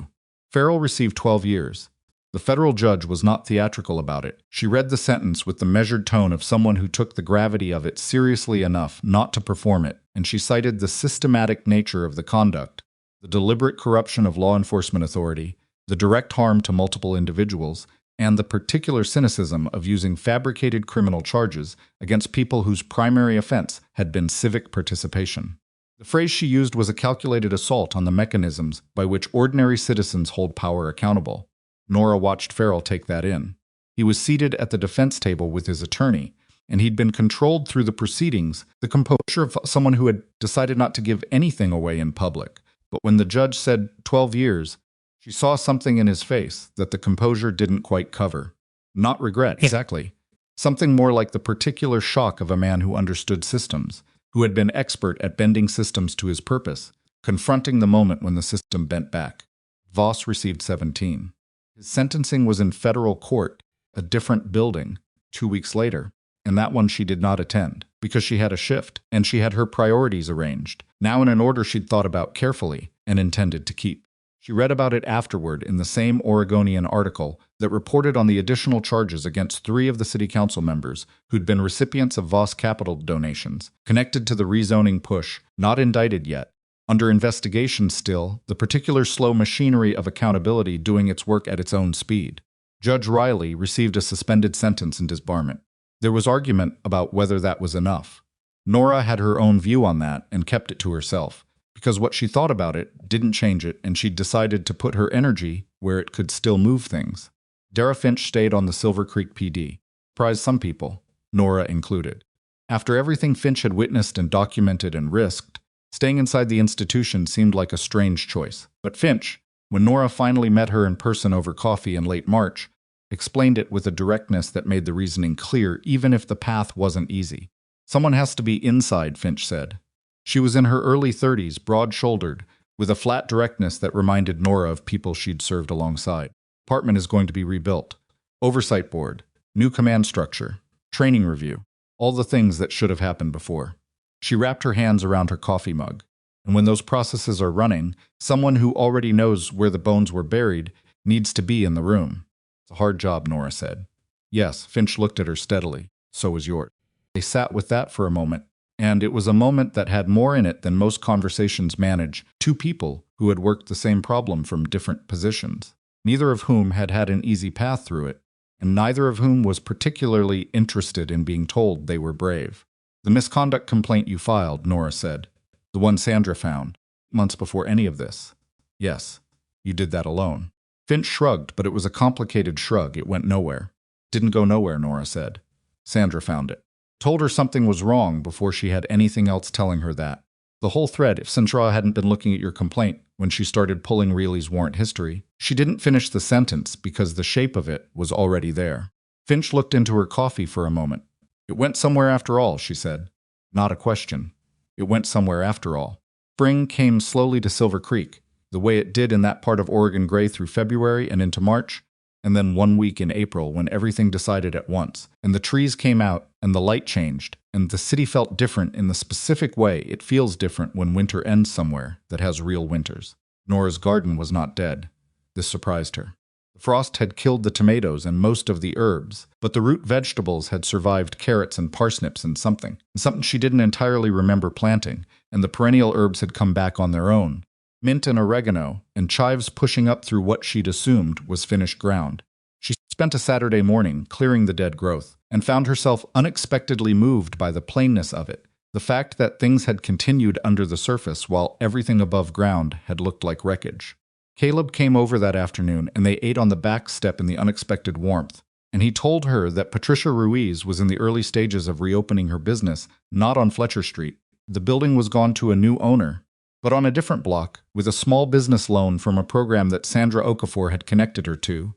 Farrell received 12 years. The federal judge was not theatrical about it. She read the sentence with the measured tone of someone who took the gravity of it seriously enough not to perform it, and she cited the systematic nature of the conduct, the deliberate corruption of law enforcement authority, the direct harm to multiple individuals, and the particular cynicism of using fabricated criminal charges against people whose primary offense had been civic participation. The phrase she used was a calculated assault on the mechanisms by which ordinary citizens hold power accountable. Nora watched Farrell take that in. He was seated at the defense table with his attorney, and he'd been controlled through the proceedings, the composure of someone who had decided not to give anything away in public. But when the judge said 12 years, she saw something in his face that the composure didn't quite cover. Not regret, exactly. Something more like the particular shock of a man who understood systems, who had been expert at bending systems to his purpose, confronting the moment when the system bent back. Voss received 17. His sentencing was in federal court, a different building, 2 weeks later, and that one she did not attend, because she had a shift, and she had her priorities arranged, now in an order she'd thought about carefully and intended to keep. She read about it afterward in the same Oregonian article that reported on the additional charges against 3 of the city council members who'd been recipients of Voss Capital donations, connected to the rezoning push, not indicted yet. Under investigation still, the particular slow machinery of accountability doing its work at its own speed. Judge Riley received a suspended sentence and disbarment. There was argument about whether that was enough. Nora had her own view on that and kept it to herself, because what she thought about it didn't change it, and she decided to put her energy where it could still move things. Dara Finch stayed on the Silver Creek PD. Surprised some people, Nora included. After everything Finch had witnessed and documented and risked, staying inside the institution seemed like a strange choice. But Finch, when Nora finally met her in person over coffee in late March, explained it with a directness that made the reasoning clear even if the path wasn't easy. Someone has to be inside, Finch said. She was in her early 30s, broad-shouldered, with a flat directness that reminded Nora of people she'd served alongside. Apartment is going to be rebuilt. Oversight board, new command structure, training review, all the things that should have happened before. She wrapped her hands around her coffee mug. And when those processes are running, someone who already knows where the bones were buried needs to be in the room. It's a hard job, Nora said. Yes, Finch looked at her steadily. So was yours. They sat with that for a moment, and it was a moment that had more in it than most conversations manage. Two people who had worked the same problem from different positions, neither of whom had had an easy path through it, and neither of whom was particularly interested in being told they were brave. The misconduct complaint you filed, Nora said. The one Sandra found, months before any of this. Yes, you did that alone. Finch shrugged, but it was a complicated shrug. It went nowhere. Didn't go nowhere, Nora said. Sandra found it. Told her something was wrong before she had anything else telling her that. The whole thread, if Sandra hadn't been looking at your complaint when she started pulling Reilly's warrant history, she didn't finish the sentence because the shape of it was already there. Finch looked into her coffee for a moment. It went somewhere after all, she said. Not a question. It went somewhere after all. Spring came slowly to Silver Creek, the way it did in that part of Oregon Gray through February and into March, and then 1 week in April when everything decided at once, and the trees came out, and the light changed, and the city felt different in the specific way it feels different when winter ends somewhere that has real winters. Nora's garden was not dead. This surprised her. The frost had killed the tomatoes and most of the herbs, but the root vegetables had survived carrots and parsnips and something she didn't entirely remember planting, and the perennial herbs had come back on their own. Mint and oregano, and chives pushing up through what she'd assumed was finished ground. She spent a Saturday morning clearing the dead growth, and found herself unexpectedly moved by the plainness of it, the fact that things had continued under the surface while everything above ground had looked like wreckage. Caleb came over that afternoon, and they ate on the back step in the unexpected warmth, and he told her that Patricia Ruiz was in the early stages of reopening her business, not on Fletcher Street. The building was gone to a new owner, but on a different block, with a small business loan from a program that Sandra Okafor had connected her to,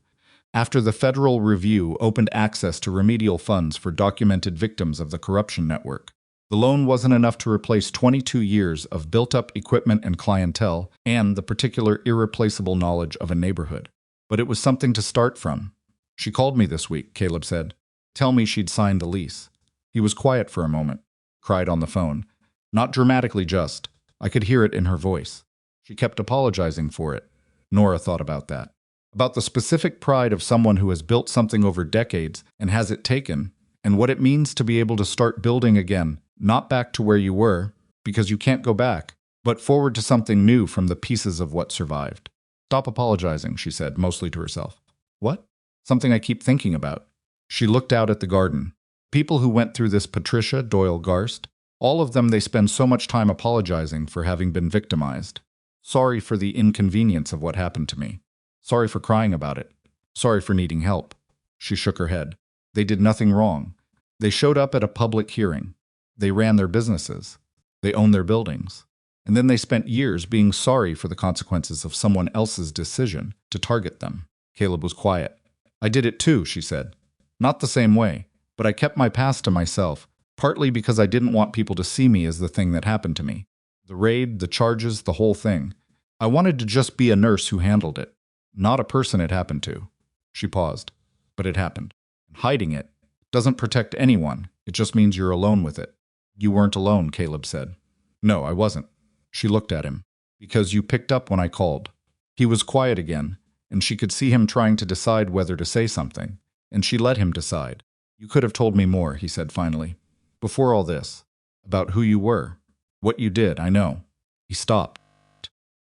after the federal review opened access to remedial funds for documented victims of the corruption network. The loan wasn't enough to replace 22 years of built-up equipment and clientele and the particular irreplaceable knowledge of a neighborhood. But it was something to start from. She called me this week, Caleb said. Tell me she'd signed the lease. He was quiet for a moment. Cried on the phone. Not dramatically, just. I could hear it in her voice. She kept apologizing for it. Nora thought about that. About the specific pride of someone who has built something over decades and has it taken, and what it means to be able to start building again, not back to where you were, because you can't go back, but forward to something new from the pieces of what survived. Stop apologizing, she said, mostly to herself. What? Something I keep thinking about. She looked out at the garden. People who went through this, Patricia Doyle Garst, all of them, they spend so much time apologizing for having been victimized. Sorry for the inconvenience of what happened to me. Sorry for crying about it. Sorry for needing help. She shook her head. They did nothing wrong. They showed up at a public hearing. They ran their businesses. They owned their buildings. And then they spent years being sorry for the consequences of someone else's decision to target them. Caleb was quiet. I did it too, she said. Not the same way, but I kept my past to myself, partly because I didn't want people to see me as the thing that happened to me. The raid, the charges, the whole thing. I wanted to just be a nurse who handled it, not a person it happened to. She paused. But it happened. Hiding it doesn't protect anyone. It just means you're alone with it. You weren't alone, Caleb said. No, I wasn't. She looked at him. Because you picked up when I called. He was quiet again, and she could see him trying to decide whether to say something, and she let him decide. You could have told me more, he said finally. Before all this. About who you were. What you did, I know. He stopped.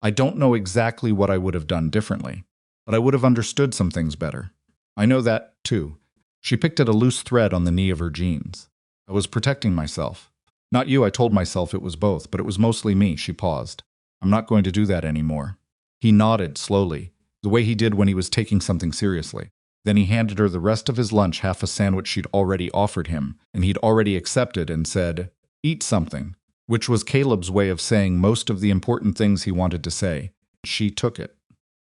I don't know exactly what I would have done differently, but I would have understood some things better. I know that, too. She picked at a loose thread on the knee of her jeans. I was protecting myself. Not you, I told myself it was both, but it was mostly me. She paused. I'm not going to do that anymore. He nodded slowly, the way he did when he was taking something seriously. Then he handed her the rest of his lunch, half a sandwich she'd already offered him, and he'd already accepted, and said, "Eat something," which was Caleb's way of saying most of the important things he wanted to say. She took it.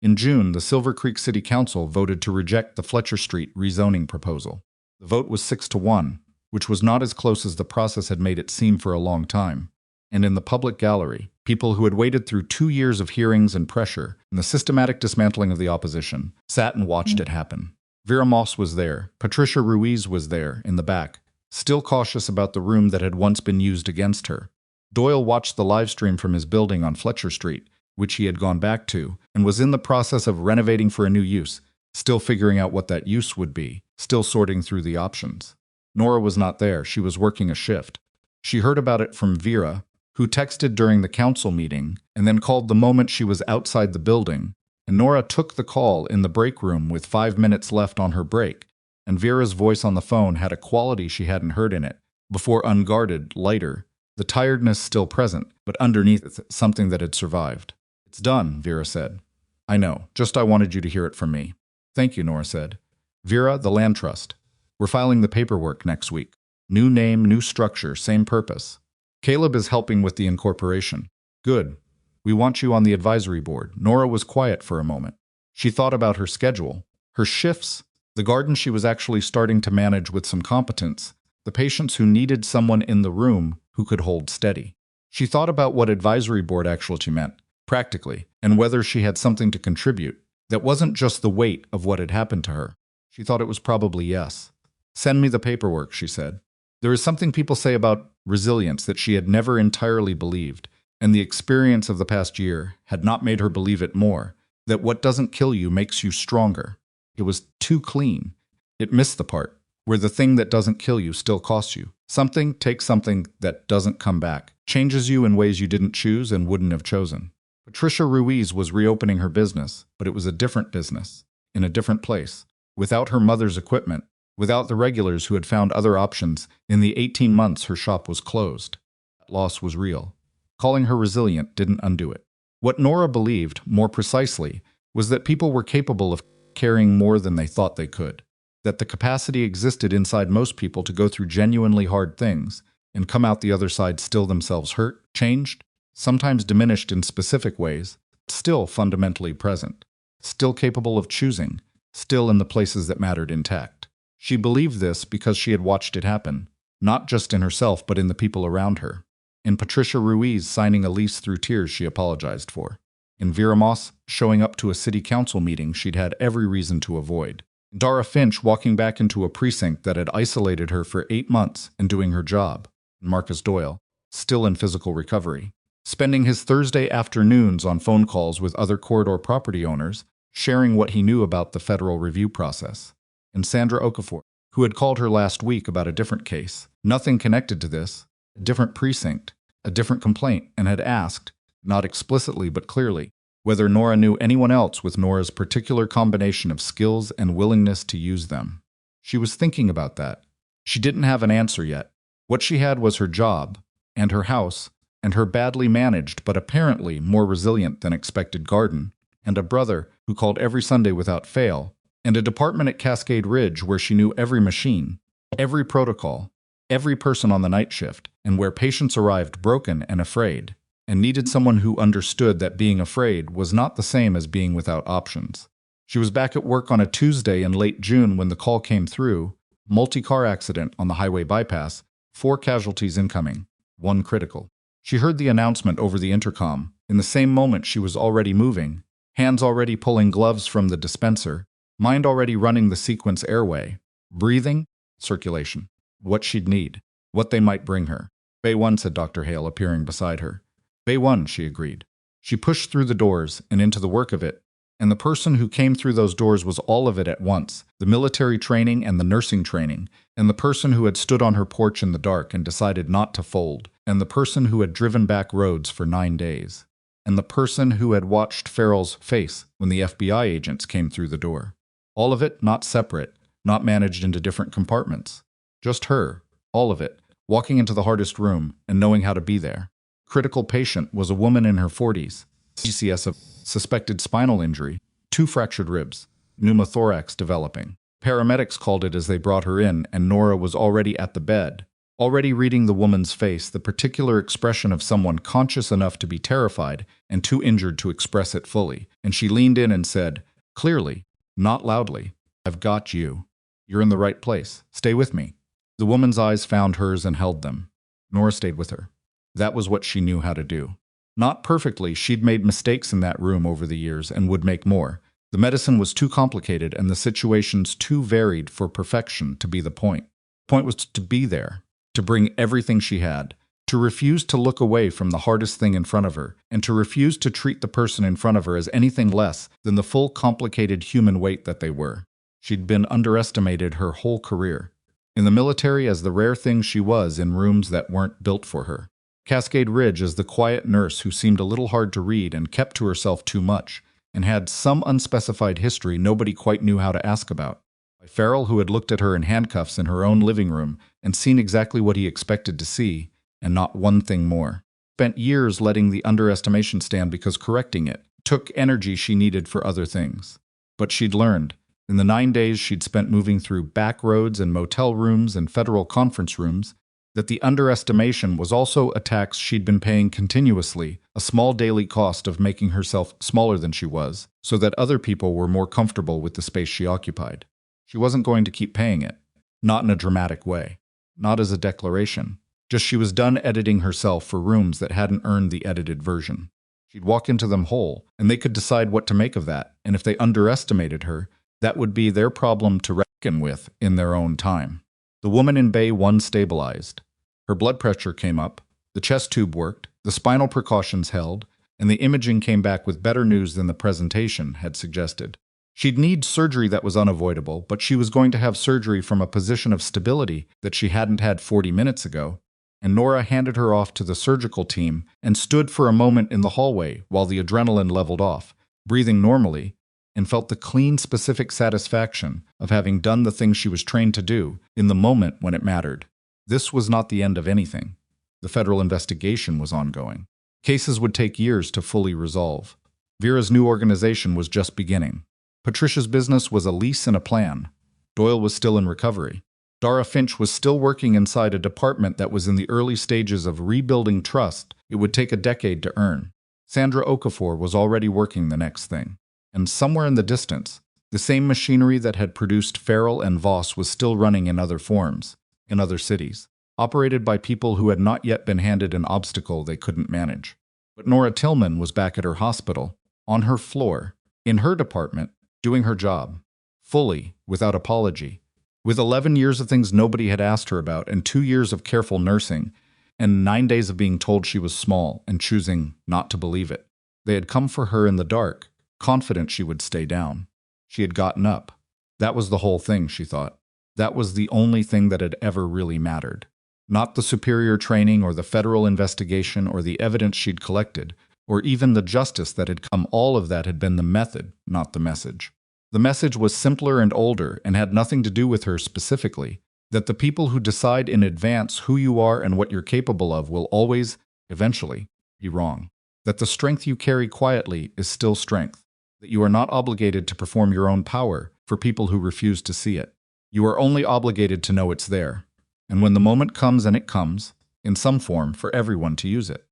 In June, the Silver Creek City Council voted to reject the Fletcher Street rezoning proposal. The vote was 6-1, which was not as close as the process had made it seem for a long time. And in the public gallery, people who had waited through 2 years of hearings and pressure and the systematic dismantling of the opposition sat and watched it happen. Vera Moss was there. Patricia Ruiz was there, in the back, still cautious about the room that had once been used against her. Doyle watched the live stream from his building on Fletcher Street, which he had gone back to, and was in the process of renovating for a new use, still figuring out what that use would be, still sorting through the options. Nora was not there. She was working a shift. She heard about it from Vera, who texted during the council meeting and then called the moment she was outside the building, and Nora took the call in the break room with 5 minutes left on her break, and Vera's voice on the phone had a quality she hadn't heard in it before, unguarded, lighter, the tiredness still present, but underneath it, something that had survived. "It's done," Vera said. "I know. Just I wanted you to hear it from me." "Thank you," Nora said. "Vera, the land trust. We're filing the paperwork next week. New name, new structure, same purpose. Caleb is helping with the incorporation." "Good. We want you on the advisory board." Nora was quiet for a moment. She thought about her schedule, her shifts, the garden she was actually starting to manage with some competence, the patients who needed someone in the room who could hold steady. She thought about what advisory board actually meant, practically, and whether she had something to contribute that wasn't just the weight of what had happened to her. She thought it was probably yes. "Send me the paperwork," she said. There is something people say about resilience that she had never entirely believed, and the experience of the past year had not made her believe it more, that what doesn't kill you makes you stronger. It was too clean. It missed the part where the thing that doesn't kill you still costs you. Something takes something that doesn't come back, changes you in ways you didn't choose and wouldn't have chosen. Patricia Ruiz was reopening her business, but it was a different business, in a different place, without her mother's equipment, without the regulars who had found other options. In the 18 months her shop was closed. That loss was real. Calling her resilient didn't undo it. What Nora believed, more precisely, was that people were capable of carrying more than they thought they could, that the capacity existed inside most people to go through genuinely hard things and come out the other side still themselves hurt, changed, sometimes diminished in specific ways, still fundamentally present, still capable of choosing, still in the places that mattered intact. She believed this because she had watched it happen, not just in herself but in the people around her. In Patricia Ruiz signing a lease through tears she apologized for. In Vera Moss showing up to a city council meeting she'd had every reason to avoid. Dara Finch walking back into a precinct that had isolated her for 8 months and doing her job. Marcus Doyle, still in physical recovery, spending his Thursday afternoons on phone calls with other corridor property owners, sharing what he knew about the federal review process. And Sandra Okafor, who had called her last week about a different case, nothing connected to this, a different precinct, a different complaint, and had asked, not explicitly but clearly, whether Nora knew anyone else with Nora's particular combination of skills and willingness to use them. She was thinking about that. She didn't have an answer yet. What she had was her job, and her house, and her badly managed but apparently more resilient than expected garden, and a brother who called every Sunday without fail, and a department at Cascade Ridge where she knew every machine, every protocol, every person on the night shift, and where patients arrived broken and afraid, and needed someone who understood that being afraid was not the same as being without options. She was back at work on a Tuesday in late June when the call came through, multi-car accident on the highway bypass, 4 casualties incoming, 1 critical. She heard the announcement over the intercom. In the same moment she was already moving, hands already pulling gloves from the dispenser, mind already running the sequence airway, breathing, circulation, what she'd need, what they might bring her. "Bay 1, said Dr. Hale, appearing beside her. "Bay 1, she agreed. She pushed through the doors and into the work of it, and the person who came through those doors was all of it at once, the military training and the nursing training, and the person who had stood on her porch in the dark and decided not to fold, and the person who had driven back roads for 9 days, and the person who had watched Farrell's face when the FBI agents came through the door. All of it, not separate, not managed into different compartments. Just her, all of it, walking into the hardest room and knowing how to be there. Critical patient was a woman in her 40s, CCS of suspected spinal injury, 2 fractured ribs, pneumothorax developing. Paramedics called it as they brought her in, and Nora was already at the bed, already reading the woman's face, the particular expression of someone conscious enough to be terrified and too injured to express it fully. And she leaned in and said, clearly, not loudly, "I've got you. You're in the right place. Stay with me." The woman's eyes found hers and held them. Nora stayed with her. That was what she knew how to do. Not perfectly, she'd made mistakes in that room over the years and would make more. The medicine was too complicated and the situations too varied for perfection to be the point. The point was to be there, to bring everything she had, to refuse to look away from the hardest thing in front of her, and to refuse to treat the person in front of her as anything less than the full complicated human weight that they were. She'd been underestimated her whole career. In the military as the rare thing she was in rooms that weren't built for her. Cascade Ridge as the quiet nurse who seemed a little hard to read and kept to herself too much, and had some unspecified history nobody quite knew how to ask about. By Farrell, who had looked at her in handcuffs in her own living room and seen exactly what he expected to see, and not one thing more. Spent years letting the underestimation stand because correcting it took energy she needed for other things. But she'd learned, in the 9 days she'd spent moving through back roads and motel rooms and federal conference rooms, that the underestimation was also a tax she'd been paying continuously, a small daily cost of making herself smaller than she was, so that other people were more comfortable with the space she occupied. She wasn't going to keep paying it. Not in a dramatic way. Not as a declaration. Just she was done editing herself for rooms that hadn't earned the edited version. She'd walk into them whole, and they could decide what to make of that, and if they underestimated her, that would be their problem to reckon with in their own time. The woman in Bay 1 stabilized. Her blood pressure came up, the chest tube worked, the spinal precautions held, and the imaging came back with better news than the presentation had suggested. She'd need surgery that was unavoidable, but she was going to have surgery from a position of stability that she hadn't had 40 minutes ago, and Nora handed her off to the surgical team and stood for a moment in the hallway while the adrenaline leveled off, breathing normally, and felt the clean, specific satisfaction of having done the thing she was trained to do in the moment when it mattered. This was not the end of anything. The federal investigation was ongoing. Cases would take years to fully resolve. Vera's new organization was just beginning. Patricia's business was a lease and a plan. Doyle was still in recovery. Dara Finch was still working inside a department that was in the early stages of rebuilding trust it would take a decade to earn. Sandra Okafor was already working the next thing. And somewhere in the distance, the same machinery that had produced Farrell and Voss was still running in other forms, in other cities, operated by people who had not yet been handed an obstacle they couldn't manage. But Nora Tillman was back at her hospital, on her floor, in her department, doing her job, fully, without apology. With 11 years of things nobody had asked her about, and 2 years of careful nursing, and 9 days of being told she was small and choosing not to believe it. They had come for her in the dark, confident she would stay down. She had gotten up. That was the whole thing, she thought. That was the only thing that had ever really mattered. Not the superior training or the federal investigation or the evidence she'd collected, or even the justice that had come. All of that had been the method, not the message. The message was simpler and older and had nothing to do with her specifically, that the people who decide in advance who you are and what you're capable of will always, eventually, be wrong. That the strength you carry quietly is still strength. That you are not obligated to perform your own power for people who refuse to see it. You are only obligated to know it's there. And when the moment comes, and it comes, in some form, for everyone to use it.